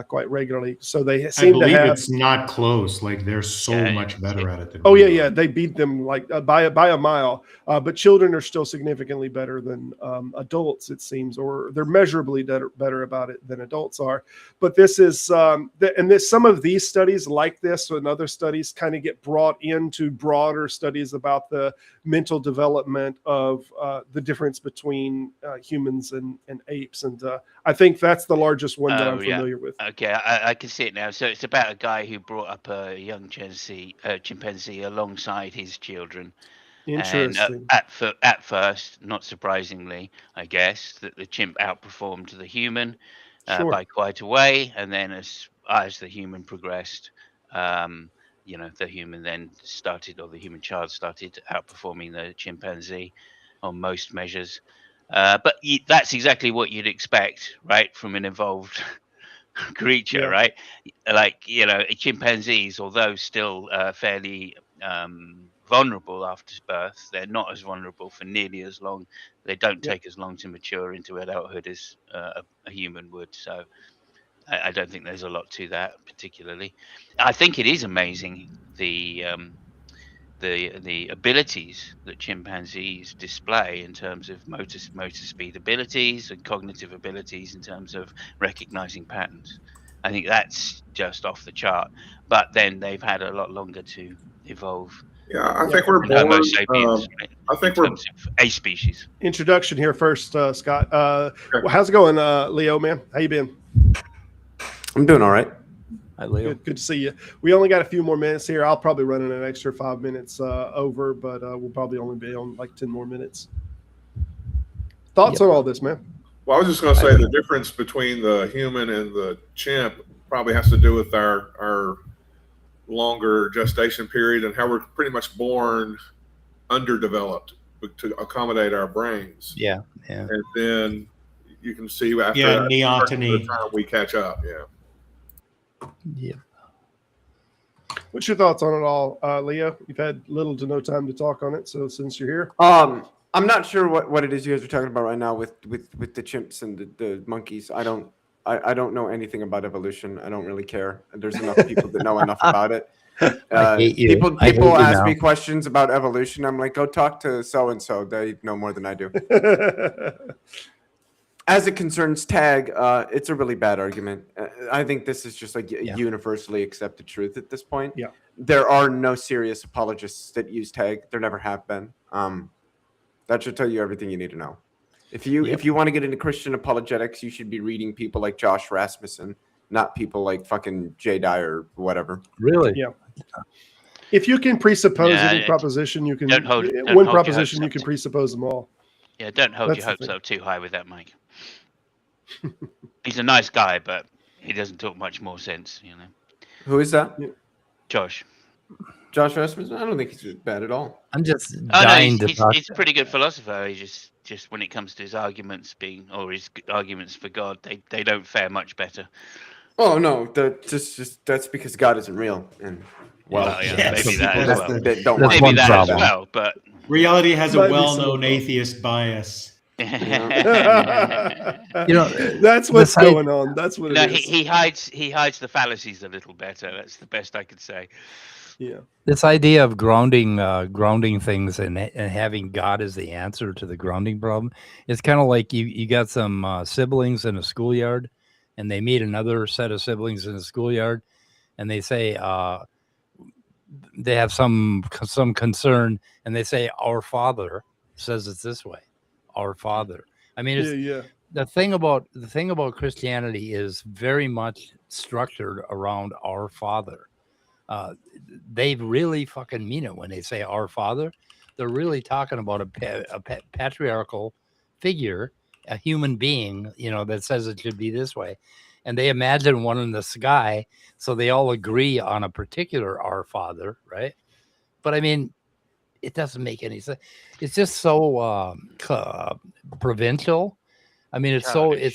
Speaker 4: quite regularly. So they seem to have.
Speaker 7: It's not close. Like they're so much better at it than.
Speaker 4: Oh yeah, they beat them like by a mile. But children are still significantly better than adults, it seems, or they're measurably better about it than adults are. But this is some of these studies like this and other studies kind of get brought into broader studies about the mental development of the difference between humans and apes, and I think that's the largest one that I'm familiar with.
Speaker 8: Okay, I can see it now. So it's about a guy who brought up a young chimpanzee alongside his children.
Speaker 4: Interesting.
Speaker 8: And at first, not surprisingly, I guess, that the chimp outperformed the human by quite a way. And then as the human progressed, the human then started, or the human child started outperforming the chimpanzee on most measures. But that's exactly what you'd expect, right, from an evolved creature, right? Like, chimpanzees, although still fairly vulnerable after birth, they're not as vulnerable for nearly as long. They don't take as long to mature into adulthood as a human would. So I don't think there's a lot to that particularly. I think it is amazing the the abilities that chimpanzees display in terms of motor speed abilities and cognitive abilities in terms of recognizing patterns. I think that's just off the chart. But then they've had a lot longer to evolve.
Speaker 6: Yeah, I think we're
Speaker 8: Homo
Speaker 6: born.
Speaker 8: sapiens, right,
Speaker 6: I think
Speaker 8: in
Speaker 6: we're
Speaker 8: terms of a species.
Speaker 4: Introduction here first, Scott.
Speaker 6: Okay.
Speaker 4: Well, how's it going, Leo, man? How you been?
Speaker 9: I'm doing all right.
Speaker 5: Hi, Leo.
Speaker 4: Good to see you. We only got a few more minutes here. I'll probably run in an extra 5 minutes over, but we'll probably only be on like 10 more minutes. Thoughts on all this, man?
Speaker 6: Well, I was just going to say the difference between the human and the chimp probably has to do with our longer gestation period and how we're pretty much born underdeveloped to accommodate our brains.
Speaker 5: Yeah.
Speaker 6: And then you can see after
Speaker 7: neoteny.
Speaker 6: time we catch up.
Speaker 5: Yeah.
Speaker 4: What's your thoughts on it all, Leo? You've had little to no time to talk on it, so since you're here.
Speaker 9: I'm not sure what it is you guys are talking about right now with the chimps and the monkeys. I don't know anything about evolution. I don't really care. There's enough people that know enough about it.
Speaker 5: I hate you.
Speaker 9: People
Speaker 5: I hate you
Speaker 9: ask
Speaker 5: now.
Speaker 9: me questions about evolution. I'm like, go talk to so and so. They know more than I do. As it concerns tag, it's a really bad argument. I think this is just like a universally accepted truth at this point.
Speaker 4: Yeah.
Speaker 9: There are no serious apologists that use tag. There never have been. That should tell you everything you need to know. If you want to get into Christian apologetics, you should be reading people like Josh Rasmussen, not people like fucking Jay Dyer or whatever.
Speaker 5: Really?
Speaker 4: Yeah. If you can presuppose any proposition, you can proposition you can presuppose them all.
Speaker 8: Yeah, don't hold your hopes up too high with that, Mike. He's a nice guy, but he doesn't talk much more sense, you know.
Speaker 9: Who is that?
Speaker 8: Josh
Speaker 9: Rasmussen? I don't think he's bad at all.
Speaker 5: I'm just dying to talk.
Speaker 8: He's a pretty good philosopher. He just when it comes to his arguments his arguments for God, they don't fare much better.
Speaker 9: Oh no, that's because God isn't real, and
Speaker 8: maybe that as well.
Speaker 5: Maybe that
Speaker 8: as well, but
Speaker 7: reality has a well-known atheist bias.
Speaker 5: You know,
Speaker 4: that's what's going on. That's what it is.
Speaker 8: He hides the fallacies a little better. That's the best I could say.
Speaker 4: Yeah.
Speaker 5: This idea of grounding things and having God as the answer to the grounding problem, it's kind of like you got some siblings in a schoolyard, and they meet another set of siblings in a schoolyard, and they say they have some concern, and they say, "Our Father says it's this way." Our Father. I mean, the thing about Christianity is very much structured around our Father. They really fucking mean it when they say our Father. They're really talking about a patriarchal figure, a human being, that says it should be this way. And they imagine one in the sky, so they all agree on a particular our Father, right? But I mean, it doesn't make any sense. It's just so provincial. I mean, it's so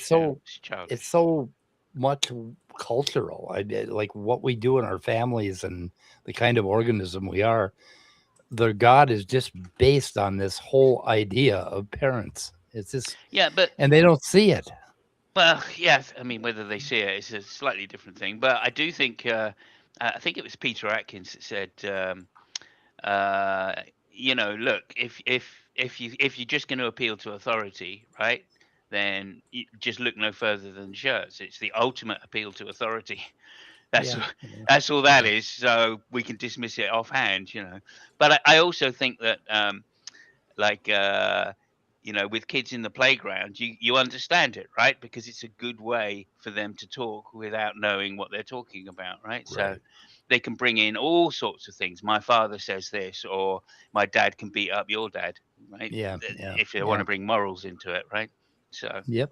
Speaker 5: much cultural. Like what we do in our families and the kind of organism we are. The God is just based on this whole idea of parents. It's just and they don't see it.
Speaker 8: Well, yeah. I mean, whether they see it is a slightly different thing. But I do think I think it was Peter Atkins that said. Look, if you're just going to appeal to authority, right, then you just look no further than shirts. It's the ultimate appeal to authority. That's all that is. So we can dismiss it offhand, But I also think that, with kids in the playground, you understand it, right? Because it's a good way for them to talk without knowing what they're talking about, right? So they can bring in all sorts of things. My father says this, or my dad can beat up your dad, right? If they want to bring morals into it, right? So.
Speaker 5: Yep.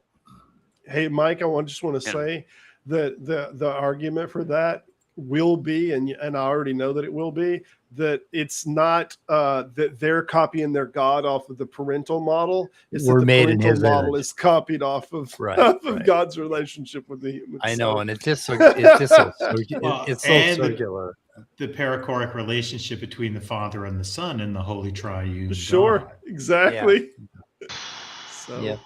Speaker 4: Hey, Mike, I just want to say that the argument for that will be, and I already know that it will be, that it's not that they're copying their God off of the parental model. It's
Speaker 5: We're
Speaker 4: that the
Speaker 5: made in
Speaker 4: parental
Speaker 5: his
Speaker 4: model
Speaker 5: image.
Speaker 4: is copied off of God's relationship with the human.
Speaker 5: I know, and it's just so circular.
Speaker 7: The perichoric relationship between the Father and the Son and the Holy Triune.
Speaker 4: Sure,
Speaker 7: God.
Speaker 4: exactly. Yeah.
Speaker 5: So,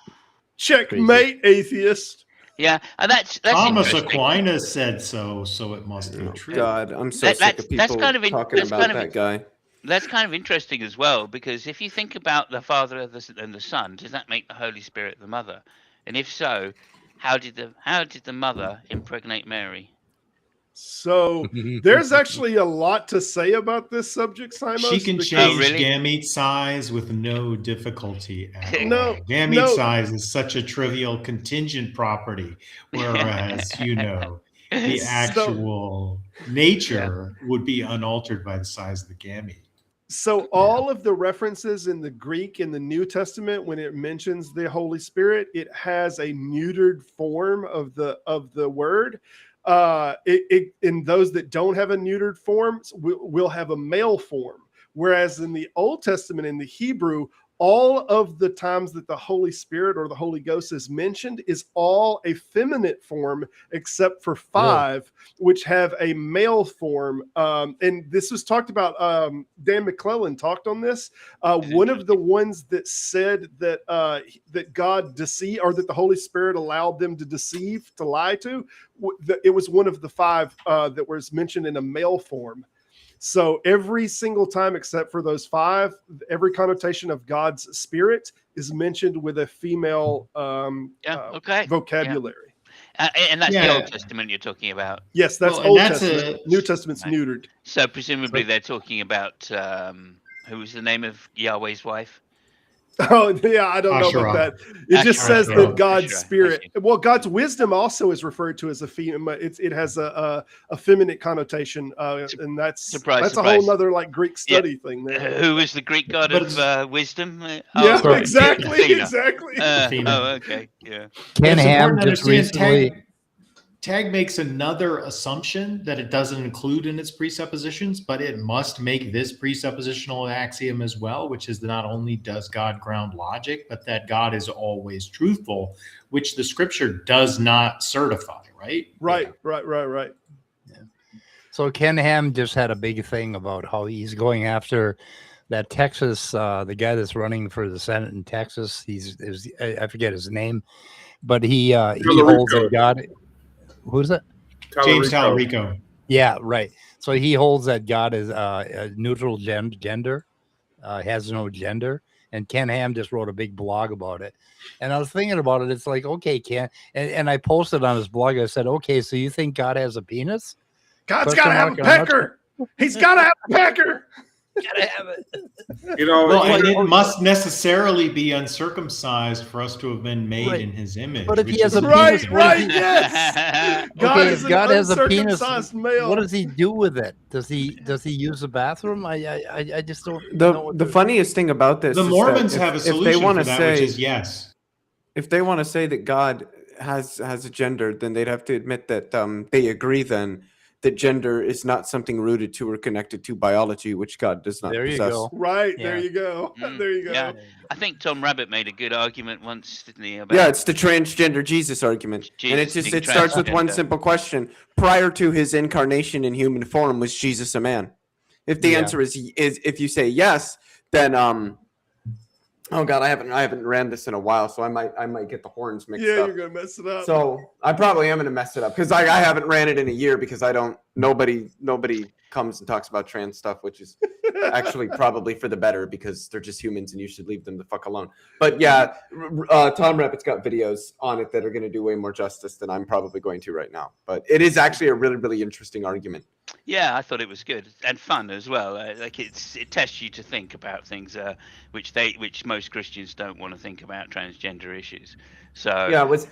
Speaker 4: checkmate, atheist.
Speaker 8: Yeah, and that's
Speaker 7: Thomas Aquinas said so it must be true.
Speaker 9: God, I'm so sick of people talking about that guy.
Speaker 8: That's kind of interesting as well, because if you think about the Father and the Son, does that make the Holy Spirit the Mother? And if so, how did the Mother impregnate Mary?
Speaker 4: So there's actually a lot to say about this subject, Simon.
Speaker 7: She can change gamete size with no difficulty at all. Gamete size is such a trivial contingent property, whereas the actual nature would be unaltered by the size of the gamete.
Speaker 4: So all of the references in the Greek in the New Testament, when it mentions the Holy Spirit, it has a neutered form of the word. In those that don't have a neutered form, will have a male form. Whereas in the Old Testament, in the Hebrew, all of the times that the Holy Spirit or the Holy Ghost is mentioned is all a feminine form, except for 5, which have a male form. And this was talked about. Dan McClellan talked on this. One of the ones that said that that God deceived, or that the Holy Spirit allowed them to deceive, to lie to, it was one of the 5 that was mentioned in a male form. So every single time, except for those 5, every connotation of God's spirit is mentioned with a female vocabulary.
Speaker 8: Yeah. And that's the Old Testament you're talking about.
Speaker 4: Yes, that's Old Testament. New Testament's neutered.
Speaker 8: So presumably they're talking about who was the name of Yahweh's wife?
Speaker 4: Oh, yeah, I don't know about that. It just says that God's spirit. Well, God's wisdom also is referred to as a female. It has a feminine connotation, and that's a whole other like Greek study thing there.
Speaker 8: Who is the Greek god of wisdom?
Speaker 4: Exactly.
Speaker 8: Okay. Yeah.
Speaker 5: Ken Ham just recently.
Speaker 7: Tag makes another assumption that it doesn't include in its presuppositions, but it must make this presuppositional axiom as well, which is that not only does God ground logic, but that God is always truthful, which the scripture does not certify, right?
Speaker 4: Right.
Speaker 5: Yeah. So Ken Ham just had a big thing about how he's going after that Texas, the guy that's running for the Senate in Texas. I forget his name, but he holds that God. Who's it?
Speaker 7: James Tallarico.
Speaker 5: Yeah, right. So he holds that God is a neutral gender, has no gender. And Ken Ham just wrote a big blog about it. And I was thinking about it. It's like, okay, Ken. And I posted on his blog. I said, okay, so you think God has a penis?
Speaker 4: God's got to have a pecker. He's got to have a pecker.
Speaker 5: Gotta have it.
Speaker 7: And it must necessarily be uncircumcised for us to have been made in his image.
Speaker 5: But if he has a penis,
Speaker 4: yes.
Speaker 5: God has a penis.
Speaker 4: Male.
Speaker 5: What does he do with it? Does he use the bathroom? I just don't know.
Speaker 9: The funniest thing about this,
Speaker 7: the Mormons have a solution
Speaker 9: if they want
Speaker 7: for
Speaker 9: to
Speaker 7: that,
Speaker 9: say,
Speaker 7: which is yes.
Speaker 9: If they want to say that God has a gender, then they'd have to admit that they agree then that gender is not something rooted to or connected to biology, which God does not possess.
Speaker 5: Go.
Speaker 4: Right, there you go. There you go.
Speaker 8: Yeah. I think Tom Rabbit made a good argument once, didn't he?
Speaker 9: It's the transgender Jesus argument. And it starts with one simple question. Prior to his incarnation in human form, was Jesus a man? If the answer is if you say yes, then oh God, I haven't ran this in a while, so I might get the horns mixed up.
Speaker 4: Yeah, you're gonna mess it up.
Speaker 9: So I probably am gonna mess it up because I haven't ran it in a year because nobody comes and talks about trans stuff, which is actually probably for the better because they're just humans and you should leave them the fuck alone. But yeah, Tom Rappett's got videos on it that are gonna do way more justice than I'm probably going to right now. But it is actually a really, really interesting argument.
Speaker 8: Yeah, I thought it was good and fun as well. Like it tests you to think about things which most Christians don't want to think about, transgender issues. So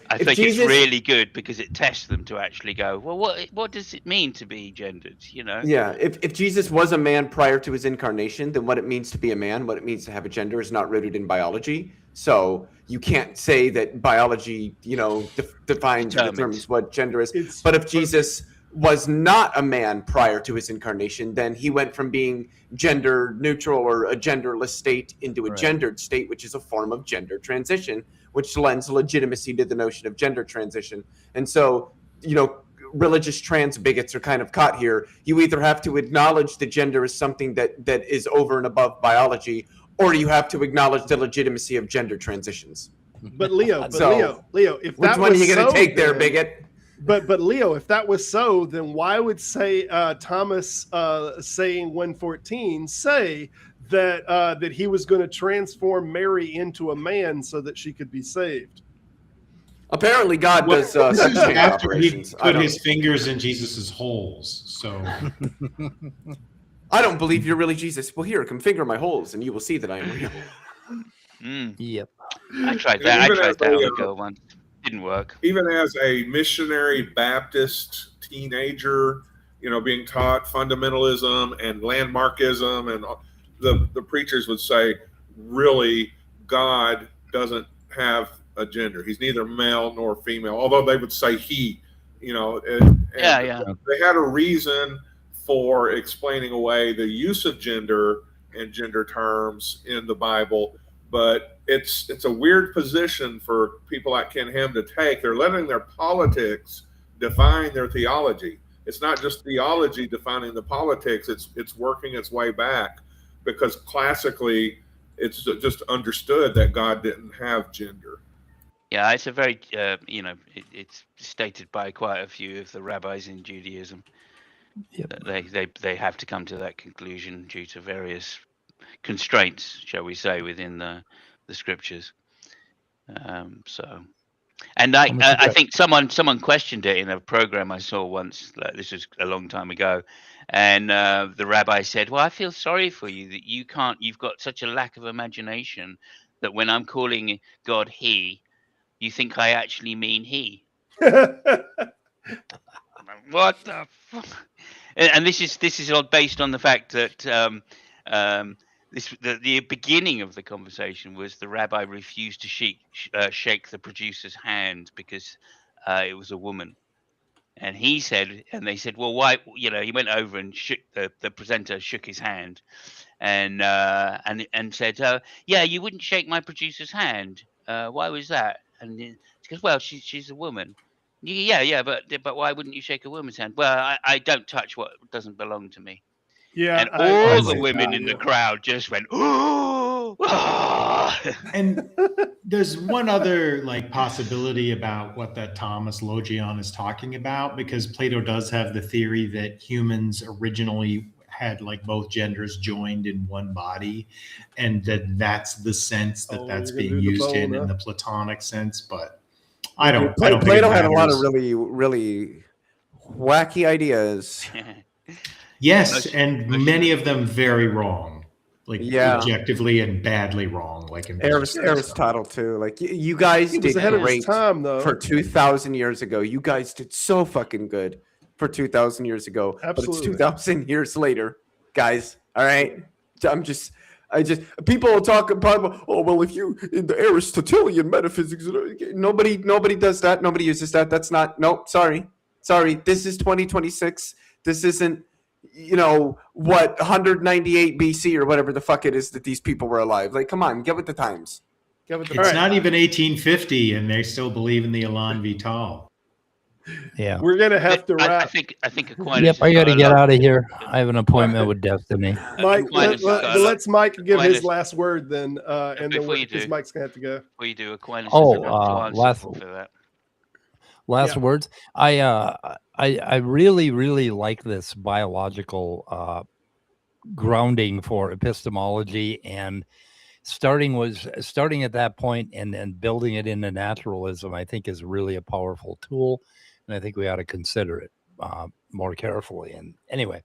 Speaker 8: I think it's really good because it tests them to actually go, well, what does it mean to be gendered?
Speaker 9: Yeah, if Jesus was a man prior to his incarnation, then what it means to be a man, what it means to have a gender, is not rooted in biology. So you can't say that biology, defines and determines what gender is. But if Jesus was not a man prior to his incarnation, then he went from being gender neutral or a genderless state into a gendered state, which is a form of gender transition, which lends legitimacy to the notion of gender transition. And so, religious trans bigots are kind of caught here. You either have to acknowledge that gender is something that is over and above biology, or you have to acknowledge the legitimacy of gender transitions.
Speaker 4: But Leo, if
Speaker 9: which one are you going to take there, bigot?
Speaker 4: But Leo, if that was so, then why would Thomas saying 1:14 say that he was going to transform Mary into a man so that she could be saved?
Speaker 9: Apparently, God does
Speaker 7: this
Speaker 9: sex
Speaker 7: is
Speaker 9: change
Speaker 7: after
Speaker 9: operations.
Speaker 7: he put his fingers in Jesus's holes. So
Speaker 9: I don't believe you're really Jesus. Well, here, come finger my holes, and you will see that I am real.
Speaker 5: Yep.
Speaker 8: I tried that. I
Speaker 6: Even
Speaker 8: tried
Speaker 6: as
Speaker 8: that
Speaker 6: a,
Speaker 8: on a girl once. Didn't work.
Speaker 6: Even as a missionary Baptist teenager, being taught fundamentalism and landmarkism, and the preachers would say, really, God doesn't have a gender. He's neither male nor female, although they would say he, and they had a reason for explaining away the use of gender and gender terms in the Bible. But it's a weird position for people like Ken Ham to take. They're letting their politics define their theology. It's not just theology defining the politics. It's working its way back, because classically it's just understood that God didn't have gender.
Speaker 8: Yeah, it's a very, it's stated by quite a few of the rabbis in Judaism.
Speaker 5: Yep.
Speaker 8: They have to come to that conclusion due to various constraints, shall we say, within the scriptures. And I think someone questioned it in a program I saw once. This was a long time ago, and the rabbi said, "Well, I feel sorry for you that you've got such a lack of imagination that when I'm calling God he, you think I actually mean he." What the fuck? And this is all based on the fact that the beginning of the conversation was the rabbi refused to shake the producer's hand because it was a woman, and they said, well, why? He went over and shook the presenter shook his hand, and said, yeah, you wouldn't shake my producer's hand. Why was that? And he goes, well, she's a woman. Yeah, but why wouldn't you shake a woman's hand? Well, I don't touch what doesn't belong to me.
Speaker 4: Yeah,
Speaker 8: and all the women in the crowd just went, oh!
Speaker 7: And there's one other possibility about what that Thomas Logion is talking about, because Plato does have the theory that humans originally had both genders joined in one body, and that's the sense that's being used in the Platonic sense. But I don't
Speaker 9: Plato had a lot of really, really wacky ideas.
Speaker 7: Yes, and many of them very wrong, objectively and badly wrong.
Speaker 9: Aristotle too. You guys did great for 2,000 years ago. You guys did so fucking good for 2,000 years ago.
Speaker 4: Absolutely.
Speaker 9: But it's 2,000 years later, guys. All right, people will talk about, oh well, if you in the Aristotelian metaphysics, nobody does that. Nobody uses that. That's not. Nope. Sorry. This is 2026. This isn't. 198 BC or whatever the fuck it is that these people were alive. Come on, get with the times.
Speaker 7: It's not even 1850, and they still believe in the Elan Vital.
Speaker 5: Yeah,
Speaker 4: we're gonna have to wrap.
Speaker 8: I think Aquinas.
Speaker 5: Yep, I got to get out of here. I have an appointment with Destiny.
Speaker 4: Mike, let's Mike give his last word then, and then because Mike's gonna have to go.
Speaker 8: Before you do, Aquinas.
Speaker 5: Last words. I really, really like this biological grounding for epistemology, and starting at that point and then building it into naturalism, I think is really a powerful tool, and I think we ought to consider it more carefully. And anyway,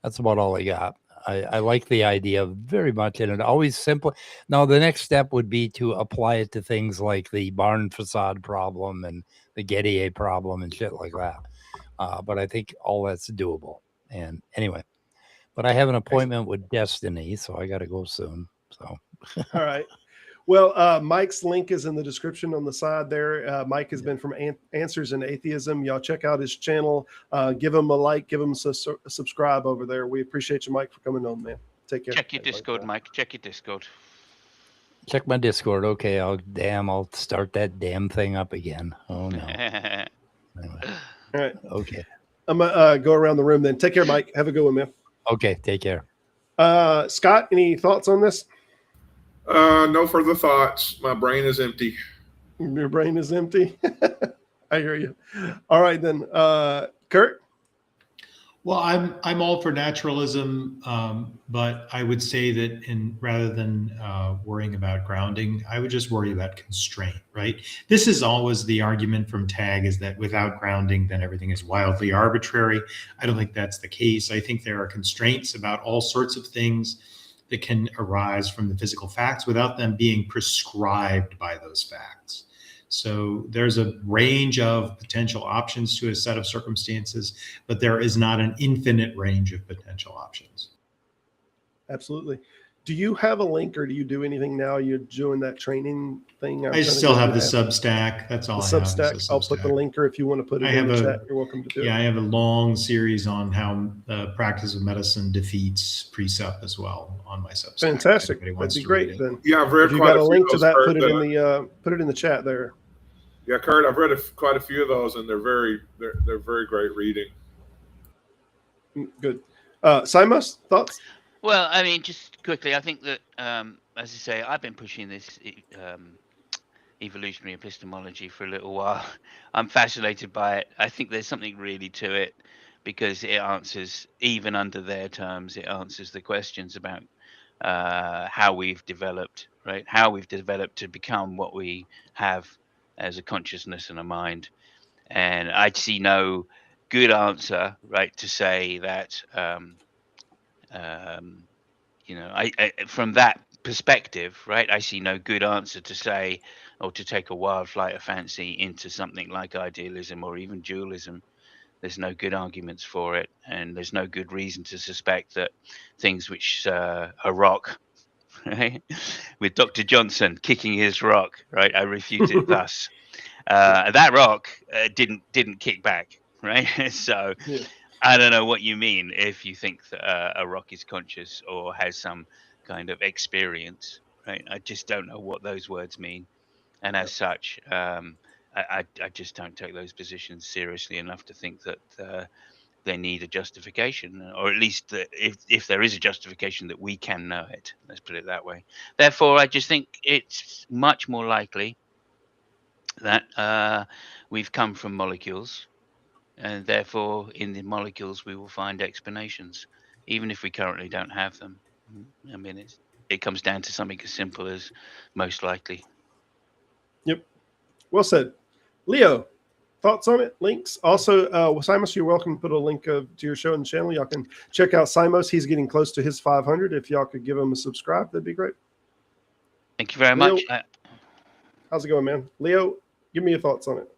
Speaker 5: that's about all I got. I like the idea very much, and it always simple. Now, the next step would be to apply it to things like the barn facade problem and the Gettier problem and shit like that. But I think all that's doable. And anyway, but I have an appointment with Destiny, so I got to go soon. So,
Speaker 4: all right. Well, Mike's link is in the description on the side there. Mike has been from Answers in Atheism. Y'all check out his channel. Give him a like. Give him a subscribe over there. We appreciate you, Mike, for coming on, man. Take care.
Speaker 8: Check your Discord, Mike. Check your Discord.
Speaker 5: Check my Discord. Okay, I'll start that damn thing up again. Oh, no. Anyway.
Speaker 4: All right.
Speaker 5: Okay.
Speaker 4: I'm going to go around the room then. Take care, Mike. Have a good one, man.
Speaker 5: Okay, take care.
Speaker 4: Scott, any thoughts on this?
Speaker 6: No further thoughts. My brain is empty.
Speaker 4: Your brain is empty? I hear you. All right, then. Kurt?
Speaker 7: Well, I'm all for naturalism, but I would say that rather than worrying about grounding, I would just worry about constraint, right? This is always the argument from Tag, is that without grounding, then everything is wildly arbitrary. I don't think that's the case. I think there are constraints about all sorts of things that can arise from the physical facts without them being prescribed by those facts. So there's a range of potential options to a set of circumstances, but there is not an infinite range of potential options.
Speaker 4: Absolutely. Do you have a link, or do you do anything now? You're doing that training thing?
Speaker 7: I still have the Substack. That's all I have.
Speaker 4: Substack. I'll put the linker if you want to put it in the chat. You're welcome to do it.
Speaker 7: Yeah, I have a long series on how the practice of medicine defeats precept as well on my Substack.
Speaker 4: Fantastic. That'd be great then.
Speaker 6: Yeah, I've read
Speaker 4: if you
Speaker 6: quite
Speaker 4: got
Speaker 6: a
Speaker 4: a
Speaker 6: few
Speaker 4: link to
Speaker 6: of
Speaker 4: that,
Speaker 6: those,
Speaker 4: put it in the chat there.
Speaker 6: Yeah, Kurt, I've read quite a few of those, and they're very great reading.
Speaker 4: Good. Simos, thoughts?
Speaker 8: Well, I mean, just quickly, I think that, as I say, I've been pushing this evolutionary epistemology for a little while. I'm fascinated by it. I think there's something really to it, because it answers, even under their terms, it answers the questions about how we've developed, right? How we've developed to become what we have as a consciousness and a mind. And I see no good answer, right, to say that, you know, I from that perspective, right, I see no good answer to say, or to take a wild flight of fancy into something like idealism or even dualism. There's no good arguments for it, and there's no good reason to suspect that things which are rock, right, with Dr. Johnson kicking his rock, right, I refute it thus. That rock didn't kick back, right? So yeah. I don't know what you mean if you think that a rock is conscious or has some kind of experience, right? I just don't know what those words mean, and as such, I just don't take those positions seriously enough to think that they need a justification, or at least that if there is a justification, that we can know it. Let's put it that way. Therefore, I just think it's much more likely that we've come from molecules, and therefore in the molecules we will find explanations, even if we currently don't have them. I mean, it comes down to something as simple as most likely.
Speaker 4: Yep. Well said. Leo, thoughts on it? Links? Also, Simos, you're welcome to put a link to your show in the channel. Y'all can check out Simos. He's getting close to his 500. If y'all could give him a subscribe, that'd be great.
Speaker 8: Thank you very much.
Speaker 4: How's it going, man? Leo, give me your thoughts on it.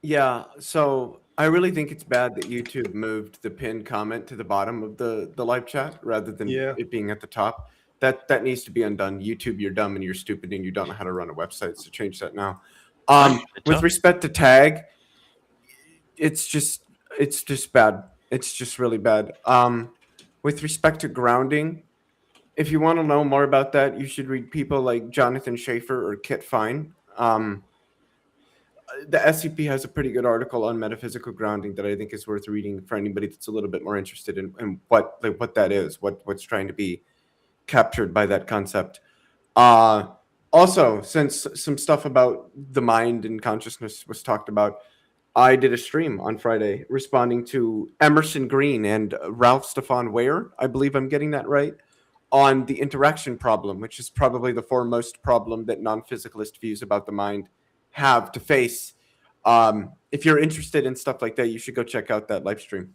Speaker 9: Yeah, so I really think it's bad that YouTube moved the pinned comment to the bottom of the live chat rather than it being at the top. That needs to be undone. YouTube, you're dumb and you're stupid and you don't know how to run a website, so change that now. With respect to Tag, it's just bad. It's just really bad. With respect to grounding, if you want to know more about that, you should read people like Jonathan Schaefer or Kit Fine. The SCP has a pretty good article on metaphysical grounding that I think is worth reading for anybody that's a little bit more interested in what that is, what's trying to be captured by that concept. Also, since some stuff about the mind and consciousness was talked about, I did a stream on Friday responding to Emerson Green and Ralph Stefan Ware, I believe I'm getting that right, on the interaction problem, which is probably the foremost problem that non-physicalist views about the mind have to face. If you're interested in stuff like that, you should go check out that live stream.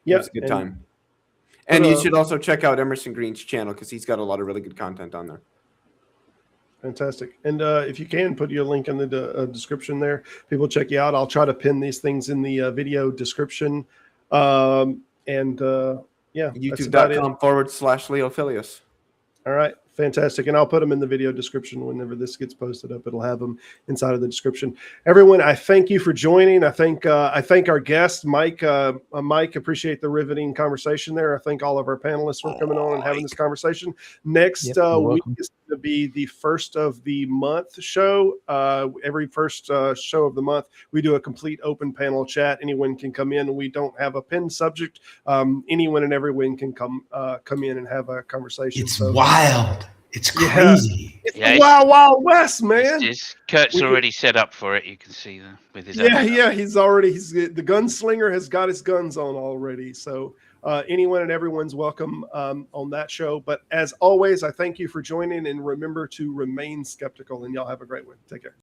Speaker 9: Yeah, it's a good time. And you should also check out Emerson Green's channel, because he's got a lot of really good content on there.
Speaker 4: Fantastic. And if you can, put your link in the description there. People check you out. I'll try to pin these things in the video description. Yeah,
Speaker 9: YouTube.com/Leophilius.
Speaker 4: All right. Fantastic. And I'll put them in the video description whenever this gets posted up. It'll have them inside of the description. Everyone, I thank you for joining. I thank our guest, Mike. Mike, appreciate the riveting conversation there. I thank all of our panelists for coming on and having this conversation. Next week is going to be the first of the month show. Every first show of the month, we do a complete open panel chat. Anyone can come in. We don't have a pinned subject. Anyone and everyone can come in and have a conversation.
Speaker 7: It's wild. It's crazy.
Speaker 4: It's the Wild Wild West, man.
Speaker 8: Kurt's already set up for it. You can see that with his
Speaker 4: he's the gunslinger has got his guns on already. So anyone and everyone's welcome on that show. But as always, I thank you for joining, and remember to remain skeptical, and y'all have a great one. Take care.